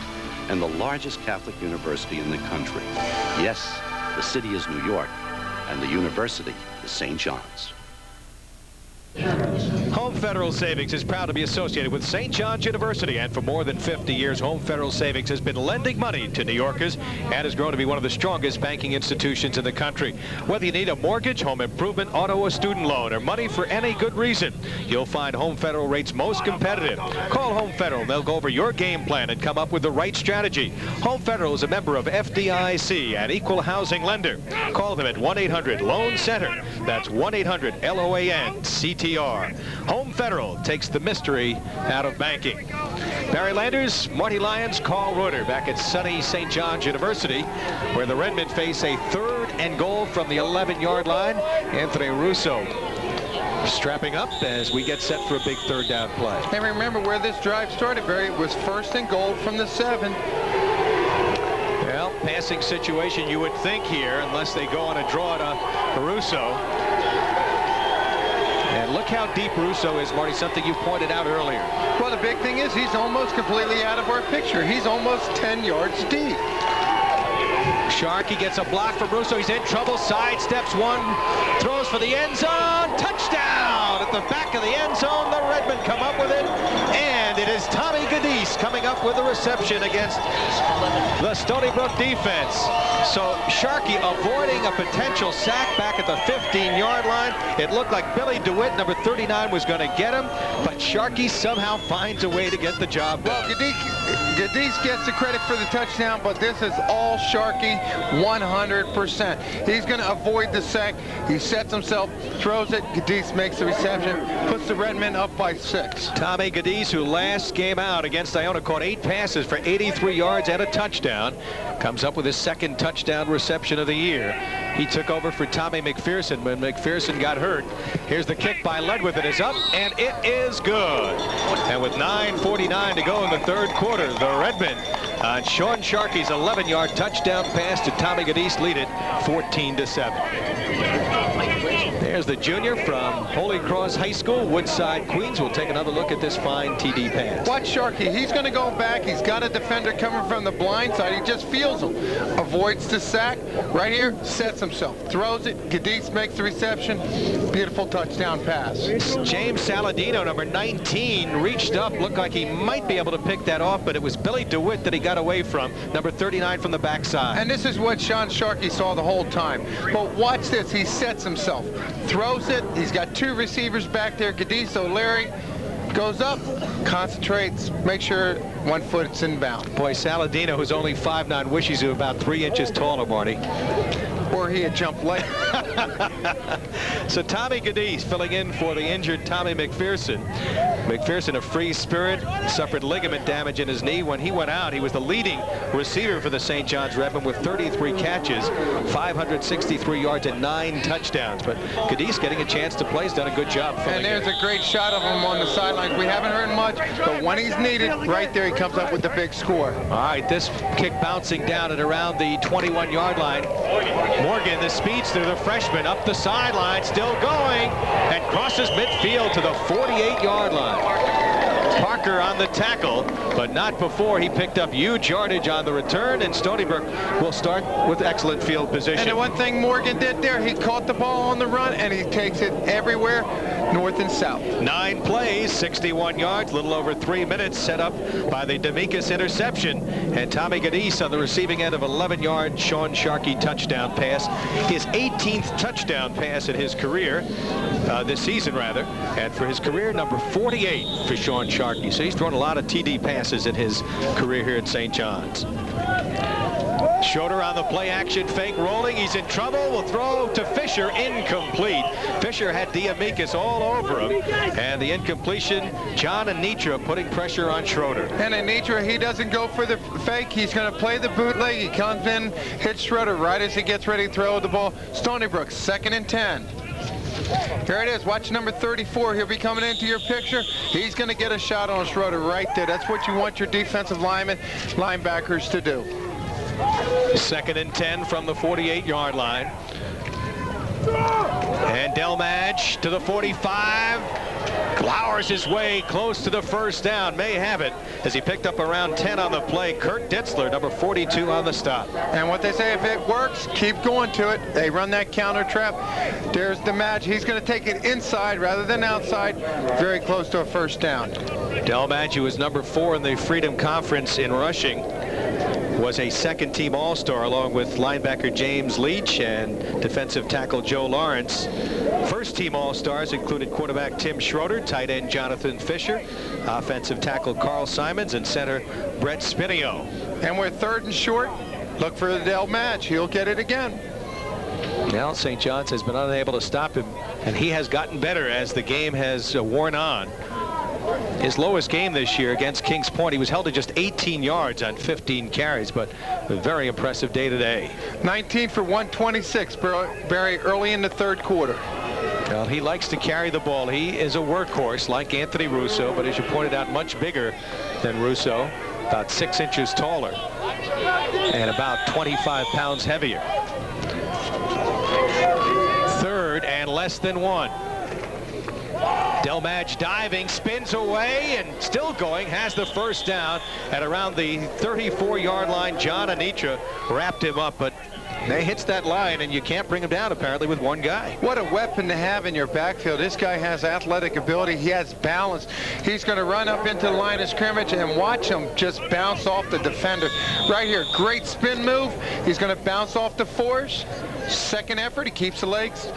and the largest Catholic university in the country. Yes, the city is New York, and the university is St. John's. Home Federal Savings is proud to be associated with St. John's University, and for more than 50 years, Home Federal Savings has been lending money to New Yorkers and has grown to be one of the strongest banking institutions in the country. Whether you need a mortgage, home improvement, auto, or student loan, or money for any good reason, you'll find Home Federal rates most competitive. Call Home Federal. They'll go over your game plan and come up with the right strategy. Home Federal is a member of FDIC, an equal housing lender. Call them at 1-800-LOAN-CENTER. That's 1-800-LOAN-CTR. Home Federal takes the mystery out of banking. Barry Landers, Marty Lyons, Carl Reuter back at sunny St. John's University, where the Redmen face a third and goal from the 11-yard line. Anthony Russo strapping up as we get set for a big third down play. And remember where this drive started, Barry. It was first and goal from the 7. Well, passing situation you would think here, unless they go on a draw to Russo. And look how deep Russo is, Marty, something you pointed out earlier. Well, the big thing is he's almost completely out of our picture. He's almost 10 yards deep. Sharkey gets a block from Russo. He's in trouble. Sidesteps one. Throws for the end zone. Touchdown! At the back of the end zone, the Redmen come up with it. And it is Tommy Gadis coming up with a reception against the Stony Brook defense. So Sharkey avoiding a potential sack back at the 15-yard line. It looked like Billy DeWitt, number 39, was going to get him, but Sharkey somehow finds a way to get the job done. Well, Gadis gets the credit for the touchdown, but this is all Sharkey 100%. He's going to avoid the sack. He sets himself, throws it. Gadis makes the reception, puts the Redmen up by 6. Tommy Gadis, who last game out against Iona caught 8 passes for 83 yards and a touchdown, comes up with his second touchdown reception of the year. He took over for Tommy McPherson when McPherson got hurt. Here's the kick by Ledwith. It is up, and it is good. And with 9:49 to go in the third quarter, the Redmen on Sean Sharkey's 11-yard touchdown pass to Tommy Gadis, lead it 14-7. There's the junior from Holy Cross High School, Woodside, Queens. We'll take another look at this fine TD pass. Watch Sharkey. He's going to go back. He's got a defender coming from the blind side. He just feels him. Avoids the sack. Right here, sets himself. Throws it. Gadis makes the reception. Beautiful touchdown pass. James Saladino, number 19, reached up. Looked like he might be able to pick that off, but it was Billy DeWitt that he got away from. Number 39 from the backside. And this is what Sean Sharkey saw the whole time. But watch this. He sets himself. Throws it. He's got two receivers back there. Gadis O'Leary goes up, concentrates, make sure 1 foot's inbound. Boy, Saladino, who's only 5'9", wishes he was about 3 inches taller, Marty. Or he had jumped late. So Tommy Gadis filling in for the injured Tommy McPherson. McPherson, a free spirit, suffered ligament damage in his knee. When he went out, he was the leading receiver for the St. John's Redmen with 33 catches, 563 yards, and 9 touchdowns. But Gadis getting a chance to play. He's done a good job filling And there's in. a great shot of him on the sidelines. We haven't heard much, but when he's needed, right there, he comes up with the big score. All right, this kick bouncing down at around the 21-yard line. Morgan, the speedster, the freshman, up the sideline, still going, and crosses midfield to the 48-yard line. Parker on the tackle, but not before he picked up huge yardage on the return, and Stony Brook will start with excellent field position. And the one thing Morgan did there, he caught the ball on the run, and he takes it everywhere, north and south. 9 plays, 61 yards, little over 3 minutes, set up by the D'Amicis interception. And Tommy Gadis on the receiving end of 11-yard Sean Sharkey touchdown pass. His 18th touchdown pass in his career, this season rather. And for his career, number 48 for Sean Sharkey. So he's thrown a lot of TD passes in his career here at St. John's. Schroeder on the play action fake rolling. He's in trouble. Will throw to Fisher. Incomplete. Fisher had D'Amicis all over him. And the incompletion, John Anitra putting pressure on Schroeder. And Anitra, he doesn't go for the fake. He's going to play the bootleg. He comes in, hits Schroeder right as he gets ready to throw the ball. Stony Brook, 2nd and 10. Here it is. Watch number 34. He'll be coming into your picture. He's going to get a shot on Schroeder right there. That's what you want your defensive linebackers to do. 2nd and 10 from the 48-yard line. And Delmadge to the 45. Flowers his way close to the first down. May have it as he picked up around 10 on the play. Kurt Ditzler, number 42 on the stop. And what they say, if it works, keep going to it. They run that counter trap. There's the match. He's going to take it inside rather than outside. Very close to a first down. Delmadge, who was number 4 in the Freedom Conference in rushing, was a second-team All-Star along with linebacker James Leach and defensive tackle Joe Lawrence. First-team All-Stars included quarterback Tim Schroeder, tight end Jonathan Fisher, offensive tackle Carl Simons, and center Brett Spinio. And we're 3rd and short. Look for the Delmadge. He'll get it again. Now St. John's has been unable to stop him, and he has gotten better as the game has worn on. His lowest game this year against Kings Point, he was held to just 18 yards on 15 carries, but a very impressive day today. 19 for 126, very early in the 3rd quarter. Well, he likes to carry the ball. He is a workhorse like Anthony Russo, but as you pointed out, much bigger than Russo, about 6 inches taller and about 25 pounds heavier. 3rd and less than 1. Delmadge diving, spins away, and still going, has the first down at around the 34-yard line. John Anitra wrapped him up, but they hits that line, and you can't bring him down, apparently, with one guy. What a weapon to have in your backfield. This guy has athletic ability. He has balance. He's going to run up into the line of scrimmage and watch him just bounce off the defender. Right here, great spin move. He's going to bounce off the force. Second effort, he keeps the legs.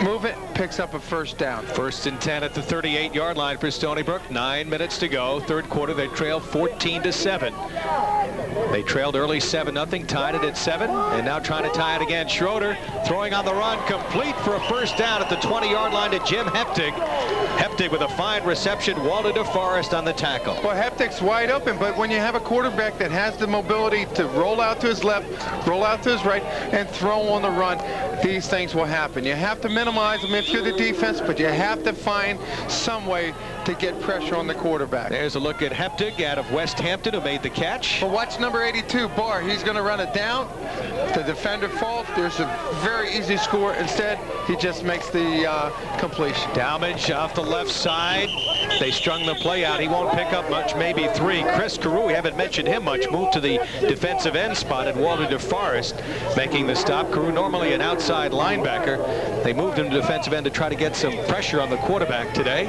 Move it, picks up a first down. 1st and 10 at the 38-yard line for Stony Brook. 9 minutes to go. 3rd quarter, they trail 14-7. They trailed early 7-0, tied it at 7, and now trying to tie it again. Schroeder throwing on the run, complete for a first down at the 20-yard line to Jim Heptig. Heptig with a fine reception. Walter DeForest on the tackle. Well, Heptig's wide open, but when you have a quarterback that has the mobility to roll out to his left, roll out to his right, and throw on the run, these things will happen. You have to minimize them if you're the defense, but you have to find some way to get pressure on the quarterback. There's a look at Heptig out of West Hampton, who made the catch. But watch number 82, Barr. He's going to run it down. The defender falls. There's a very easy score. Instead, he just makes the completion. Talmadge off the left side. They strung the play out. He won't pick up much, maybe 3. Chris Carew, we haven't mentioned him much, moved to the defensive end spot, and Walter DeForest making the stop. Carew, normally an outside linebacker. They moved him to defensive end to try to get some pressure on the quarterback today.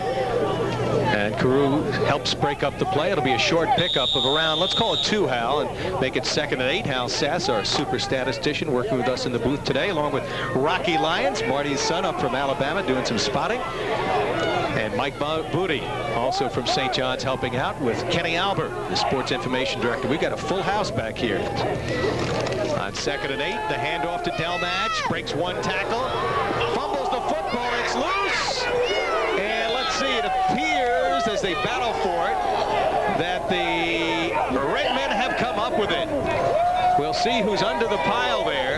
And Carew helps break up the play. It'll be a short pickup of around, let's call it 2, Hal, and make it 2nd and 8. Hal Sass, our super statistician, working with us in the booth today, along with Rocky Lyons, Marty's son up from Alabama, doing some spotting. And Mike Booty, also from St. John's, helping out with Kenny Albert, the sports information director. We've got a full house back here. On 2nd and 8, the handoff to Delmadge, breaks 1 tackle, fumbles the football, it's loose. And let's see, it appears as they battle for it that the Redmen have come up with it. We'll see who's under the pile there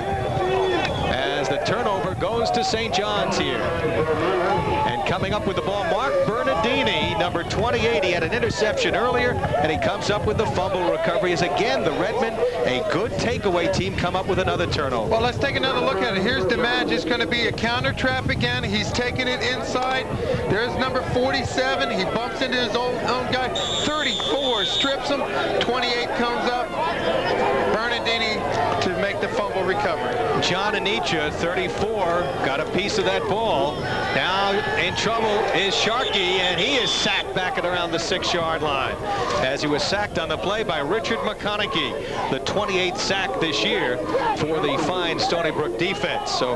as the turnover goes to St. John's here. And coming up with the ball, Mark Bernardini, number 28. He had an interception earlier, and he comes up with the fumble recovery. As again, the Redmen, a good takeaway team, come up with another turnover. Well, let's take another look at it. Here's DeMadge. It's going to be a counter trap again. He's taking it inside. There's number 47. He bumps into his own guy. 34 strips him. 28 comes up. Bernardini to make the fumble recovery. John Anicha, 34, got a piece of that ball. Now in trouble is Sharkey, and he is sacked back at around the 6-yard line, as he was sacked on the play by Richard McConaughey, the 28th sack this year for the fine Stony Brook defense. So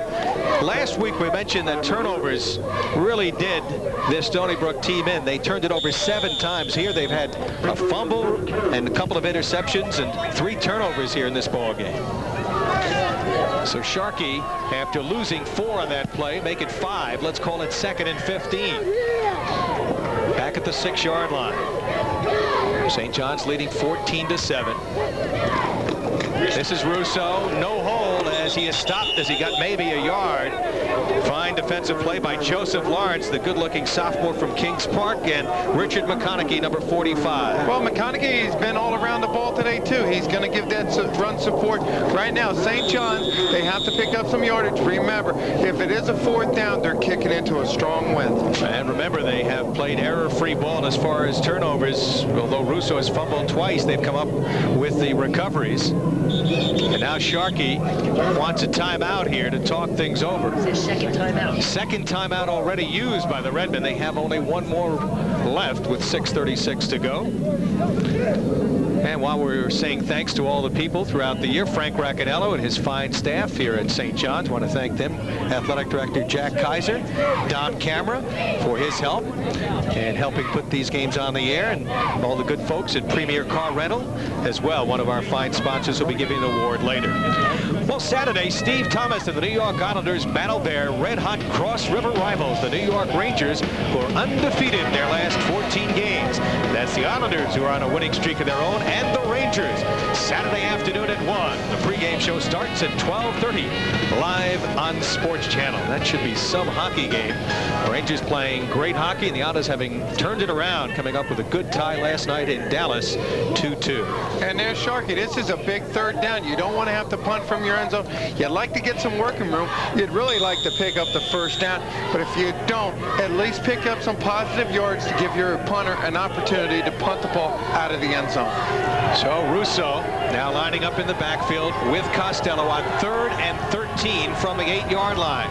last week we mentioned that turnovers really did this Stony Brook team in. They turned it over 7 times. Here they've had a fumble and a couple of interceptions and 3 turnovers here in this ball game. So Sharkey, after losing 4 on that play, make it 5. Let's call it 2nd and 15. Back at the 6-yard line. St. John's leading 14-7. This is Russo, no hold as he is stopped as he got maybe a yard. Fine defensive play by Joseph Lawrence, the good-looking sophomore from Kings Park, and Richard McConaughey, number 45. Well, McConaughey's been all around the ball today, too. He's going to give that run support. Right now, St. John's, they have to pick up some yardage. Remember, if it is a 4th down, they're kicking into a strong wind. And remember, they have played error-free ball as far as turnovers. Although Russo has fumbled twice, they've come up with the recoveries. And now Sharkey wants a timeout here to talk things over. It's their 2nd timeout. 2nd timeout already used by the Redmen. They have only 1 more left with 6:36 to go. And while we're saying thanks to all the people throughout the year, Frank Raccanello and his fine staff here at St. John's, want to thank them. Athletic Director Jack Kaiser, Don Camera for his help and helping put these games on the air, and all the good folks at Premier Car Rental as well. One of our fine sponsors will be giving an award later. Well, Saturday, Steve Thomas and the New York Islanders battled their red-hot Cross River rivals, the New York Rangers, who are undefeated in their last 14 games. That's the Islanders, who are on a winning streak of their own, and the Rangers, Saturday afternoon at 1. The pregame show starts at 12:30, live on Sports Channel. That should be some hockey game. The Rangers playing great hockey, and the Islanders having turned it around, coming up with a good tie last night in Dallas, 2-2. And there's Sharkey. This is a big 3rd down. You don't want to have to punt from your end zone. You'd like to get some working room. You'd really like to pick up the 1st down. But if you don't, at least pick up some positive yards to give your punter an opportunity to punt the ball out of the end zone. So Russo now lining up in the backfield with Costello on 3rd and 13 from the 8-yard line.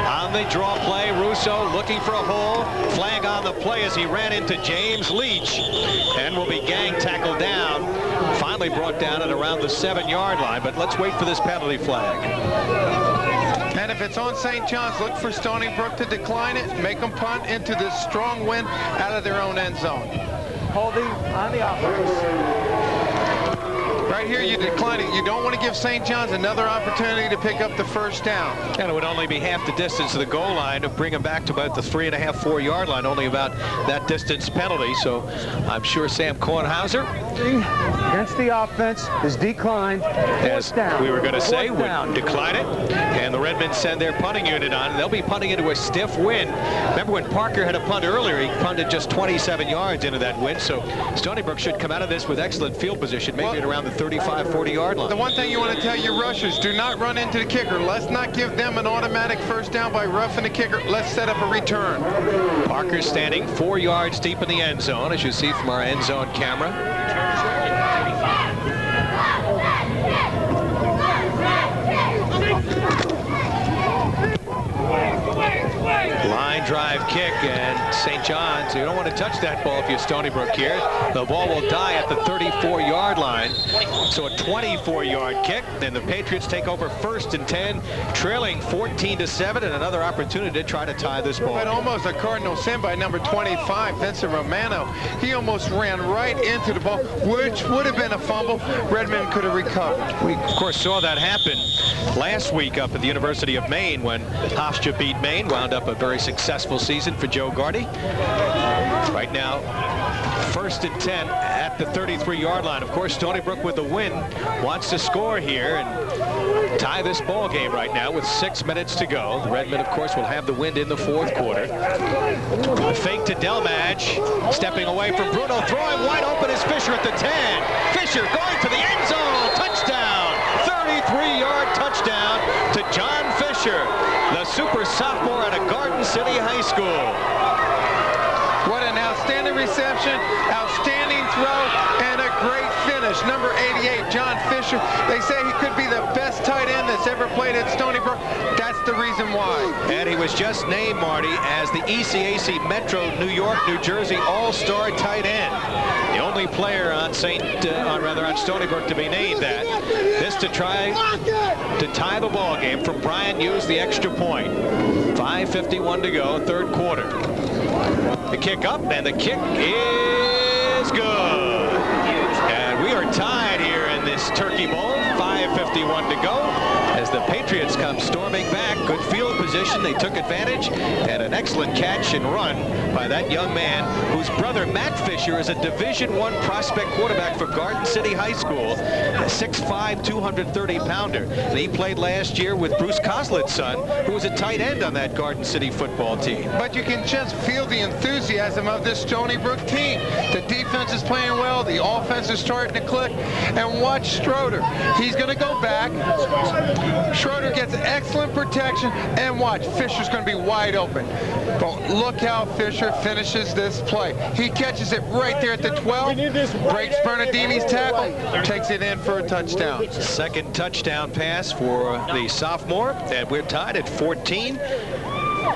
On the draw play, Russo looking for a hole. Flag on the play as he ran into James Leach and will be gang tackled down. Finally brought down at around the 7-yard line, but let's wait for this penalty flag. And if it's on St. John's, look for Stony Brook to decline it, make them punt into this strong wind out of their own end zone. Holding on the offense. Right here, you decline it. You don't want to give St. John's another opportunity to pick up the 1st down. And it would only be half the distance to the goal line to bring them back to about the 3.5, 4-yard line, only about that distance penalty. So I'm sure Sam Kornhauser, against the offense, is declined. as we were going to say, would decline it. And the Redmen Redmen send their punting unit on. They'll be punting into a stiff wind. Remember when Parker had a punt earlier, he punted just 27 yards into that wind. So Stony Brook should come out of this with excellent field position, maybe at around the 35, 40-yard line. The one thing you want to tell your rushers, do not run into the kicker. Let's not give them an automatic first down by roughing the kicker. Let's set up a return. Parker standing 4 yards deep in the end zone, as you see from our end zone camera. Line drive kick, and St. John's, you don't want to touch that ball if you're Stony Brook here. The ball will die at the 34-yard line. So a 24-yard kick, and the Patriots take over 1st and 10, trailing 14-7, and another opportunity to try to tie this ball. But almost a cardinal sin by number 25, Vincent Romano. He almost ran right into the ball, which would have been a fumble. Redmen could have recovered. We, of course, saw that happen last week up at the University of Maine when Hofstra beat Maine, wound up a very successful season for Joe Gardy. Right now, 1st and 10 at the 33-yard line. Of course, Stony Brook with the win wants to score here and tie this ball game right now with 6 minutes to go. The Redmen, of course, will have the wind in the 4th quarter. A fake to Delmadge, stepping away from Bruno, throwing wide open is Fisher at the 10. Fisher going to the end zone, touchdown, 33-yard touchdown to John Fisher, the super sophomore out of Garden City High School. What an outstanding reception, outstanding throw, and a great finish. Number 88, John Fisher. They say he could be the best tight end that's ever played at Stony Brook. That's the reason why. And he was just named, Marty, as the ECAC Metro New York, New Jersey All-Star tight end. The only player on Stony Brook to be named that. This to try to tie the ball game from Brian Hughes, the extra point. 5:51 to go, 3rd quarter. The kick up, and the kick is good. And we are tied here in this Turkey Bowl. 5:51 to go as the Patriots come storming back. Good field position. They took advantage, and an excellent catch and run by that young man whose brother Matt Fisher is a Division I prospect quarterback for Garden City High School, a 6'5", 230-pounder. And he played last year with Bruce Coslett's son, who was a tight end on that Garden City football team. But you can just feel the enthusiasm of this Stony Brook team. The defense is playing well. The offense is starting to click. And watch Schroeder. He's going to go back. Schroeder gets excellent protection. And watch, Fisher's going to be wide open. But look how Fisher finishes this play. He catches it right there at the 12, breaks Bernardini's tackle, takes it in for a touchdown. 2nd touchdown pass for the sophomore, and we're tied at 14.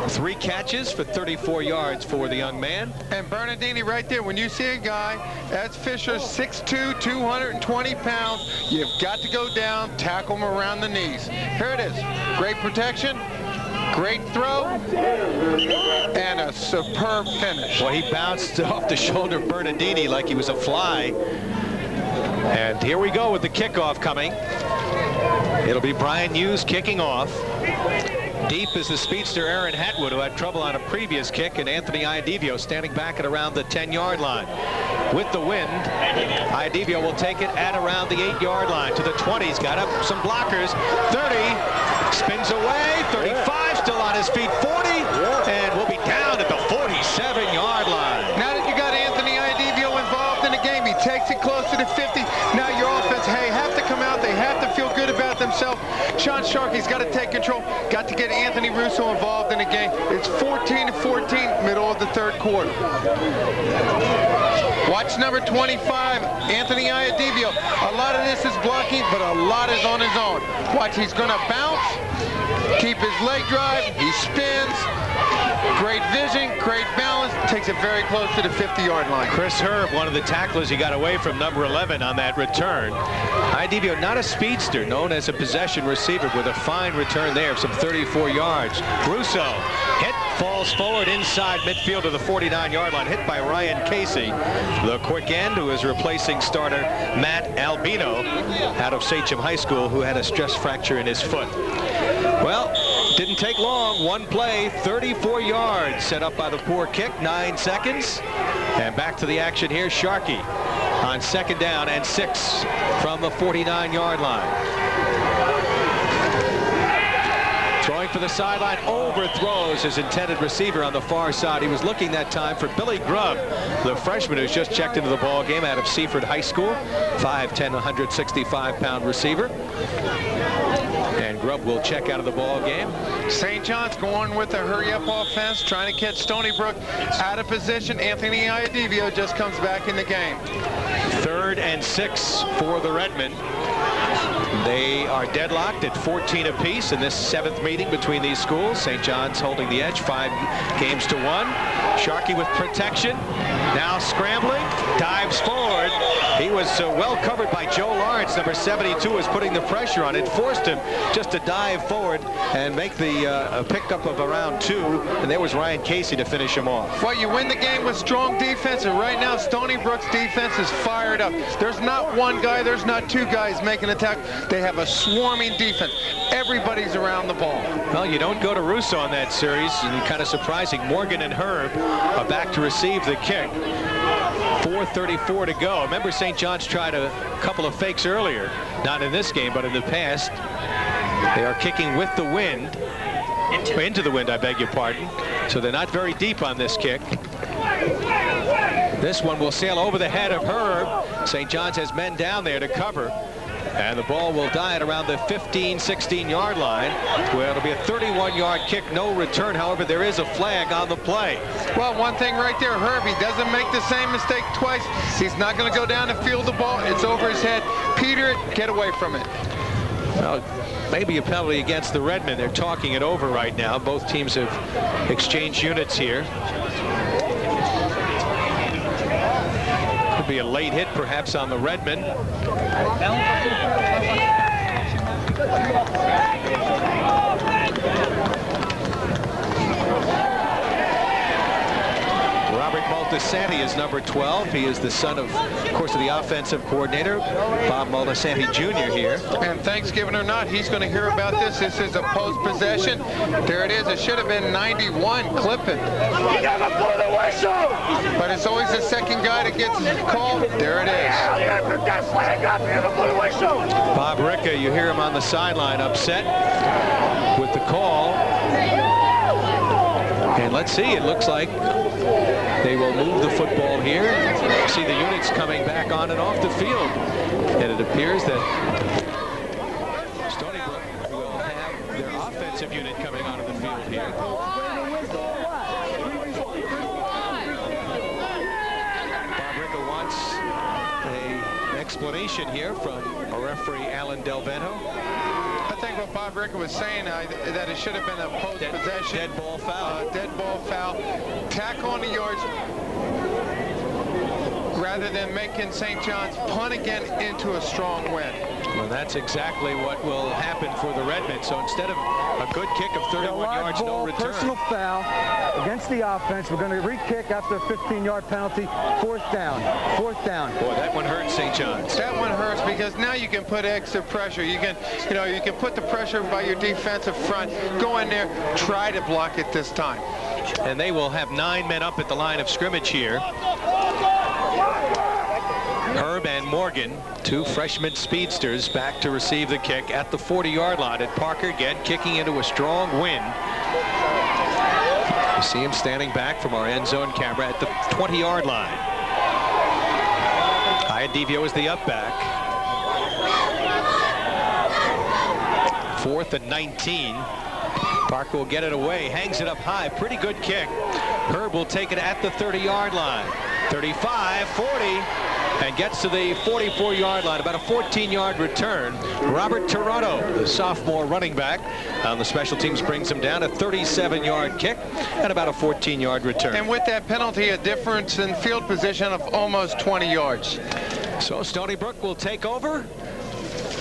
3 catches for 34 yards for the young man. And Bernardini right there, when you see a guy, that's Fisher, 6'2", 220 pounds, you've got to go down, tackle him around the knees. Here it is. Great protection. Great throw, and a superb finish. Well, he bounced off the shoulder of Bernardini like he was a fly. And here we go with the kickoff coming. It'll be Brian Hughes kicking off. Deep is the speedster Aaron Hatwood, who had trouble on a previous kick, and Anthony Iadivio standing back at around the 10-yard line. With the wind, Iadivio will take it at around the 8-yard line to the 20. He's got up some blockers. 30, spins away, 35, still on his feet, 40, and we'll be down at the 47-yard line. Now that you got Anthony Iadivio involved in the game, he takes it close to the 50. Now your offense, hey, have to come out. They have to feel good about themselves. Sean Sharkey's got to take control. Got to get Anthony Russo involved in the game. It's 14-14, middle of the 3rd quarter. Watch number 25, Anthony Iadivio. A lot of this is blocking, but a lot is on his own. Watch, he's going to bounce, keep his leg drive, he spins. Great vision, great balance, takes it very close to the 50-yard line. Chris Herb, one of the tacklers he got away from number 11 on that return. Iadivio, not a speedster, known as a possession receiver, with a fine return there of some 34 yards. Russo hit, falls forward inside midfield to the 49-yard line, hit by Ryan Casey, the quick end, who is replacing starter Matt Albino out of Sachem High School, who had a stress fracture in his foot. Well, didn't take long. One play, 34 yards set up by the poor kick, 9 seconds. And back to the action here, Sharkey on 2nd down and 6 from the 49-yard line. Throwing for the sideline, overthrows his intended receiver on the far side. He was looking that time for Billy Grubb, the freshman who's just checked into the ball game out of Seaford High School. 5'10", 165-pound receiver. And Grubb will check out of the ball game. St. John's going with a hurry-up offense, trying to catch Stony Brook out of position. Anthony Iadivio just comes back in the game. 3rd and 6 for the Redmen. They are deadlocked at 14 apiece in this 7th meeting between these schools. St. John's holding the edge 5 games to 1. Sharkey with protection. Now scrambling. Dives forward. He was well covered by Joe Lawrence. Number 72 was putting the pressure on it. Forced him just to dive forward and make the pickup of around 2. And there was Ryan Casey to finish him off. Well, you win the game with strong defense. And right now, Stony Brook's defense is fired up. There's not one guy. There's not two guys making an attack. They have a swarming defense. Everybody's around the ball. Well, you don't go to Russo on that series, and kind of surprising. Morgan and Herb are back to receive the kick. 4:34 to go. Remember, St. John's tried a couple of fakes earlier. Not in this game, but in the past. They are kicking with the wind. Into the wind, I beg your pardon. So they're not very deep on this kick. This one will sail over the head of Herb. St. John's has men down there to cover. And the ball will die at around the 15, 16-yard line, where it'll be a 31-yard kick, no return. However, there is a flag on the play. Well, one thing right there, Herb, he doesn't make the same mistake twice. He's not going to go down and field the ball. It's over his head. Peter it, get away from it. Well, maybe a penalty against the Redmen. They're talking it over right now. Both teams have exchanged units here. Could be a late hit, perhaps, on the Redmen. Robert Maltasanti is number 12. He is the son of course, of the offensive coordinator, Bob Maltasanti Jr. here. And Thanksgiving or not, he's going to hear about this. This is a post possession. There it is. It should have been 91 clipping. You gotta blow the whistle! But it's always the second guy that gets called. There it is. Put that flag up here to blow the whistle. Bob Ricca, you hear him on the sideline upset with the call. And let's see, it looks like they will move the football here. See the units coming back on and off the field. And it appears that Stony Brook will have their offensive unit coming onto the field here. Bob Ricca wants an explanation here from a referee, Alan Del Vento. I think what Bob Ricca was saying, that it should have been a post possession. Dead ball foul. Dead ball foul. Tack on the yards rather than making St. John's punt again into a strong win. Well, that's exactly what will happen for the Redmen. So instead of a good kick of 31 yards, no return. Personal foul against the offense. We're going to re-kick after a 15-yard penalty. 4th down. 4th down. Boy, that one hurts St. John's. That one hurts because now you can put extra pressure. You can, you can put the pressure by your defensive front. Go in there, try to block it this time. And they will have 9 men up at the line of scrimmage here. Herb and Morgan, 2 freshman speedsters, back to receive the kick at the 40-yard line. And Parker again kicking into a strong wind. You see him standing back from our end zone camera at the 20-yard line. Iadivio is the up back. 4th and 19. Parker will get it away, hangs it up high. Pretty good kick. Herb will take it at the 30-yard line. 35, 40, and gets to the 44-yard line. About a 14-yard return. Robert Toronto, the sophomore running back on the special teams, brings him down. A 37-yard kick and about a 14-yard return. And with that penalty, a difference in field position of almost 20 yards. So Stony Brook will take over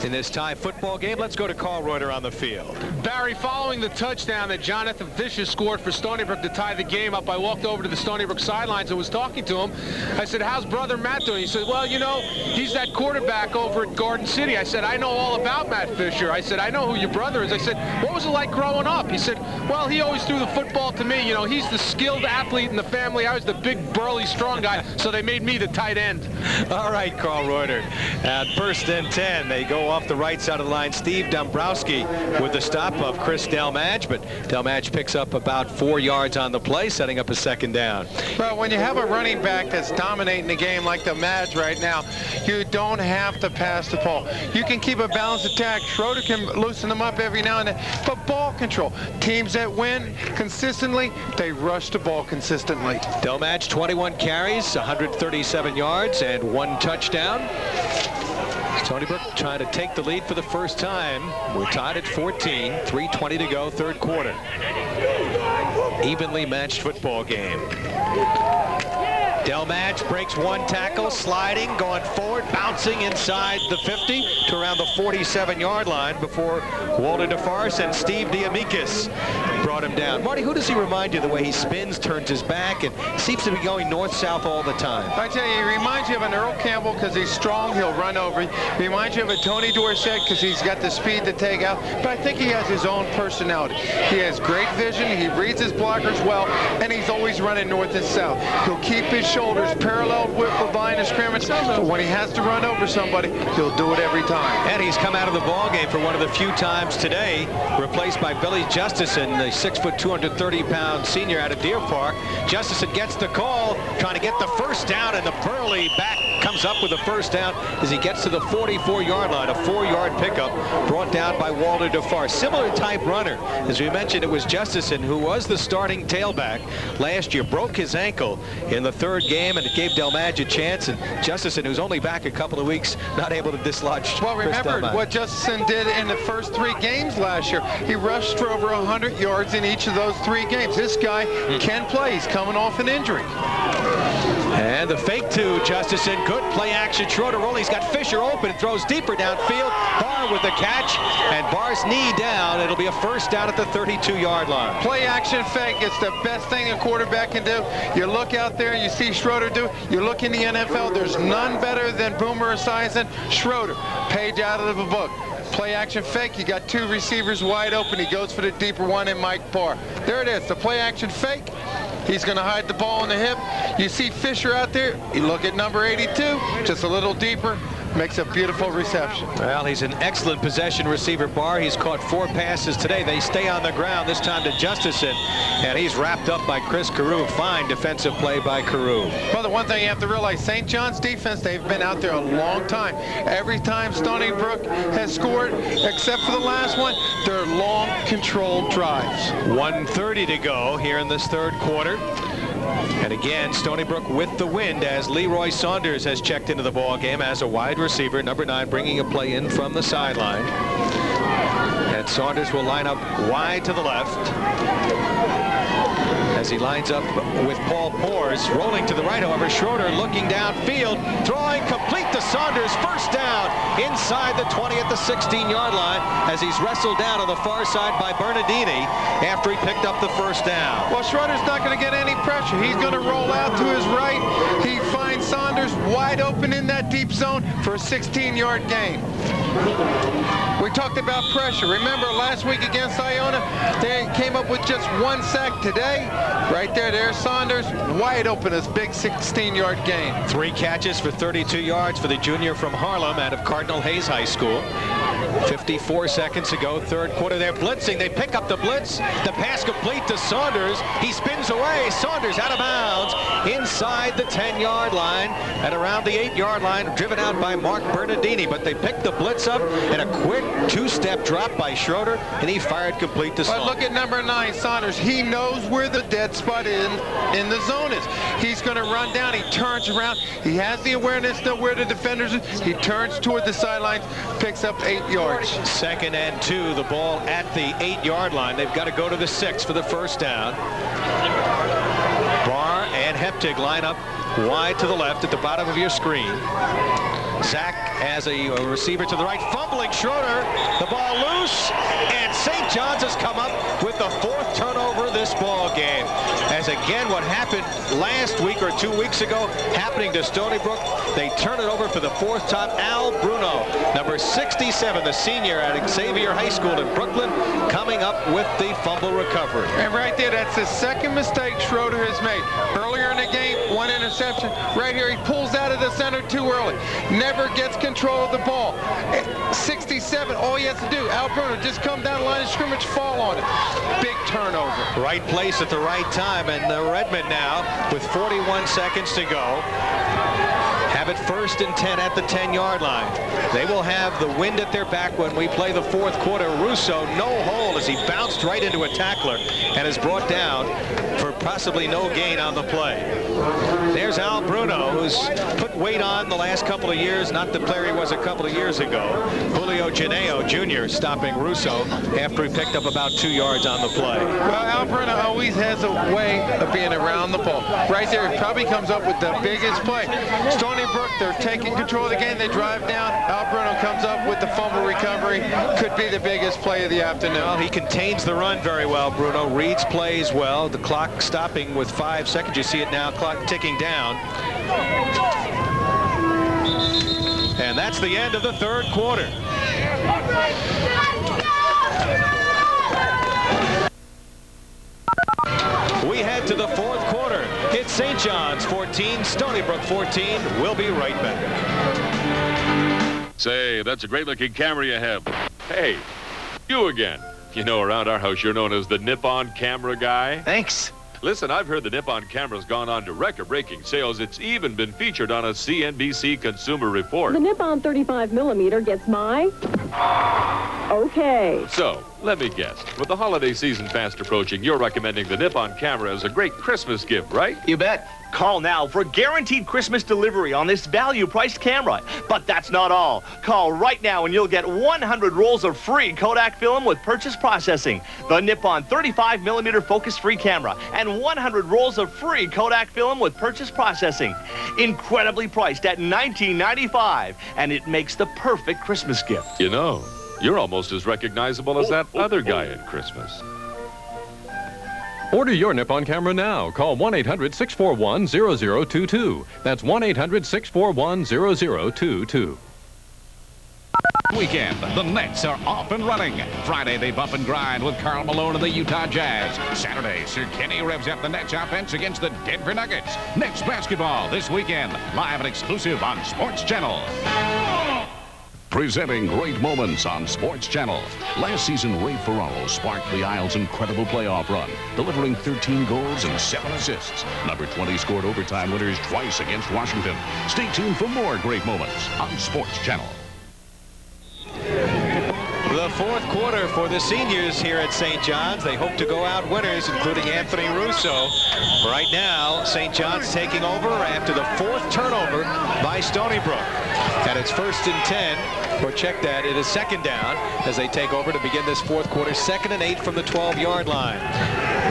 in this tie football game. Let's go to Carl Reuter on the field. Barry, following the touchdown that Jonathan Vicious scored for Stony Brook to tie the game up, I walked over to the Stony Brook sidelines and was talking to him. I said, how's brother Matt doing? He said, well, you know, he's that quarterback over at Garden City. I said, I know all about Matt Fisher. I said, I know who your brother is. I said, what was it like growing up? He said, well, he always threw the football to me. You know, he's the skilled athlete in the family. I was the big, burly, strong guy, so they made me the tight end. All right, Carl Reuter. At 1st and 10, they go off the right side of the line. Steve Dombrowski with the stop of Chris Delmadge, but Delmadge picks up about 4 yards on the play, setting up a second down. Well, when you have a running back that's dominating the game like Delmadge right now, you don't have to pass the ball. You can keep a balanced attack. Schroeder can loosen them up every now and then, but ball control. Teams that win consistently, they rush the ball consistently. Delmadge, 21 carries, 137 yards, and 1 touchdown. Stony Brook trying to take the lead for the first time. We're tied at 14, 3:20 to go, third quarter. Evenly matched football game. Delmadge breaks 1 tackle, sliding, going forward, bouncing inside the 50 to around the 47-yard line before Walter DeForest and Steve Diamikis brought him down. Marty, who does he remind you? The way he spins, turns his back, and seems to be going north-south all the time. I tell you, he reminds you of an Earl Campbell because he's strong, he'll run over you. He reminds you of a Tony Dorsett because he's got the speed to take out, but I think he has his own personality. He has great vision, he reads his blockers well, and he's always running north and south. He'll keep his shoulders parallel with the line of scrimmage, but when he has to run over somebody, he'll do it every time. And he's come out of the ball game for one of the few times today, replaced by Billy Justison, the 6', 230-pound senior out of Deer Park. Justison gets the call, trying to get the first down, and the burly back comes up with the first down as he gets to the 44-yard line. A 4-yard pickup brought down by Walter DeForest. Similar type runner. As we mentioned, it was Justison who was the starting tailback last year, broke his ankle in the 3rd game, and it gave Delmadge a chance, and Justison, who's only back a couple of weeks, not able to dislodge. Well, remember what Justison did in the first 3 games last year. He rushed for over 100 yards in each of those 3 games. This guy can play. He's coming off an injury. And the fake to Justison. Good play action. Schroeder rolling. He's got Fisher open. Throws deeper downfield. Barr with the catch. And Barr's knee down. It'll be a first down at the 32-yard line. Play action fake. It's the best thing a quarterback can do. You look out there and you see Schroeder do. You look in the NFL. There's none better than Boomer Esiason. Schroeder. Page out of the book. Play action fake. You got 2 receivers wide open. He goes for the deeper one in Mike Barr. There it is. The play action fake. He's going to hide the ball in the hip. You see Fisher out there. You look at number 82, just a little deeper. Makes a beautiful reception. Well, he's an excellent possession receiver, Barr. He's caught 4 passes today. They stay on the ground, this time to Justison, and he's wrapped up by Chris Carew. Fine defensive play by Carew. Well, the one thing you have to realize, St. John's defense, they've been out there a long time. Every time Stony Brook has scored, except for the last one, they're long, controlled drives. 1:30 to go here in this 3rd quarter. And again, Stony Brook with the wind as Leroy Saunders has checked into the ball game as a wide receiver, number 9, bringing a play in from the sideline. And Saunders will line up wide to the left as he lines up with Paul Pors. Rolling to the right, however, Schroeder looking downfield, throwing complete to Saunders. First down inside the 20 at the 16-yard line as he's wrestled down on the far side by Bernardini after he picked up the first down. Well, Schroeder's not going to get any pressure. He's going to roll out to his right. He finds Saunders wide open in that deep zone for a 16-yard gain. We talked about pressure. Remember last week against Iona, they came up with just 1 sack. Today, right there's Saunders, wide open, this big 16-yard gain. 3 catches for 32 yards for the junior from Harlem out of Cardinal Hayes High School. 54 seconds to go, 3rd quarter. They're blitzing. They pick up the blitz. The pass complete to Saunders. He spins away. Saunders out of bounds inside the 10-yard line and around the 8-yard line, driven out by Mark Bernardini. But they picked the blitz up and a quick 2-step drop by Schroeder, and he fired complete to Saunders. But look at number 9, Saunders. He knows where the dead spot in the zone is. He's going to run down. He turns around. He has the awareness of where the defenders are. He turns toward the sidelines, picks up 8 yards. 2nd and 2, the ball at the 8-yard line. They've got to go to the 6 for the first down. Barr and Heptig line up wide to the left at the bottom of your screen. Zach as a receiver to the right, fumbling Schroeder, the ball loose, and St. John's has come up with the 4th turnover of this ball game. As as again what happened last week or 2 weeks ago happening to Stony Brook. They turn it over for the fourth time. Al Bruno, number 67, the senior at Xavier High School in Brooklyn, coming up with the fumble recovery. And right there, that's the second mistake Schroeder has made. Earlier in the game, one interception. Right here, he pulls out of the center too early. Never gets control of the ball. 67, all he has to do, Al Bruno, just come down the line of scrimmage, fall on it. Big turnover. Right place at the right time, and the Redmen now, with 41 seconds to go, have it 1st and 10 at the 10-yard line. They will have the wind at their back when we play the fourth quarter. Russo, no hold as he bounced right into a tackler and is brought down for possibly no gain on the play. There's Al Bruno, who's put weight on the last couple of years, not the player he was a couple of years ago. Julio Geneo Jr. stopping Russo after he picked up about 2 yards on the play. Well, Al Bruno always has a way of being around the ball. Right there, he probably comes up with the biggest play. Stony Brook, they're taking control of the game. They drive down. Al Bruno comes up with the fumble recovery. Could be the biggest play of the afternoon. Well, he contains the run very well, Bruno. Reads plays well. The clock stopping with 5 seconds. You see it now, clock ticking down. And that's the end of the third quarter. We head to the fourth quarter. It's St. John's 14, Stony Brook 14. We'll be right back. Say, that's a great-looking camera you have. Hey, you again. You know, around our house, you're known as the Nippon camera guy. Thanks. Listen, I've heard the Nippon camera's gone on to record-breaking sales. It's even been featured on a CNBC Consumer Report. The Nippon 35mm gets my... okay. So, let me guess. With the holiday season fast approaching, you're recommending the Nippon camera as a great Christmas gift, right? You bet. Call now for guaranteed Christmas delivery on this value-priced camera. But that's not all. Call right now and you'll get 100 rolls of free Kodak film with purchase processing, the Nippon 35mm focus-free camera, and 100 rolls of free Kodak film with purchase processing. Incredibly priced at $19.95, and it makes the perfect Christmas gift. You know, you're almost as recognizable as that other guy at Christmas. Order your Nippon camera now. Call 1-800-641-0022. That's 1-800-641-0022. Weekend, the Nets are off and running. Friday, they bump and grind with Karl Malone and the Utah Jazz. Saturday, Sir Kenny revs up the Nets offense against the Denver Nuggets. Nets basketball this weekend, live and exclusive on Sports Channel. Presenting great moments on Sports Channel. Last season, Ray Ferraro sparked the Isles' incredible playoff run, delivering 13 goals and 7 assists. Number 20 scored overtime winners twice against Washington. Stay tuned for more great moments on Sports Channel. The fourth quarter for the seniors here at St. John's. They hope to go out winners, including Anthony Russo. Right now, St. John's taking over after the fourth turnover by Stony Brook. And it's 1st and 10, or check that, it is 2nd down as they take over to begin this fourth quarter. 2nd and 8 from the 12-yard line.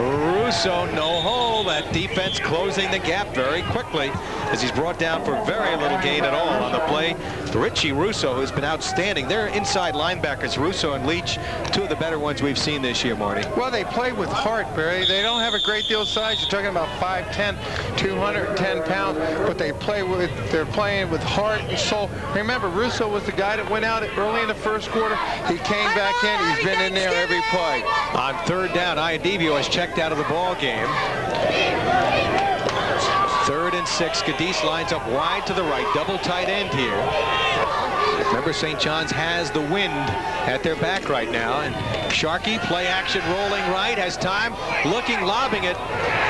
Russo, no hole. That defense closing the gap very quickly as he's brought down for very little gain at all on the play. Richie Russo, who's been outstanding. They're inside linebackers, Russo and Leach, two of the better ones we've seen this year, Marty. Well, they play with heart, Barry. They don't have a great deal of size. You're talking about 5'10", 210 pounds, but they're playing with heart and soul. Remember, Russo was the guy that went out early in the first quarter. He came back in. He's been in there every play. On 3rd down, Iadivio has checked out of the ball game. 3rd and 6. Cadiz lines up wide to the right. Double tight end here. Remember, St. John's has the wind at their back right now. And Sharkey, play action, rolling right, has time, looking, lobbing it,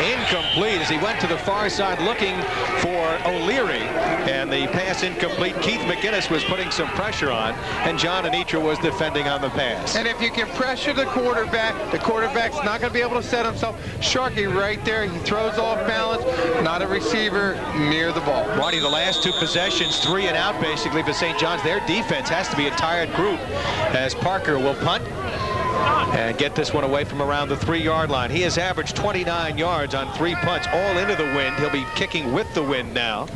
incomplete as he went to the far side looking for O'Leary. And the pass incomplete. Keith McGinnis was putting some pressure on, and John Anitra was defending on the pass. And if you can pressure the quarterback's not going to be able to set himself. Sharkey right there, he throws off balance, not a receiver near the ball. Marty, the last 2 possessions, 3 and out basically for St. John's. Their defense has to be a tired group as Parker will punt and get this one away from around the 3-yard line. He has averaged 29 yards on 3 punts, all into the wind. He'll be kicking with the wind now.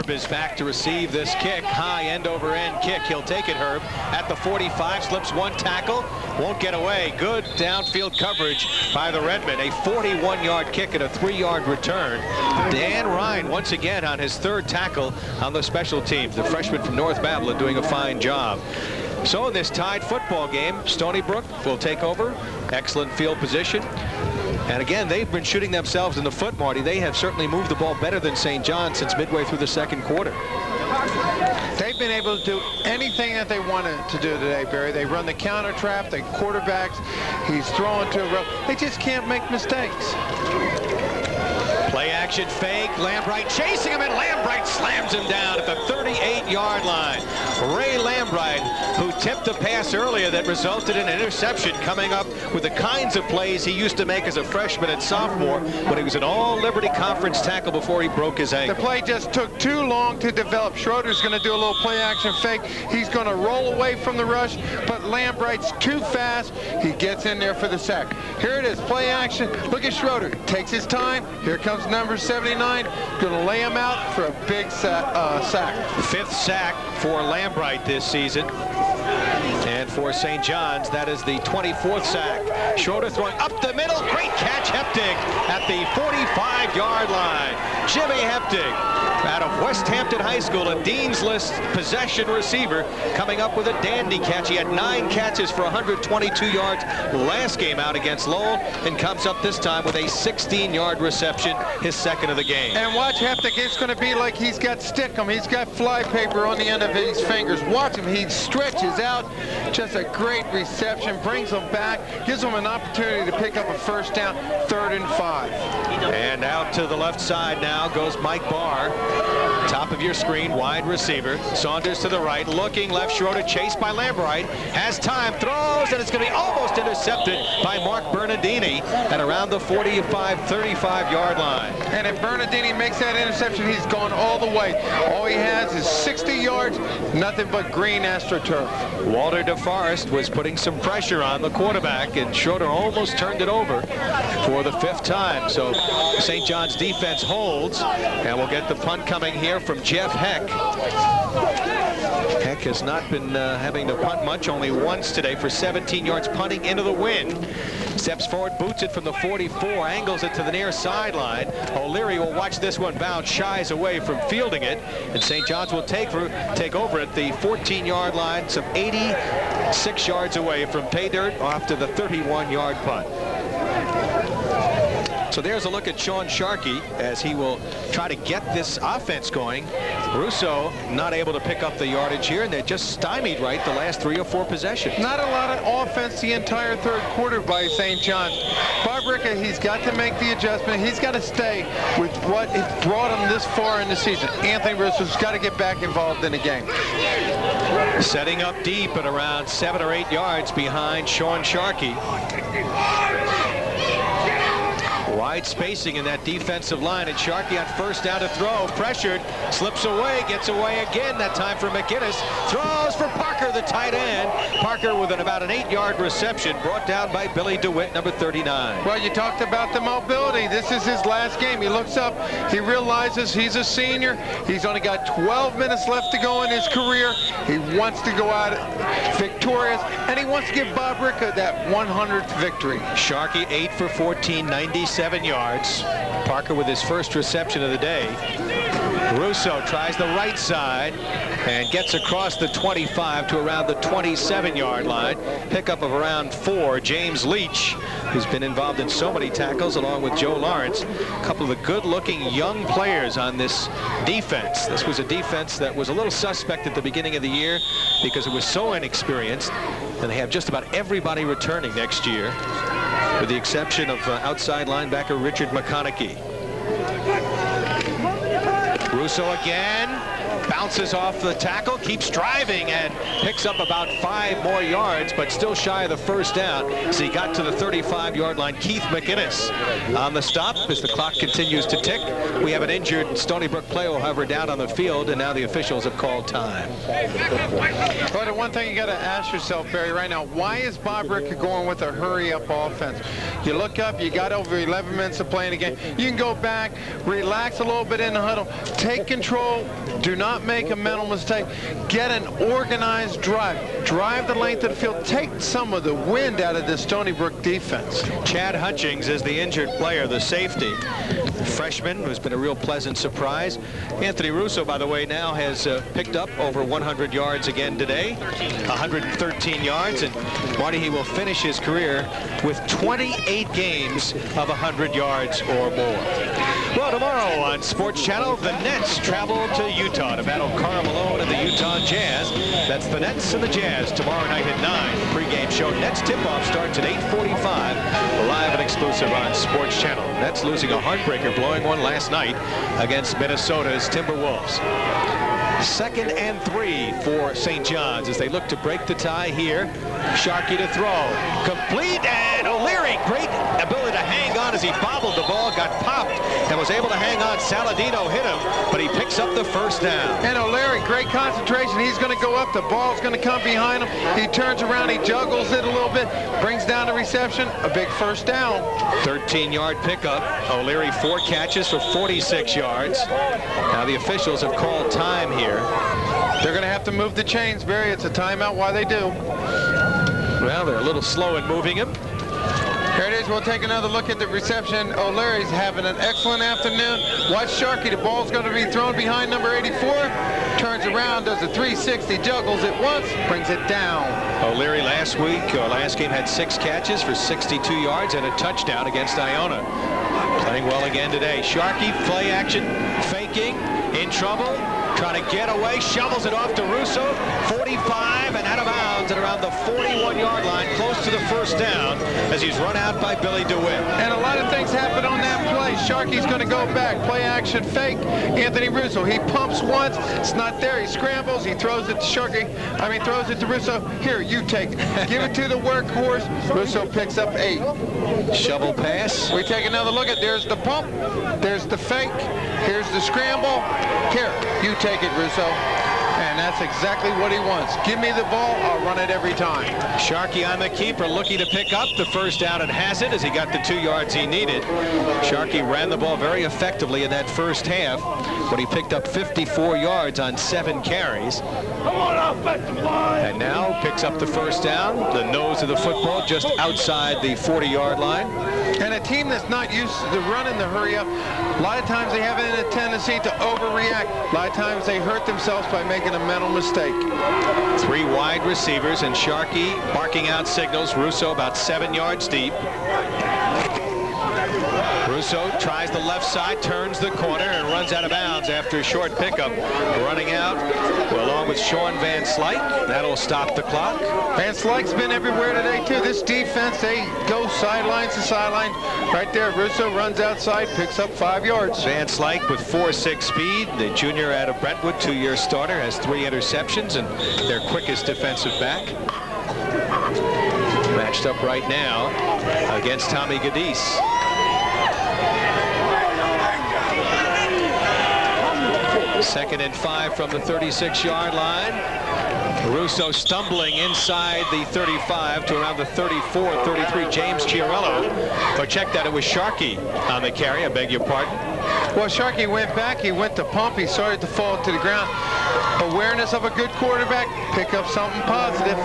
Herb is back to receive this kick. High end-over-end kick. He'll take it, Herb. At the 45, slips one tackle. Won't get away. Good downfield coverage by the Redmen. A 41-yard kick and a 3-yard return. Dan Ryan once again on his third tackle on the special teams. The freshman from North Babylon doing a fine job. So in this tied football game, Stony Brook will take over. Excellent field position. And again, they've been shooting themselves in the foot, Marty. They have certainly moved the ball better than St. John since midway through the second quarter. They've been able to do anything that they wanted to do today, Barry. They run the counter trap, they quarterbacks. He's throwing to a row. They just can't make mistakes. Play action fake. Lambright chasing him, and Lambright slams him down at the 38-yard line. Ray Lambright, who tipped the pass earlier that resulted in an interception, coming up with the kinds of plays he used to make as a freshman and sophomore when he was an all-Liberty Conference tackle before he broke his ankle. The play just took too long to develop. Schroeder's going to do a little play action fake. He's going to roll away from the rush, but Lambright's too fast. He gets in there for the sack. Here it is, play action. Look at Schroeder. Takes his time. Here comes number 79. Going to lay him out for a big sack. Fifth sack for Lambright this season. And for St. John's, that is the 24th sack. Schroeder throwing up the middle. Great catch, Heptig at the 45-yard line. Jimmy Heptig out of West Hampton High School, a Dean's List possession receiver, coming up with a dandy catch. He had 9 catches for 122 yards last game out against Lowell, and comes up this time with a 16-yard reception, his second of the game. And watch Heptig. It's going to be like he's got stickum. He's got fly paper on the end of his fingers. Watch him. He stretches out. Just a great reception. Brings him back. Gives him an opportunity to pick up a first down. 3rd and 5. And out to the left side now goes Mike Barr. Top of your screen, wide receiver. Saunders to the right, looking left. Schroeder chased by Lambright. Has time, throws, and it's going to be almost intercepted by Mark Bernardini at around the 45, 35-yard line. And if Bernardini makes that interception, he's gone all the way. All he has is 60 yards, nothing but green AstroTurf. Walter DeForest was putting some pressure on the quarterback, and Schroeder almost turned it over for the 5th time. So St. John's defense holds, and we'll get the punt coming here from Jeff Heck. Heck has not been having to punt much, only once today for 17 yards, punting into the wind. Steps forward, boots it from the 44, angles it to the near sideline. O'Leary will watch this one bounce, shies away from fielding it, and St. John's will take over at the 14-yard line, some 86 yards away from pay dirt off to the 31-yard punt. So there's a look at Sean Sharkey as he will try to get this offense going. Russo not able to pick up the yardage here, and they're just stymied right the last 3 or 4 possessions. Not a lot of offense the entire 3rd quarter by St. John's. Bob Ricca, he's got to make the adjustment. He's got to stay with what it brought him this far in the season. Anthony Russo's got to get back involved in the game. Setting up deep at around 7 or 8 yards behind Sean Sharkey. Wide spacing in that defensive line, and Sharkey on first down to throw. Pressured, slips away, gets away again, that time for McGinnis. Throws for Parker, the tight end. Parker with about an 8-yard reception, brought down by Billy DeWitt, number 39. Well, you talked about the mobility. This is his last game. He looks up, he realizes he's a senior. He's only got 12 minutes left to go in his career. He wants to go out victorious, and he wants to give Bob Ricca that 100th victory. Sharkey 8 for 14, 97 yards. Parker with his first reception of the day. Russo tries the right side and gets across the 25 to around the 27-yard line. Pickup of around 4. James Leach, who's been involved in so many tackles, along with Joe Lawrence. A couple of the good-looking young players on this defense. This was a defense that was a little suspect at the beginning of the year because it was so inexperienced, and they have just about everybody returning next year, with the exception of outside linebacker Richard McConaughey. Russo again, bounces off the tackle, keeps driving, and picks up about 5 more yards, but still shy of the first down as he got to the 35-yard line. Keith McInnes on the stop as the clock continues to tick. We have an injured Stony Brook player, however, down on the field, and now the officials have called time. But the one thing you got to ask yourself, Barry, right now, why is Bob Ricker going with a hurry-up offense? You look up, you got over 11 minutes to play in the game. You can go back, relax a little bit in the huddle, take control, do not make a mental mistake, get an organized drive the length of the field, take some of the wind out of the Stony Brook defense. Chad Hutchings is the injured player, the safety. Freshman who's been a real pleasant surprise. Anthony Russo, by the way, now has picked up over 100 yards again today, 113 yards, and Marty, he will finish his career with 28 games of 100 yards or more. Well, tomorrow on Sports Channel, the Nets travel to Utah to battle Karl Malone and the Utah Jazz. That's the Nets and the Jazz tomorrow night at 9. The pregame show Nets tip-off starts at 8:45, live and exclusive on Sports Channel. Nets losing a heartbreaker, blowing one last night against Minnesota's Timberwolves. 2nd and 3 for St. John's as they look to break the tie here. Sharkey to throw. Complete, and O'Leary, great ability to hang on as he bobbled the ball, got popped, and was able to hang on. Saladino hit him, but he picks up the first down. And O'Leary, great concentration. He's going to go up. The ball's going to come behind him. He turns around. He juggles it a little bit, brings down the reception. A big first down. 13-yard pickup. O'Leary 4 catches for 46 yards. Now the officials have called time here. They're going to have to move the chains, Barry. It's a timeout while they do. Well, they're a little slow in moving him. Here it is. We'll take another look at the reception. O'Leary's having an excellent afternoon. Watch Sharkey. The ball's going to be thrown behind number 84. Turns around, does a 360, juggles it once, brings it down. O'Leary last game had 6 catches for 62 yards and a touchdown against Iona. Playing well again today. Sharkey, play action, faking, in trouble, trying to get away, shovels it off to Russo, 45 and out of bounds at around the 41-yard line, close to the first down as he's run out by Billy DeWitt. And a lot of things happen on that play. Sharkey's going to go back, play action, fake. Anthony Russo, he pumps once, it's not there, he scrambles, he throws it to throws it to Russo. Here, you take it. Give it to the workhorse. Russo picks up 8. Shovel pass. We take another look at, there's the pump, there's the fake, here's the scramble. Here, you take it, Russo. And that's exactly what he wants. Give me the ball, I'll run it every time. Sharkey on the keeper, looking to pick up the first down and has it as he got the 2 yards he needed. Sharkey ran the ball very effectively in that first half, but he picked up 54 yards on 7 carries. Come on, offensive line! And now picks up the first down, the nose of the football just outside the 40-yard line. And a team that's not used to running the hurry up, a lot of times they have a tendency to overreact. A lot of times they hurt themselves by making a mental mistake. 3 wide receivers and Sharkey barking out signals. Russo about 7 yards deep. Russo tries the left side, turns the corner, and runs out of bounds after a short pickup. Running out along with Sean Van Slyke. That'll stop the clock. Van Slyke's been everywhere today, too. This defense, they go sidelines to sideline. Right there, Russo runs outside, picks up 5 yards. Van Slyke with 4.6 speed. The junior out of Brentwood, 2-year starter, has 3 interceptions and their quickest defensive back. Matched up right now against Tommy Gadis. Second and 5 from the 36-yard line. Russo stumbling inside the 35 to around the 34, 33. James Chiarello. But check that, it was Sharkey on the carry. I beg your pardon. Well, Sharkey went back. He went to pump. He started to fall to the ground. Awareness of a good quarterback. Pick up something positive.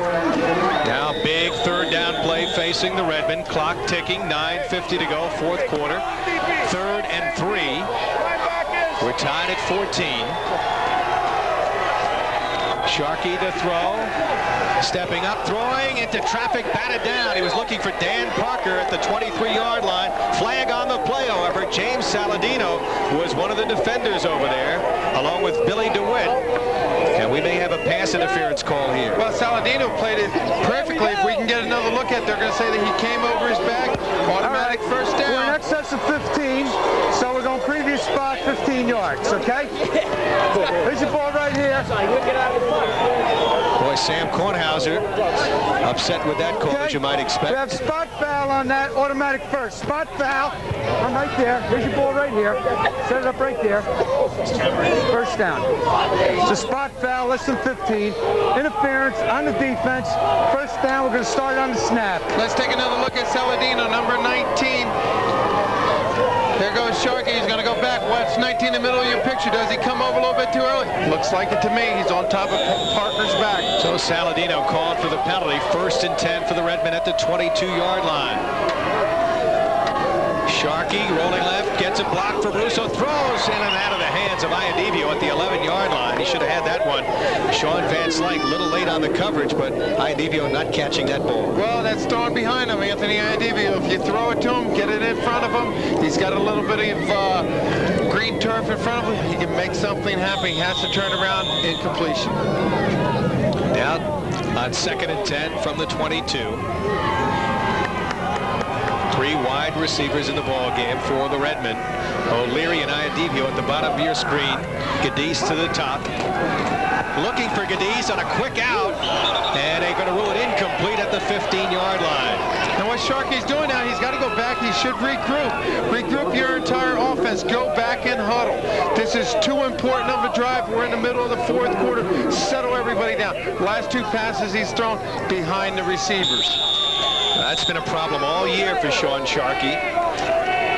Now big 3rd down play facing the Redmen. Clock ticking. 9:50 to go. 4th quarter. 3rd and 3. We're tied at 14. Sharkey to throw. Stepping up, throwing into traffic, batted down. He was looking for Dan Parker at the 23-yard line. Flag on the play, however. James Saladino was one of the defenders over there, along with Billy DeWitt. And we may have a pass interference call here. Well, Saladino played it perfectly. If we can get another look at it, they're going to say that he came over his back. Automatic first down. We're in excess of 15, so we're going to preview spot 15 yards, okay? Here's your ball right here. Boy, Sam Kornhauser upset with that call, as you might expect. We have spot foul on that, automatic first. Spot foul. I'm right there. Here's your ball right here. Set it up right there. First down. It's a spot foul, less than 15. Interference on the defense. First down, we're going to start on the snap. Let's take another look at Saladino, number 19. There goes Sharkey. He's going to go back. Watch 19 in the middle of your picture. Does he come over a little bit too early? Looks like it to me. He's on top of Parker's back. So Saladino called for the penalty. 1st and 10 for the Redmen at the 22-yard line. Sharkey rolling left, gets it blocked for Russo, throws in and out of the hands of Iadivio at the 11-yard line. He should have had that one. Sean Van Slyke, a little late on the coverage, but Iadivio not catching that ball. Well, that's throwing behind him, Anthony Iadivio. If you throw it to him, get it in front of him, he's got a little bit of green turf in front of him. He can make something happen. He has to turn around in completion. Down on 2nd and 10 from the 22. 3 wide receivers in the ball game for the Redmen. O'Leary and Iadivio at the bottom of your screen. Gadis to the top. Looking for Gadis on a quick out. And they're going to rule it incomplete at the 15-yard line. And what Sharkey's doing now, he's got to go back. He should regroup. Regroup your entire offense. Go back and huddle. This is too important of a drive. We're in the middle of the 4th quarter. Settle everybody down. Last 2 passes he's thrown behind the receivers. That's been a problem all year for Sean Sharkey.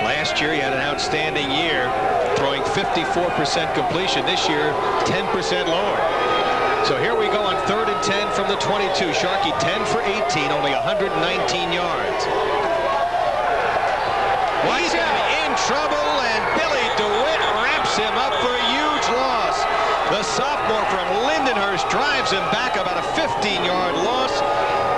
Last year he had an outstanding year, throwing 54% completion. This year, 10% lower. So here we go on 3rd and 10 from the 22. Sharkey 10 for 18, only 119 yards. He's in trouble, and Billy DeWitt wraps him up for a huge loss. The sophomore from Lindenhurst drives him back about a 15-yard loss.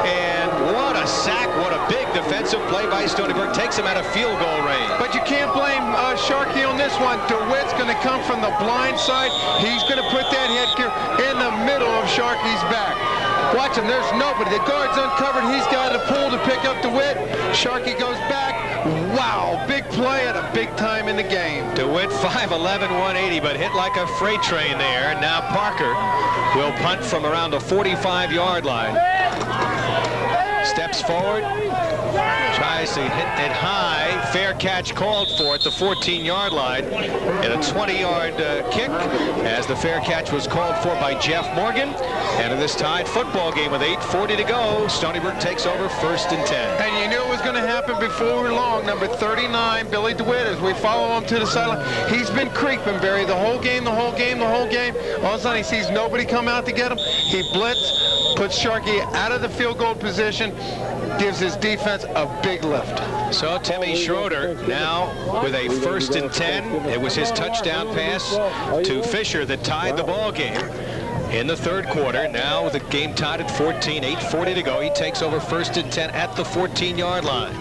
And what a sack, what a big defensive play by Stony Brook. Takes him out of field goal range. But you can't blame Sharkey on this one. DeWitt's going to come from the blind side. He's going to put that headgear in the middle of Sharkey's back. Watch him, there's nobody. The guard's uncovered. He's got to pull to pick up DeWitt. Sharkey goes back. Wow, big play at a big time in the game. DeWitt 5'11", 180, but hit like a freight train there. And now Parker will punt from around the 45-yard line. Steps forward, tries to hit it high. Fair catch called for at the 14-yard line. And a 20-yard kick as the fair catch was called for by Jeff Morgan. And in this tied football game with 8:40 to go, Stony Brook takes over 1st and 10. And you knew it was going to happen before long. Number 39, Billy DeWitt, as we follow him to the sideline. He's been creeping, Barry, the whole game. All of a sudden, he sees nobody come out to get him. He blitz, puts Sharkey out of the field goal position, gives his defense a big lift. So Timmy Schroeder now with a 1st and 10. It was his touchdown pass to Fisher that tied the ball game in the 3rd quarter. Now the game tied at 14, 8:40 to go. He takes over 1st and 10 at the 14-yard line.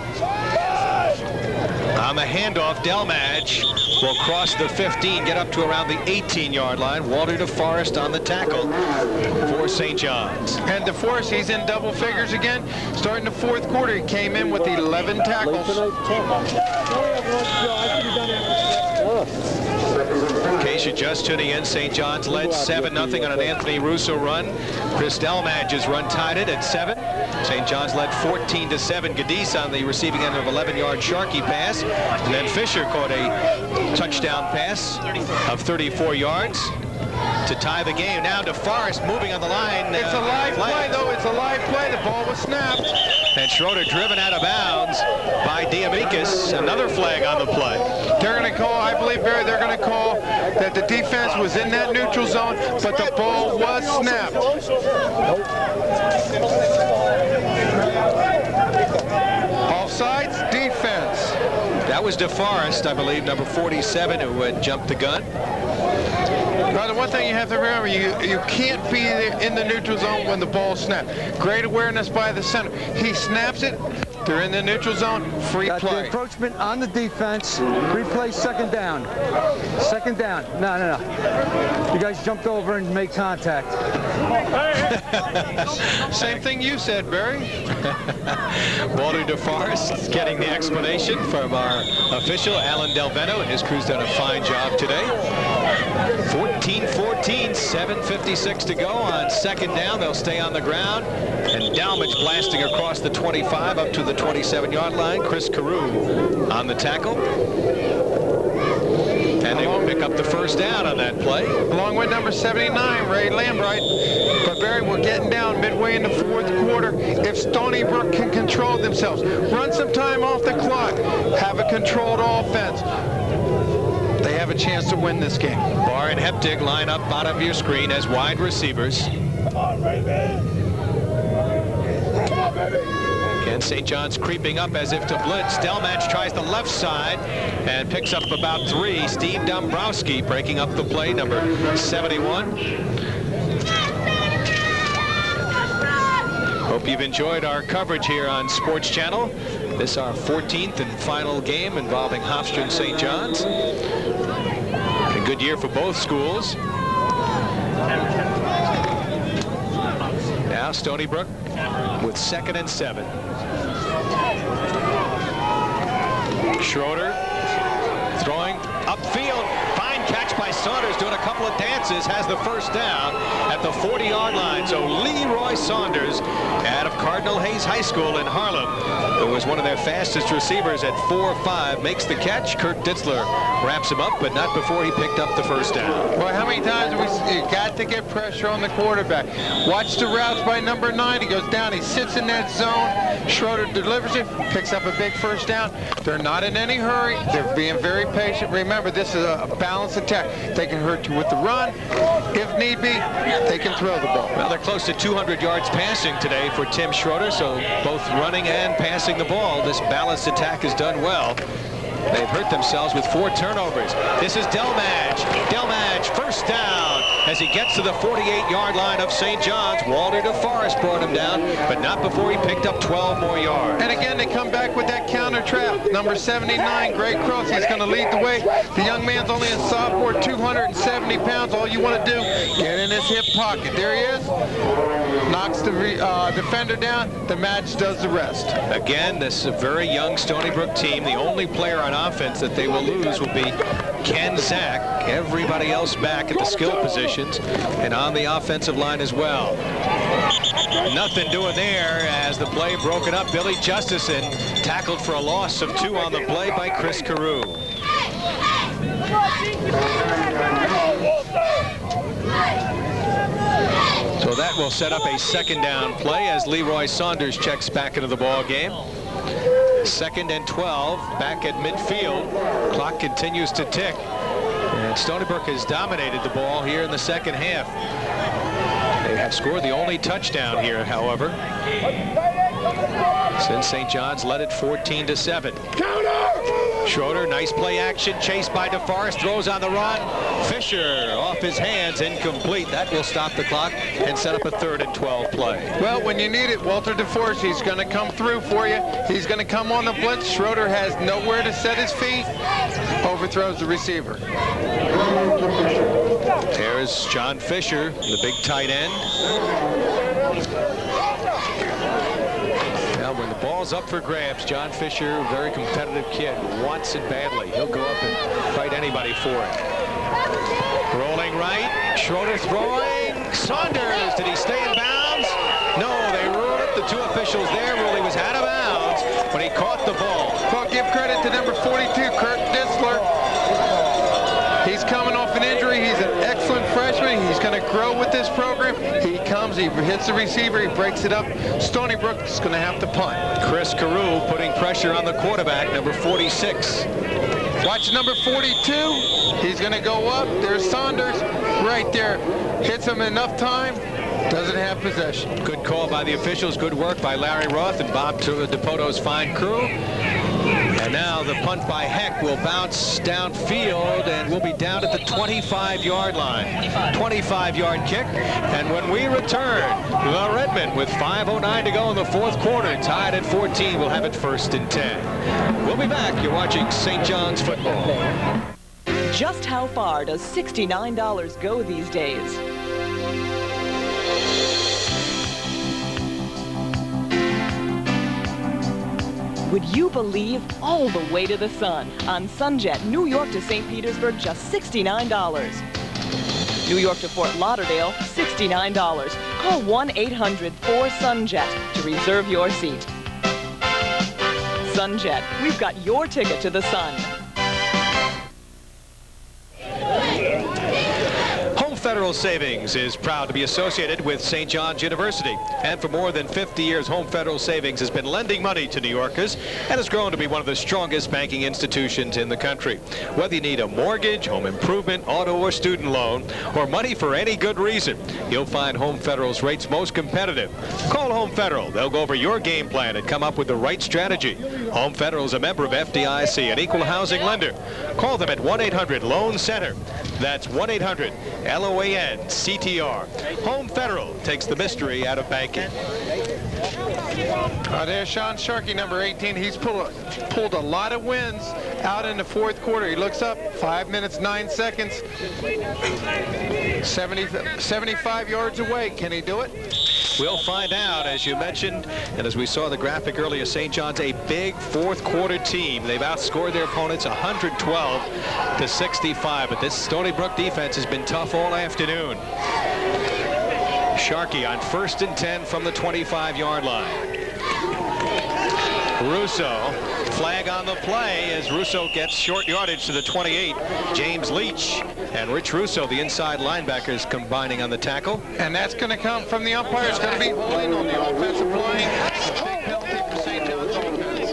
On the handoff, Delmadge will cross the 15, get up to around the 18-yard line. Walter DeForest on the tackle for St. John's. And DeForest, he's in double figures again. Starting the 4th quarter, he came in with 11 tackles. In case you're just tuning in, St. John's led 7-0 on an Anthony Russo run. Chris Delmadge's run tied it at 7. St. John's led 14-7. Gadis on the receiving end of 11-yard Sharkey pass. And then Fisher caught a touchdown pass of 34 yards to tie the game. Now DeForest moving on the line. It's a live play, though. It's a live play. The ball was snapped. And Schroeder driven out of bounds by Diamikis. Another flag on the play. They're going to call, I believe, Barry, they're going to call that the defense was in that neutral zone, but the ball was snapped. Offsides, defense. That was DeForest, I believe, number 47, who had jumped the gun. Now, the one thing you have to remember, you can't be in the neutral zone when the ball snaps. Great awareness by the center. He snaps it, They're in the neutral zone. Free Got the play. encroachment on the defense. Replay second down. Second down. No. You guys jumped over and made contact. Same thing you said, Barry. Walter DeForest getting the explanation from our official, Alan Delveno, and his crew's done a fine job today. 14-14, 7:56 to go on second down. They'll stay on the ground. And Dalmage blasting across the 25 up to the 27-yard line. Chris Carew on the tackle. And they will pick up the first down on that play. Along with number 79, Ray Lambright. But Barry, we're getting down midway in the fourth quarter. If Stony Brook can control themselves, run some time off the clock, have a controlled offense, they have a chance to win this game. Barr and Heptig line up bottom of your screen as wide receivers. Come on, Redmen. Come on, baby. Again, St. John's creeping up as if to blitz. Delmatch tries the left side and picks up about 3. Steve Dombrowski breaking up the play, number 71. Hope you've enjoyed our coverage here on Sports Channel. This is our 14th and final game involving Hofstra and St. John's. A good year for both schools. Now Stony Brook with 2nd and 7. Schroeder throwing upfield. Fine catch by Saunders, doing a couple of dances, has the first down at the 40-yard line. So Leroy Saunders out of Cardinal Hayes High School in Harlem, who was one of their fastest receivers at 4.5, makes the catch. Kurt Ditzler wraps him up, but not before he picked up the first down. Well, how many times you got to get pressure on the quarterback? Watch the routes by number 9. He goes down, he sits in that zone. Schroeder delivers it, picks up a big first down. They're not in any hurry. They're being very patient. Remember, this is a balanced attack. They can hurt you with the run. If need be, they can throw the ball. Well, they're close to 200 yards passing today for Tim Schroeder, so both running and passing the ball, this balanced attack has done well. They've hurt themselves with 4 turnovers. This is Delmatch. Delmatch, first down as he gets to the 48-yard line of St. John's. Walter DeForest brought him down, but not before he picked up 12 more yards. And again, they come back with that counter trap. Number 79, Greg Cross, he's going to lead the way. The young man's only a sophomore, 270 pounds. All you want to do, get in his hip pocket. There he is. Knocks the defender down. The match does the rest. Again, this is a very young Stony Brook team. The only player on offense that they will lose will be Ken Zach. Everybody else back at the skill positions and on the offensive line as well. Nothing doing there as the play broken up. Billy Justison tackled for a loss of 2 on the play by Chris Carew. So that will set up a second down play as Leroy Saunders checks back into the ball game. 2nd and 12 back at midfield. Clock continues to tick. And Stony Brook has dominated the ball here in the second half. They have scored the only touchdown here, however, since St. John's led it 14-7. Schroeder, nice play action, chased by DeForest, throws on the run. Fisher off his hands, incomplete. That will stop the clock and set up a 3rd and 12 play. Well, when you need it, Walter DeForest, he's going to come through for you. He's going to come on the blitz. Schroeder has nowhere to set his feet. Overthrows the receiver. There's John Fisher, the big tight end. Now, when the ball's up for grabs, John Fisher, very competitive kid, wants it badly. He'll go up and fight anybody for it. Rolling right, Schroeder throwing. Saunders, did he stay in bounds? No, they ruled it. The 2 officials there ruled he was out of bounds, but he caught the ball. Well, give credit to number 42, Kurt Ditzler. He's coming off an injury. He's an excellent freshman. He's going to grow with this program. He comes, he hits the receiver, he breaks it up. Stony Brook is going to have to punt. Chris Carew putting pressure on the quarterback, number 46. Watch number 42. He's going to go up. There's Saunders right there. Hits him enough time. Doesn't have possession. Good call by the officials. Good work by Larry Roth and Bob DePoto's fine crew. And now the punt by Heck will bounce downfield and will be down at the 25-yard line. 25-yard kick. And when we return, the Redmen, with 5:09 to go in the fourth quarter, tied at 14, will have it 1st and 10. We'll be back. You're watching St. John's football. Just how far does $69 go these days? Would you believe all the way to the sun? On Sunjet, New York to St. Petersburg, just $69. New York to Fort Lauderdale, $69. Call 1-800-4SUNJET to reserve your seat. Sunjet, we've got your ticket to the sun. Federal Savings is proud to be associated with St. John's University. And for more than 50 years, Home Federal Savings has been lending money to New Yorkers and has grown to be one of the strongest banking institutions in the country. Whether you need a mortgage, home improvement, auto or student loan, or money for any good reason, you'll find Home Federal's rates most competitive. Call Home Federal. They'll go over your game plan and come up with the right strategy. Home Federal is a member of FDIC, an equal housing lender. Call them at 1-800-LOAN-CENTER. That's 1-800-LOAN-CTR. Home Federal takes the mystery out of banking. There's Sean Sharkey, number 18. He's pulled a lot of wins out in the fourth quarter. He looks up, 5 minutes, 9 seconds. 75 yards away. Can he do it? We'll find out, as you mentioned, and as we saw the graphic earlier, St. John's a big fourth quarter team. They've outscored their opponents 112-65, but this Stony Brook defense has been tough all afternoon. Sharkey on 1st and 10 from the 25-yard line. Russo, flag on the play as Russo gets short yardage to the 28. James Leach and Rich Russo, the inside linebackers, combining on the tackle. And that's going to come from the umpire. It's going to be playing on the offensive line. Big penalty for St. John's offense.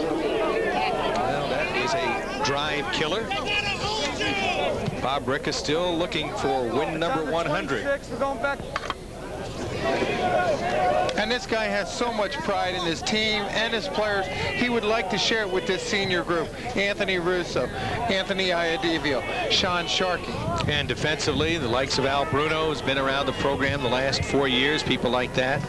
Well, that is a drive killer. Bob Rick is still looking for win number 100. We're going back. And this guy has so much pride in his team and his players. He would like to share it with this senior group. Anthony Russo, Anthony Iadivio, Sean Sharkey. And defensively, the likes of Al Bruno has been around the program the last 4 years. People like that.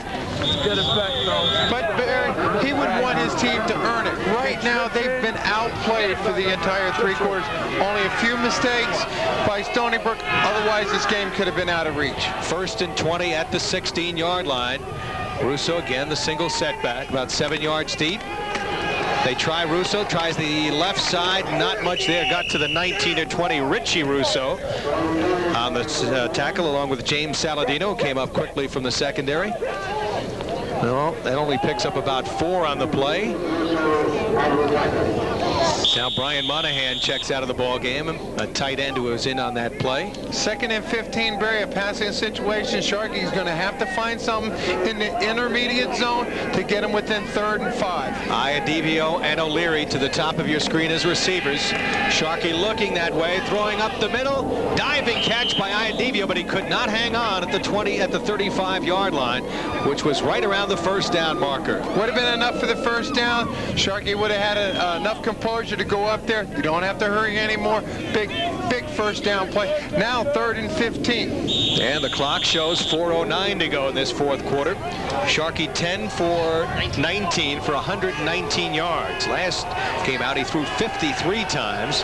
Good effect, though. But Barry, he would want his team to earn it. Right now, they've been outplayed for the entire 3 quarters. Only a few mistakes by Stony Brook. Otherwise, this game could have been out of reach. 1st and 20 at the 16-yard line. Russo again, the single setback, about 7 yards deep. They try Russo, tries the left side, not much there, got to the 19 or 20. Richie Russo on the tackle along with James Saladino, came up quickly from the secondary. No, that only picks up about 4 on the play. Now Brian Monahan checks out of the ball game, a tight end who was in on that play. 2nd and 15, Barry, a passing situation. Sharkey's going to have to find something in the intermediate zone to get him within 3rd and 5. Iadivio and O'Leary to the top of your screen as receivers. Sharkey looking that way, throwing up the middle, diving catch by Iadivio, but he could not hang on at the 35-yard line, which was right around the 1st down marker. Would have been enough for the 1st down. Sharkey would have had enough composure to go up there. You don't have to hurry anymore. Big 1st down play. Now 3rd and 15. And the clock shows 4:09 to go in this fourth quarter. Sharkey 10 for 19 for 119 yards. Last game out, he threw 53 times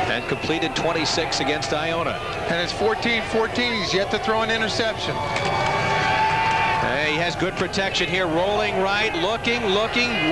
and completed 26 against Iona. And it's 14-14. He's yet to throw an interception. He has good protection here, rolling right, looking,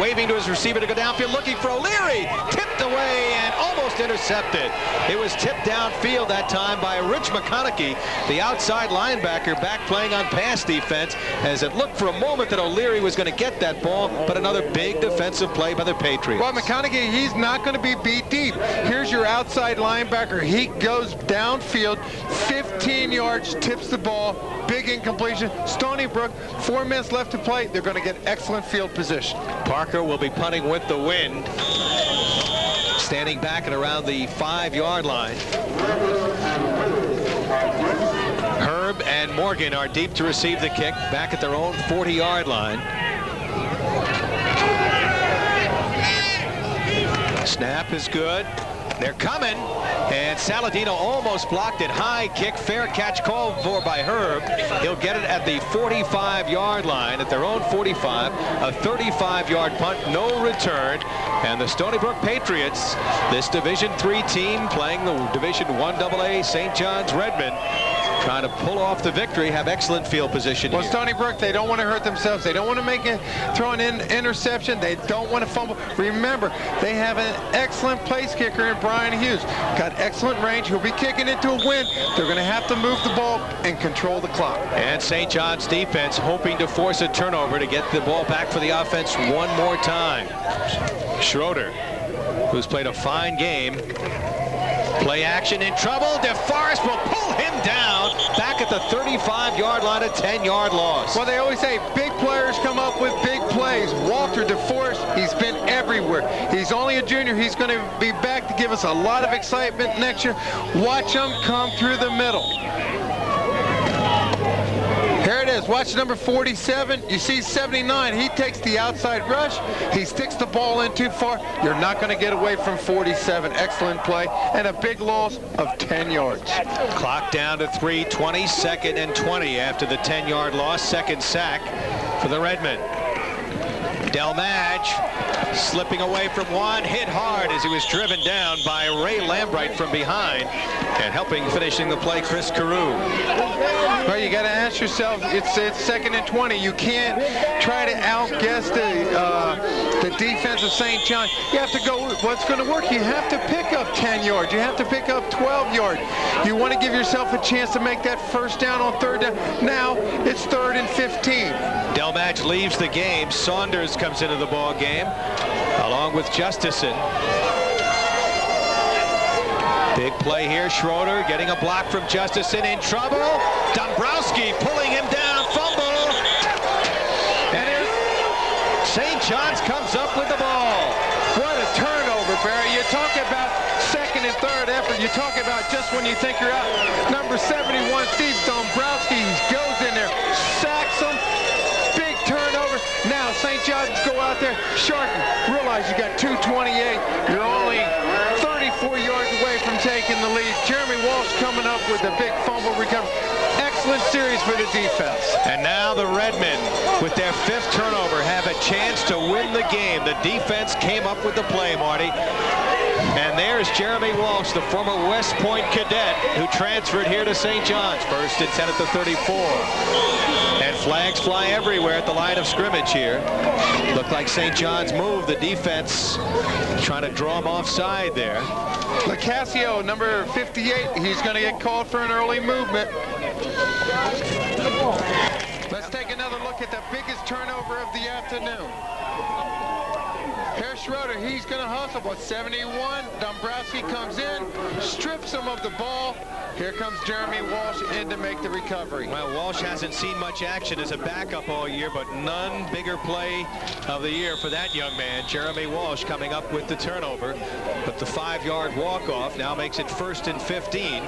waving to his receiver to go downfield, looking for O'Leary, tipped away and almost intercepted. It was tipped downfield that time by Rich McConaughey, the outside linebacker, back playing on pass defense, as it looked for a moment that O'Leary was going to get that ball, but another big defensive play by the Patriots. Well, McConaughey, he's not going to be beat deep. Here's your outside linebacker. He goes downfield, 15 yards, tips the ball, big incompletion. Stony Brook, 4 minutes left to play. They're going to get excellent field position. Parker will be punting with the wind, standing back at around the 5-yard line. Herb Herb and Morgan are deep to receive the kick back at their own 40-yard line. Snap is good. They're coming, and Saladino almost blocked it. High kick, fair catch called for by Herb. He'll get it at the 45-yard line, at their own 45. A 35-yard punt, no return. And the Stony Brook Patriots, this Division III team playing the Division I AA St. John's Redmen, trying to pull off the victory, have excellent field position Well, here. Stony Brook, they don't want to hurt themselves. They don't want to make it, throw an interception. They don't want to fumble. Remember, they have an excellent place kicker in Brian Hughes. Got excellent range. He'll be kicking into a win. They're going to have to move the ball and control the clock. And St. John's defense hoping to force a turnover to get the ball back for the offense one more time. Schroeder, who's played a fine game. Play action in trouble. DeForest will pull him down back at the 35-yard line, a 10-yard loss. Well, they always say big players come up with big plays. Walter DeForest, he's been everywhere. He's only a junior. He's going to be back to give us a lot of excitement next year. Watch him come through the middle. Here it is. Watch number 47. You see 79. He takes the outside rush. He sticks the ball in too far. You're not going to get away from 47. Excellent play. And a big loss of 10 yards. Clock down to 3, 22nd and 20 after the 10-yard loss. Second sack for the Redmen. Delmadge slipping away from one, hit hard as he was driven down by Ray Lambright from behind, and helping finishing the play, Chris Carew. Well, you got to ask yourself, it's 2nd and 20. You can't try to outguess the defense of St. John. You have to go with what's going to work. You have to pick up 10 yards. You have to pick up 12 yards. You want to give yourself a chance to make that first down on third down. Now it's 3rd and 15. Delmadge leaves the game. Saunders comes into the ball game along with Justison. Big play here. Schroeder getting a block from Justison, in trouble. Dombrowski pulling him down. Fumble. And St. John's comes up with the ball. What a turnover, Barry. You talk about 2nd and 3rd effort. You talk about just when you think you're out. Number 71, Steve Dombrowski, goes in there, sacks him. Big turnover. Now St. John's go out there. Sharkey, realize you got 2:28. You're only 34 yards away from taking the lead. Jeremy Walsh coming up with a big fumble recovery. Excellent series for the defense. And now the Redmen, with their 5th turnover, have a chance to win the game. The defense came up with the play, Marty. And there's Jeremy Walsh, the former West Point cadet who transferred here to St. John's. 1st and 10 at the 34. And flags fly everywhere at the line of scrimmage here. Looked like St. John's moved. The defense trying to draw him offside there. Lacasio, number 58, he's going to get called for an early movement. Let's take another look at the biggest turnover of the afternoon. Here's Schroeder, he's going to hustle, but 71, Dombrowski comes in, strips him of the ball. Here comes Jeremy Walsh in to make the recovery. Well, Walsh hasn't seen much action as a backup all year, but none bigger play of the year for that young man. Jeremy Walsh coming up with the turnover, but the 5-yard walk-off now makes it 1st and 15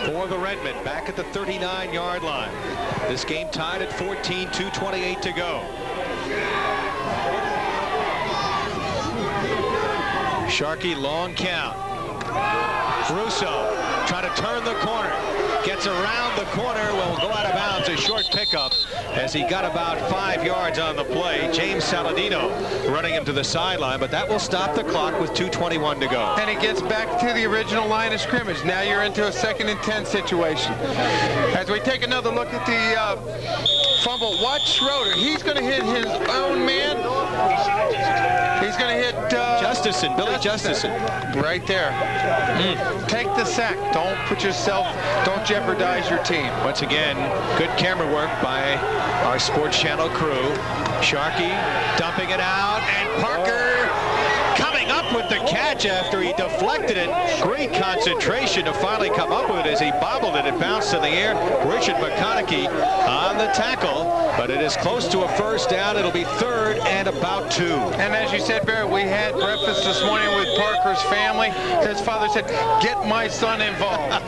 for the Redmen, back at the 39-yard line. This game tied at 14, 2:28 to go. Sharkey, long count. Russo trying to turn the corner. Gets around the corner. Will go out of bounds. A short pickup as he got about 5 yards on the play. James Saladino running him to the sideline, but that will stop the clock with 2:21 to go. And he gets back to the original line of scrimmage. Now you're into a 2nd and 10 situation. As we take another look at the fumble, watch Schroeder. He's going to hit his own man. He's going to hit Justison, Billy Justison. Right there. Take the sack. Don't jeopardize your team. Once again, good camera work by our Sports Channel crew. Sharkey dumping it out, and Parker coming up with the catch after he deflected it. Great concentration to finally come up with it as he bobbled it. It bounced in the air. Richard McConaughey on the tackle, but it is close to a 1st down. It'll be 3rd and about 2. And as you said, Barrett, we had breakfast this morning with Parker's family. His father said, "Get my son involved."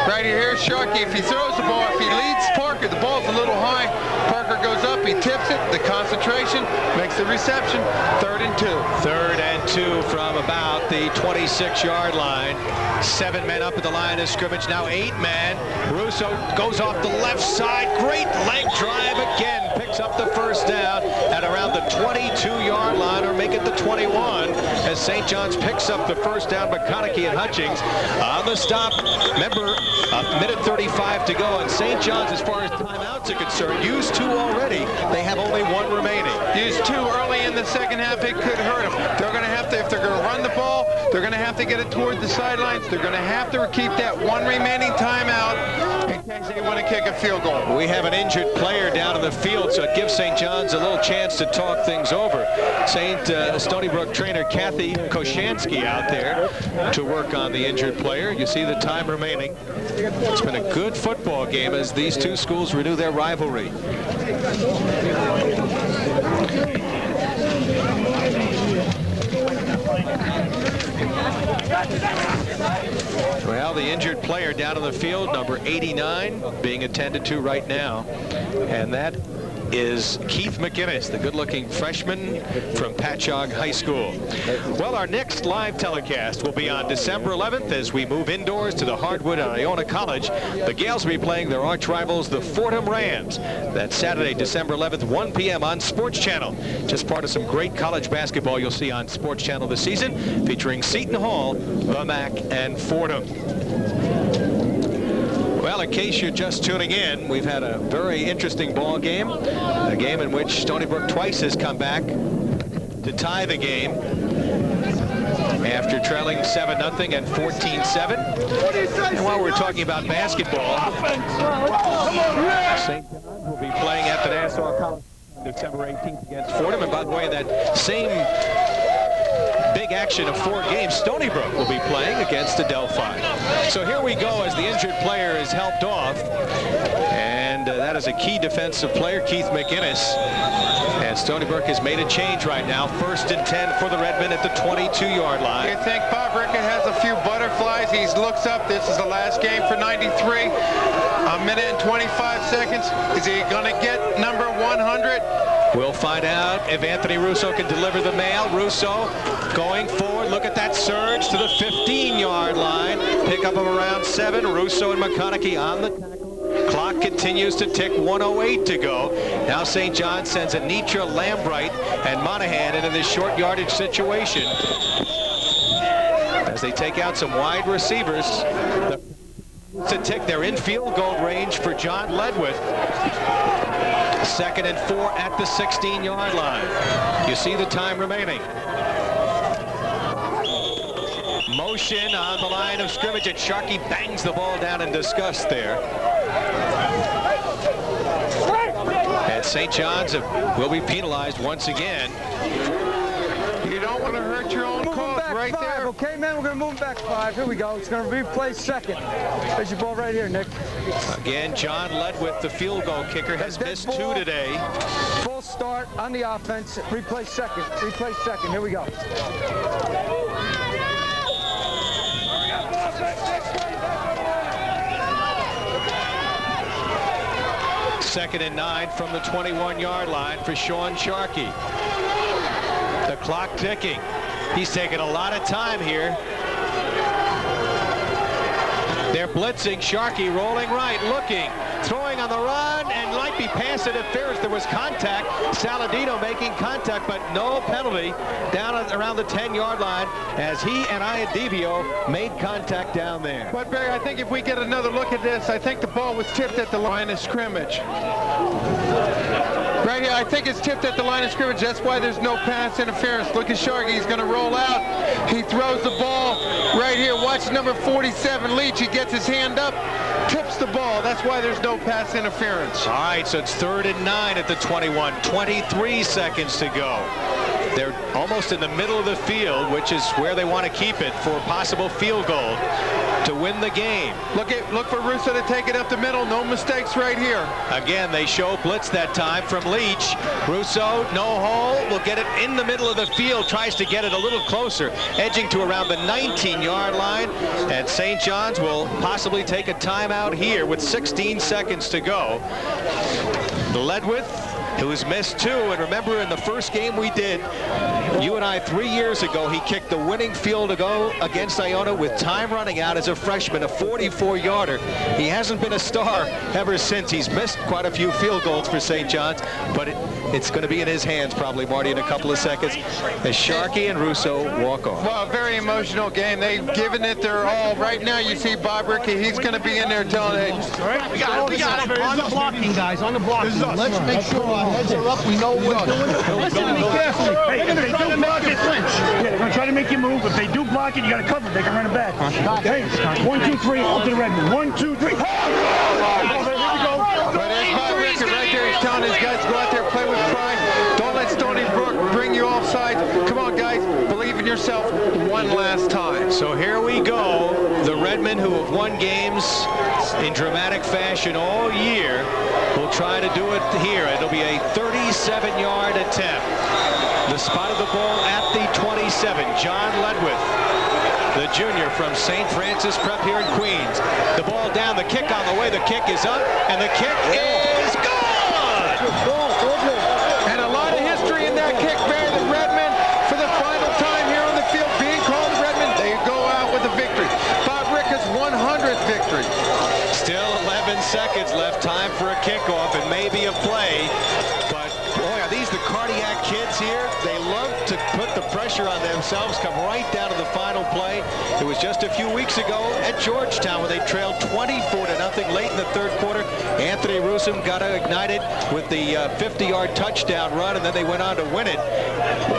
Right here, here's Sharkey. If he throws the ball, if he leads Parker, the ball's a little high. Parker goes up, he tips it, the concentration, makes the reception. 3rd and 2. 3rd and 2 from about the 26-yard line. 7 men up at the line of scrimmage, now 8 men. Russo goes off the left side. Great leg drive again. Picks up the first down at around the 22-yard line, or make it the 21, as St. John's picks up the first down. McConaughey and Hutchings on the stop. Remember, a minute 35 to go, and St. John's, as far as timeouts are concerned, used 2 already. They have only 1 remaining. Used 2 early in the second half. It could hurt them. They're going to have to, if they're going to run the ball, they're going to have to get it toward the sidelines. They're going to have to keep that 1 remaining timeout in case they want to kick a field goal. We have an injured player down in the field, so it gives St. John's a little chance to talk things over. Stony Brook trainer Kathy Koshansky out there to work on the injured player. You see the time remaining. It's been a good football game as these two schools renew their rivalry. Well, the injured player down on the field, number 89, being attended to right now, and that is Keith McInnes, the good-looking freshman from Patchogue High School. Well, our next live telecast will be on December 11th as we move indoors to the hardwood at Iona College. The Gales will be playing their arch rivals, the Fordham Rams. That's Saturday, December 11th, 1 p.m. on Sports Channel. Just part of some great college basketball you'll see on Sports Channel this season, featuring Seton Hall, the MAC, and Fordham. Well, in case you're just tuning in, we've had a very interesting ball game, a game in which Stony Brook twice has come back to tie the game after trailing 7-0 and 14-7. And while we're talking about basketball, St. John's will be playing at the Nassau College December 18th against Fordham. And by the way, that same big action of 4 games, Stony Brook will be playing against Adelphi. So here we go as the injured player is helped off, and that is a key defensive player, Keith McInnes. And Stony Brook has made a change right now. 1st and 10 for the Redmen at the 22-yard line. You think Bob Rickett has a few butterflies. He looks up. This is the last game for 93. A minute and 25 seconds. Is he going to get number 100? We'll find out if Anthony Russo can deliver the mail. Russo going forward. Look at that surge to the 15-yard line. Pickup of around 7. Russo and McConaughey on the tackle. Clock continues to tick. 1:08 to go. Now St. John sends Anitra, Lambright, and Monahan into this short yardage situation as they take out some wide receivers. To tick, they're in field goal range for John Ledwith. 2nd and 4 at the 16-yard line. You see the time remaining. Motion on the line of scrimmage, and Sharkey bangs the ball down in disgust there. And St. John's will be penalized once again. You don't want to hurt your own cause right 5, there. Okay, man, we're going to move back 5. Here we go. It's going to replay 2nd. There's your ball right here, Nick. Again, John Ledwith, the field goal kicker, has missed 2 today. Full start on the offense. Replay 2nd. Replay 2nd. Here we go. 2nd and 9 from the 21-yard line for Sean Sharkey. The clock ticking. He's taking a lot of time here. They're blitzing. Sharkey rolling right, looking, throwing on the run, and might be pass interference. There was contact. Saladino making contact, but no penalty down around the 10-yard line as he and Iadivio made contact down there. But Barry, I think if we get another look at this, I think the ball was tipped at the line of scrimmage. Right here, I think it's tipped at the line of scrimmage. That's why there's no pass interference. Look at Sharkey. He's going to roll out. He throws the ball right here. Watch number 47, Leach. He gets his hand up, tips the ball. That's why there's no pass interference. All right, so it's 3rd and 9 at the 21. 23 seconds to go. They're almost in the middle of the field, which is where they want to keep it for a possible field goal to win the game. Look for Russo to take it up the middle. No mistakes right here. Again, they show blitz that time from Leach. Russo, no hole, will get it in the middle of the field, tries to get it a little closer, edging to around the 19-yard line, and St. John's will possibly take a timeout here with 16 seconds to go. Ledwith, who's missed 2, and remember in the first game we did, you and I 3 years ago, he kicked the winning field goal against Iona with time running out as a freshman, a 44-yarder. He hasn't been a star ever since. He's missed quite a few field goals for St. John's, but it's going to be in his hands probably, Marty, in a couple of seconds as Sharkey and Russo walk off. Well, a very emotional game. They've given it their all. Right now you see Bob Rickey. He's going to be in there telling, hey, we got it. On the blocking, guys, on the blocking. Let's make sure our heads are up. We know what we're doing. Listen to me carefully. Hey, if they do block it, flinch. Yeah, they're going to try to make you move. If they do block it, you got to cover it. They can run it back. Okay? 1, 2, 3, up to the Redmen. 1, 2, 3. Here we go. But there's Bob Rickey right there. He's telling his guys, go out there, play with pride. Don't let Stony Brook bring you offside. Come on, guys. Believe in yourself one last time. So here we go. The Redmen, who have won games in dramatic fashion all year, will try to do it here. It'll be a 37-yard attempt. The spot of the ball at the 27. John Ledwith, the junior from St. Francis Prep here in Queens. The ball down, the kick on the way. The kick is up, and the kick is good! And a lot of history in that kick, Barry. The Redmen, for the final time here on the field, being called Redmen, they go out with a victory. Bob Rick's 100th victory. Still 11 seconds left, time for a kickoff and maybe a play. But boy, are these the cardiac kids here? They love to put the pressure on themselves, come right down to the final play. It was just a few weeks ago at Georgetown where they trailed 24-0 late in the third quarter. Anthony Russo got ignited with the 50-yard touchdown run, and then they went on to win it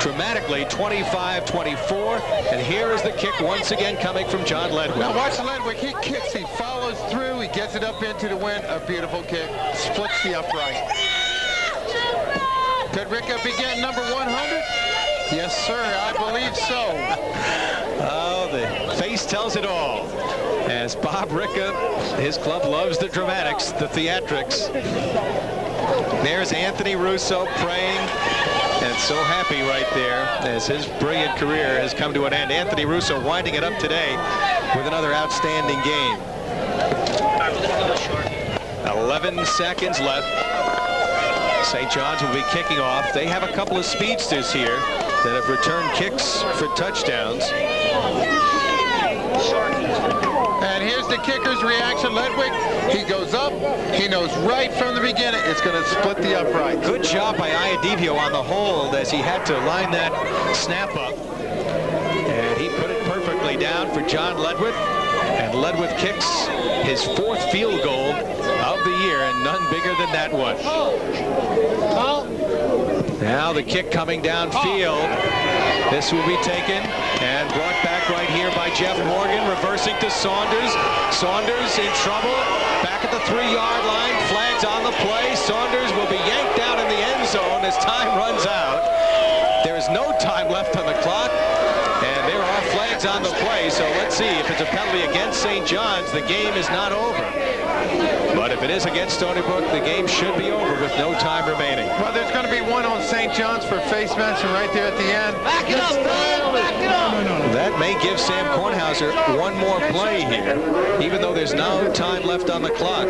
dramatically, 25-24. And here is the kick once again coming from John Ledwith. Now watch Ledwith. He kicks, he follows through, he gets it up into the wind. A beautiful kick. Splits the upright. Could Ricka be getting number 100? Yes, sir. I believe so. Oh, the face tells it all. As Bob Ricka, his club loves the dramatics, the theatrics. There's Anthony Russo praying and so happy right there as his brilliant career has come to an end. Anthony Russo winding it up today with another outstanding game. 11 seconds left. St. John's will be kicking off. They have a couple of speedsters here that have returned kicks for touchdowns. And here's the kicker's reaction. Ledwith, he goes up. He knows right from the beginning it's going to split the upright. Good job by Iadivio on the hold as he had to line that snap up. And he put it perfectly down for John Ledwith. And Ledwith kicks his 4th field goal of the year, and none bigger than that one. Now the kick coming downfield. This will be taken and brought back right here by Jeff Morgan, reversing to Saunders. Saunders in trouble, back at the 3-yard line, flags on the play. Saunders will be yanked down in the end zone as time runs out. There is no time left on the clock, and there are flags on the play, so let's see if it's a penalty against St. John's. The game is not over. But if it is against Stony Brook, the game should be over with no time remaining. Well, there's going to be one on St. John's for face mention right there at the end. Back it up, back it up. That may give Sam Kornhauser one more play here, even though there's no time left on the clock.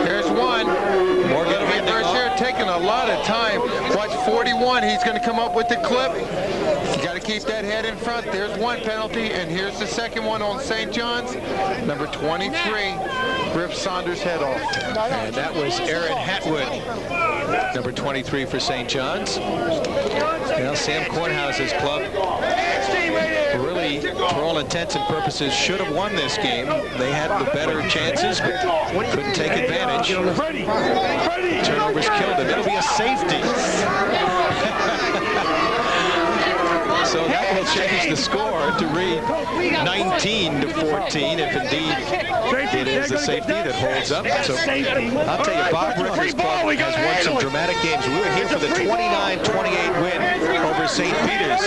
Here's one. Morgan reverse here, taking a lot of time. Watch 41. He's going to come up with the clip. You got to keep that head in front. There's one penalty, and here's the second one on St. John's. Number 23 rips Saunders' head off. And that was Aaron Hatwood, number 23 for St. John's. Well, Sam Kornhauser's club really, for all intents and purposes, should have won this game. They had the better chances, but couldn't take advantage. Turnovers killed them. It'll be a safety. So that will change the score to read 19-14 if indeed it is the safety that holds up. So I'll tell you, Bob Ricker's club has won some dramatic games. We were here for the 29-28 win over St. Peter's.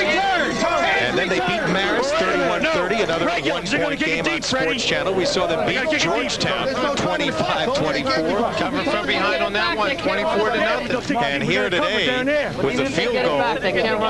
And then they beat Marist 31-30, another one-point game on Sports Channel. We saw them beat Georgetown 25-24. Coming from behind on that one, 24-0. And here today, with the field goal,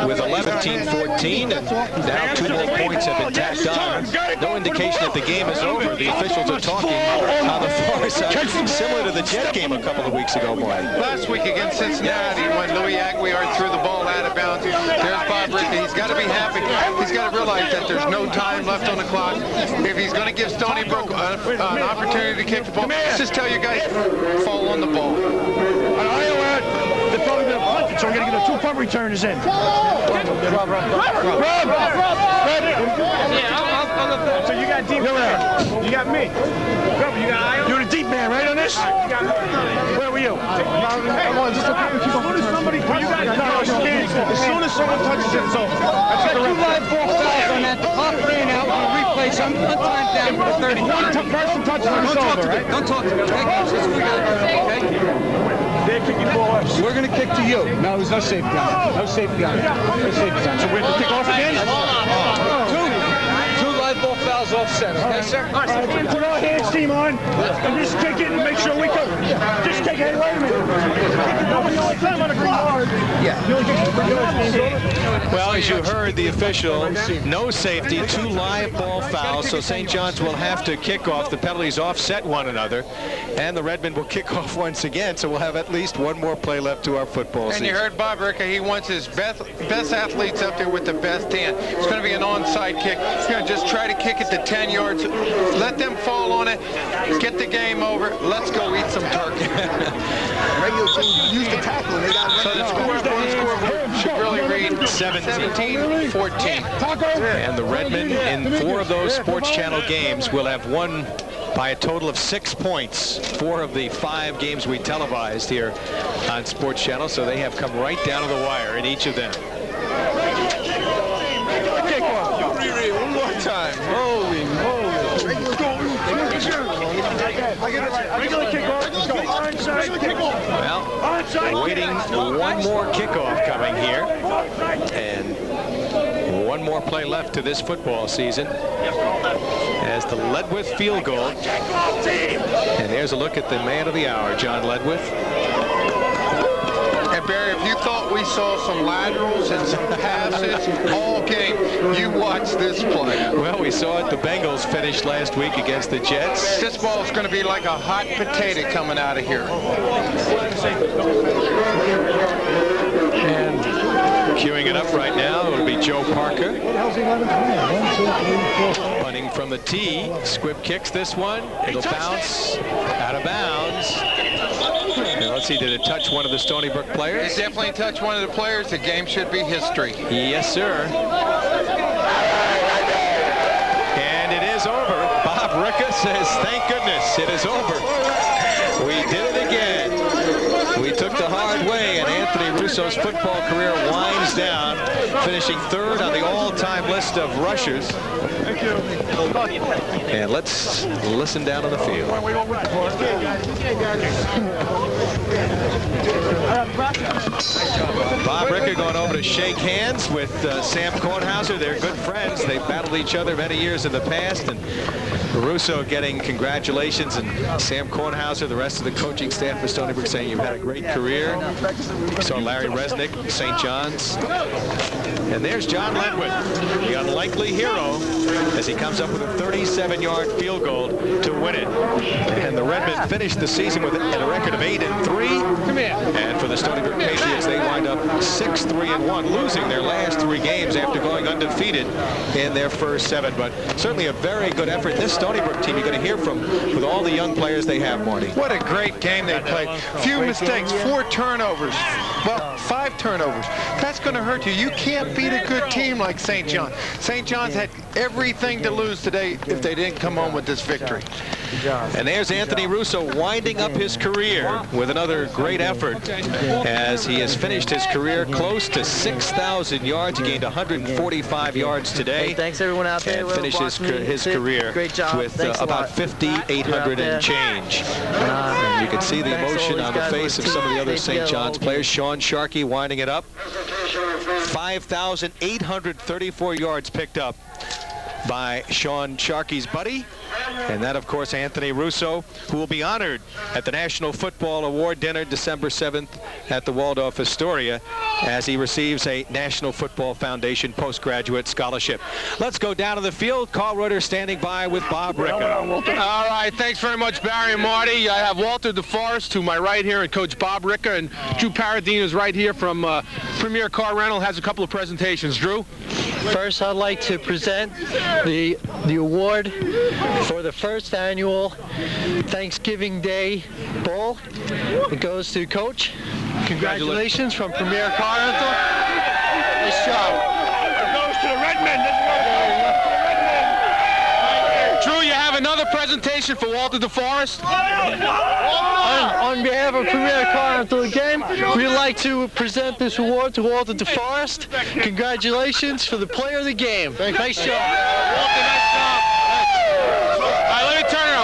with 11-14, and now 2 more points have been tacked on. No indication that the game is over. The officials are talking on the far side, similar to the Jet game a couple of weeks ago, Marty. Last week against Cincinnati, when Louis Aguilar threw the ball out of bounds, there's Bob Ricker. He's got to be happy. He's got to realize that there's no time left on the clock. If he's going to give Stony Brook an opportunity to kick the ball, let's just tell you guys, fall on the ball. They're probably going to punt it, so we're going to get 2 punt returners in. Rob. Yeah, so you got deep man. You got me. Rob, you got Iowa? You're the deep man, right on this? Where were you? As soon as someone touches it, it's over. I've got 2 live ball fouls on that. Off ran out. We'll replay some. One time down for 30. One person touches it, it's over, right? Don't talk to me, okay? They're kicking the ball off. We're going to kick to you. No, there's no safety on it. No safety on it. No safety on it. So we have to kick off again? 2 live ball fouls offset, okay, sir? All right, put our hands team on and just kick it and make sure we go. Just kick it. Hey, wait a minute. Nobody all the time on the clock. Yeah. Well, as you heard the official, no safety, 2 live ball fouls, so St. John's will have to kick off. The penalties offset one another, and the Redmen will kick off once again, so we'll have at least 1 more play left to our football season. And you heard Bob Ricker, he wants his best athletes up there with the best hand. It's going to be an onside kick. He's going to just try to kick it to 10 yards. Let them fall on it. Get the game over. Let's go eat some turkey. Regular team used to tackle and they got so the scoreboard should really read 17-14. And the Redmen in 4 of those Sports Channel games will have won by a total of 6 points. 4 of the 5 games we televised here on Sports Channel, so they have come right down to the wire in each of them. One more time. Holy moly. Well, waiting 1 more kickoff coming here, and 1 more play left to this football season as the Ledwith field goal. And there's a look at the man of the hour, John Ledwith. And Barry, if you thought we saw some laterals and some passes all game, you watch this play. Well, we saw it. The Bengals finished last week against the Jets. This ball is going to be like a hot potato coming out of here. And queuing it up right now, it'll be Joe Parker. Punting from the tee. Squibb kicks this one. It'll bounce out of bounds. Now, let's see, did it touch one of the Stony Brook players? It definitely touched one of the players. The game should be history. Yes, sir. And it is over. Bob Ricker says, thank goodness, it is over. We did it again. We took the hard way, and Anthony Russo's football career winds down, finishing 3rd on the all-time list of rushers. Thank you. And let's listen down on the field. Bob Ricker going over to shake hands with Sam Kornhauser. They're good friends. They battled each other many years in the past, and Russo getting congratulations, and Sam Kornhauser, the rest of the coaching staff for Stony Brook, saying you've had a great career. So Larry Resnick, St. John's. And there's John Ledwith, the unlikely hero, as he comes up with a 37-yard field goal to win it. And the Redmen finished the season with a record of 8-3. And for the Stony Brook Patriots, they wind up 6-3-1, losing their last 3 games after going undefeated in their first 7. But certainly a very good effort. This Stony Brook team you're going to hear from with all the young players they have, Marty. What a great game they played. Few mistakes, 4 turnovers. Well, 5 turnovers. That's going to hurt you. You can't beat a good team like St. John. St. John's had everything to lose today if they didn't come home with this victory. And there's Anthony Russo winding up his career with another great effort as he has finished his career close to 6,000 yards. He gained 145 yards today. Hey, thanks everyone out there. And finished his career with about 5,800 and change. And you can see the emotion on the face of some of the other St. John's players. Sean Sharkey winding it up. 5,834 yards picked up by Sean Sharkey's buddy. And that, of course, Anthony Russo, who will be honored at the National Football Award dinner December 7th at the Waldorf Astoria as he receives a National Football Foundation postgraduate scholarship. Let's go down to the field. Carl Reuter standing by with Bob Ricker. All right, thanks very much, Barry and Marty. I have Walter DeForest to my right here and Coach Bob Ricker, and Drew Paradine is right here from Premier Car Rental, has a couple of presentations. Drew? First, I'd like to present the award for the first annual Thanksgiving Day Bowl. It goes to Coach. Congratulations from Premier Car Rental. Nice job. It goes to the Redmen. Drew, you have another presentation for Walter DeForest. On behalf of Premier Car Rental again, we'd like to present this award to Walter DeForest. Congratulations for the player of the game. Nice job. Walter, nice job. All right, let me turn it around.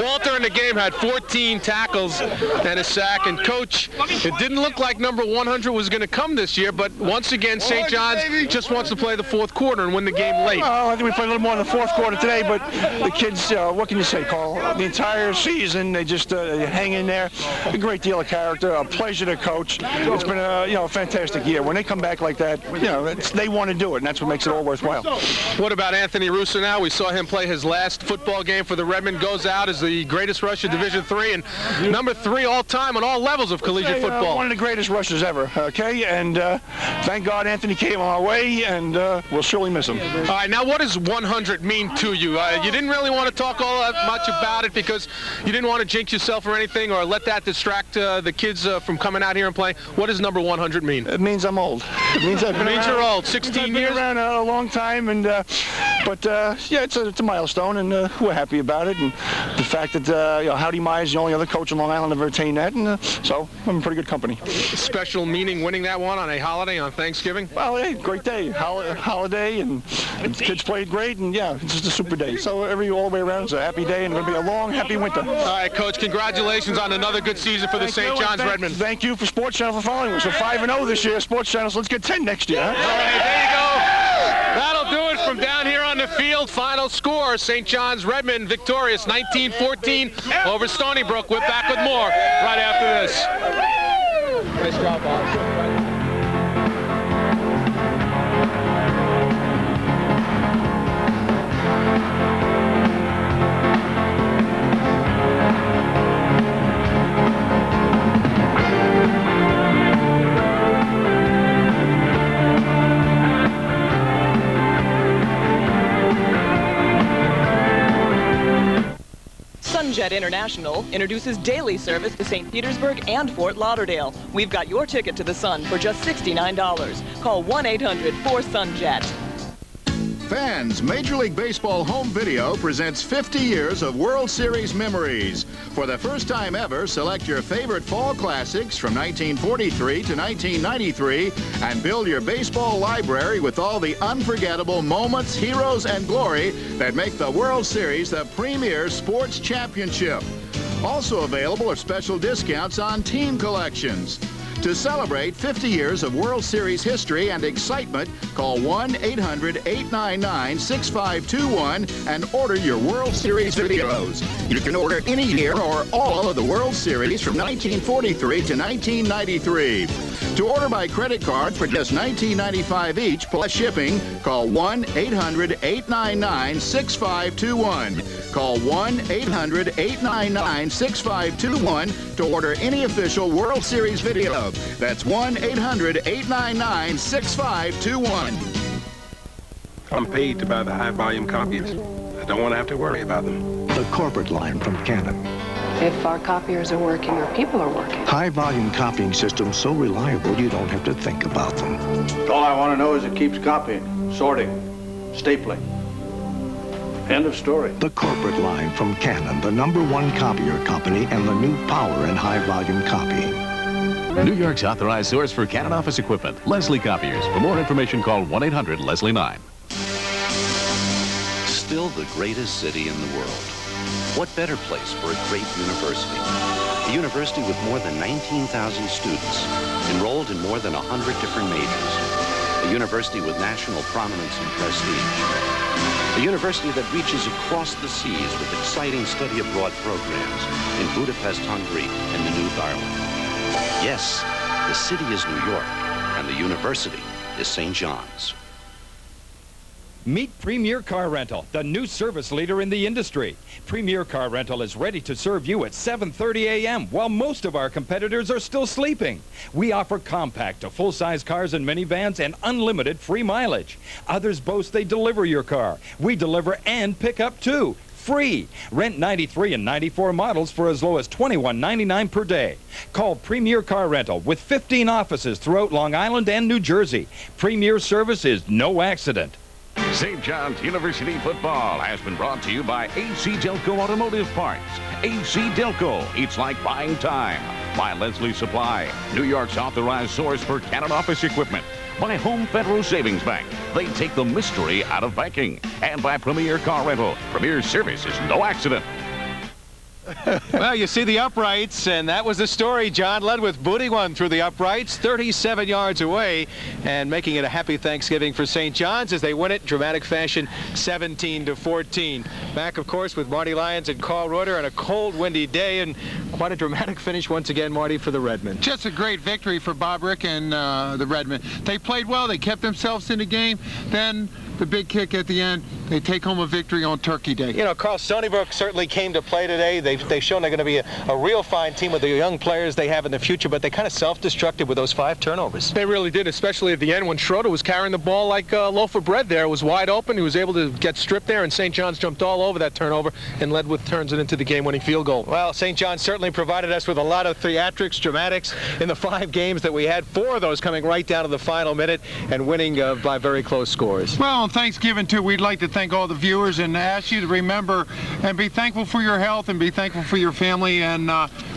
Walter in the game had 14 tackles and a sack. And Coach, it didn't look like number 100 was going to come this year, but once again, St. John's just wants to play the fourth quarter and win the game late. Well, I think we played a little more in the fourth quarter today, but the kids, what can you say, Carl? The entire season, they just hang in there. A great deal of character, a pleasure to coach. It's been a fantastic year. When they come back like that, they want to do it, and that's what makes it all worthwhile. What about Anthony Russo now? We saw him play his last football game for the Redmen. Goes out as the greatest rusher Division III and number 3 all-time on all levels of collegiate football. One of the greatest rushers ever, okay? And thank God Anthony came our way, and we'll surely miss him. All right, now what does 100 mean to you? You didn't really want to talk all that much about it because you didn't want to jinx yourself or anything or let that distract the kids from coming out here and playing. What does number 100 mean? It means I'm old. It means you're old. 16 years? I've been around a long time, and but yeah, it's a milestone, and we're happy about it. And the fact that Howdy Myers, the only other coach in Long Island, ever attained that, and so I'm in pretty good company. Special meaning winning that one on a holiday on Thanksgiving? Well, hey, great day, holiday, and the kids played great, and yeah, it's just a super day. So all the way around, it's a happy day, and it'll be a long, happy winter. All right, Coach, congratulations on another good season for the St. John's Redmen. Thank you for Sports Channel for following us. We're 5-0 this year, Sports Channel, so let's get 10 next year. Huh? All right, there you go. That'll do it from down here on the field. Final score, St. John's Redmen victorious 19-14 over Stony Brook. We're back with more right after this. Nice job, Bob. Sunjet International introduces daily service to St. Petersburg and Fort Lauderdale. We've got your ticket to the Sun for just $69. Call 1-800-4SUNJET. Fans, Major League Baseball Home Video presents 50 years of World Series memories. For the first time ever, select your favorite fall classics from 1943 to 1993 and build your baseball library with all the unforgettable moments, heroes, and glory that make the World Series the premier sports championship. Also available are special discounts on team collections. To celebrate 50 years of World Series history and excitement, call 1-800-899-6521 and order your World Series videos. You can order any year or all of the World Series from 1943 to 1993. To order by credit card for just $19.95 each plus shipping, call 1-800-899-6521. Call 1-800-899-6521 to order any official World Series video. That's 1-800-899-6521. I'm paid to buy the high-volume copies. I don't want to have to worry about them. The corporate line from Canon. If our copiers are working, our people are working. High-volume copying systems so reliable you don't have to think about them. All I want to know is it keeps copying, sorting, stapling. End of story. The corporate line from Canon, the #1 copier company, and the new power and high-volume copying. New York's authorized source for Canon office equipment, Leslie Copiers. For more information, call 1-800-LESLIE-9. Still the greatest city in the world. What better place for a great university? A university with more than 19,000 students, enrolled in more than 100 different majors. A university with national prominence and prestige. A university that reaches across the seas with exciting study abroad programs in Budapest, Hungary, and Maynooth, Ireland. Yes, the city is New York, and the university is St. John's. Meet Premier Car Rental, the new service leader in the industry. Premier Car Rental is ready to serve you at 7:30 a.m. while most of our competitors are still sleeping. We offer compact to full-size cars and minivans and unlimited free mileage. Others boast they deliver your car. We deliver and pick up too. Free. Rent 93 and 94 models for as low as $21.99 per day. Call Premier Car Rental with 15 offices throughout Long Island and New Jersey. Premier service is no accident. St. John's University football has been brought to you by AC Delco Automotive Parts. AC Delco, it's like buying time. By Leslie Supply, New York's authorized source for Canon office equipment. By Home Federal Savings Bank, they take the mystery out of banking. And by Premier Car Rental, Premier service is no accident. Well, you see the uprights, and that was the story. John led with booting one through the uprights, 37 yards away, and making it a happy Thanksgiving for St. John's as they win it in dramatic fashion, 17-14. Back, of course, with Marty Lyons and Carl Reuter on a cold, windy day, and quite a dramatic finish once again, Marty, for the Redmen. Just a great victory for Bob Rick and the Redmen. They played well. They kept themselves in the game. Then the big kick at the end, they take home a victory on Turkey Day. You know, Carl, Stony Brook certainly came to play today. They've shown they're going to be a real fine team with the young players they have in the future, but they kind of self-destructed with those 5 turnovers. They really did, especially at the end when Schroeder was carrying the ball like a loaf of bread there. It was wide open. He was able to get stripped there, and St. John's jumped all over that turnover, and Ledwith turns it into the game-winning field goal. Well, St. John's certainly provided us with a lot of theatrics, dramatics in the 5 games that we had. 4 of those coming right down to the final minute and winning by very close scores. Well, on Thanksgiving, too, we'd like to thank all the viewers and ask you to remember and be thankful for your health and be thankful for your family, and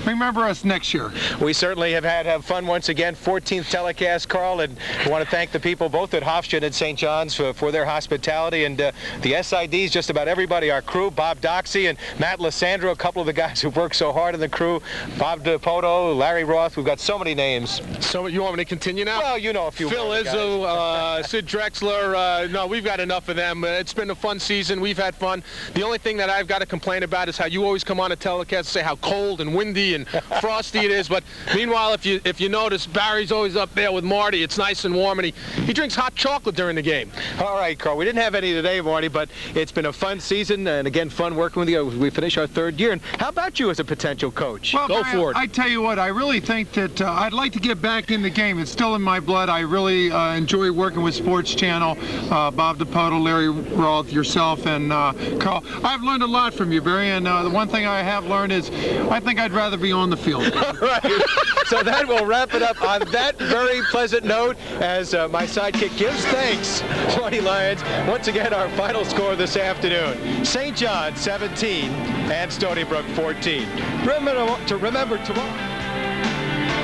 remember us next year. We certainly have fun once again. 14th telecast, Carl, and we want to thank the people both at Hofstra and St. John's for their hospitality, and the SIDs, just about everybody, our crew, Bob Doxey and Matt Lissandro, a couple of the guys who worked so hard in the crew, Bob DePoto, Larry Roth. We've got so many names. So you want me to continue now? Well, you know a few. Phil Izzo, Sid Drexler, no, we've got enough of them. It's been a fun season. We've had fun. The only thing that I've got to complain about is how you always come on a telecast and say how cold and windy and frosty it is. But meanwhile, if you notice, Barry's always up there with Marty. It's nice and warm, and he drinks hot chocolate during the game. All right, Carl. We didn't have any today, Marty, but it's been a fun season, and again, fun working with you. We finish our 3rd year. And how about you as a potential coach? Well, Go for it. I tell you what, I really think that I'd like to get back in the game. It's still in my blood. I really enjoy working with Sports Channel, Bob DePoto, Larry Roth, yourself, and Carl. I've learned a lot from you, Barry, and the one thing I have learned is I think I'd rather be on the field. All right. So that will wrap it up on that very pleasant note as my sidekick gives thanks. Marty Lyons, once again, our final score this afternoon. St. John's 17 and Stony Brook 14. Remember tomorrow,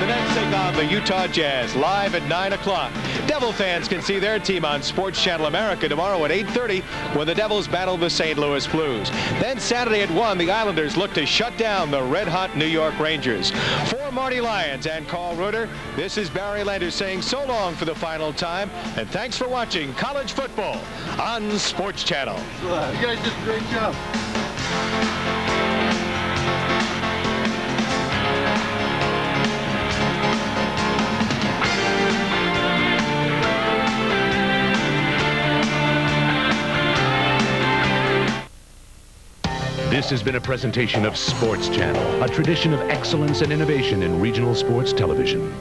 the Nets take on the Utah Jazz live at 9 o'clock. Devil fans can see their team on Sports Channel America tomorrow at 8:30 when the Devils battle the St. Louis Blues. Then Saturday at 1, the Islanders look to shut down the red-hot New York Rangers. For Marty Lyons and Carl Reuter, this is Barry Landers saying so long for the final time, and thanks for watching college football on Sports Channel. You guys did a great job. This has been a presentation of Sports Channel, a tradition of excellence and innovation in regional sports television.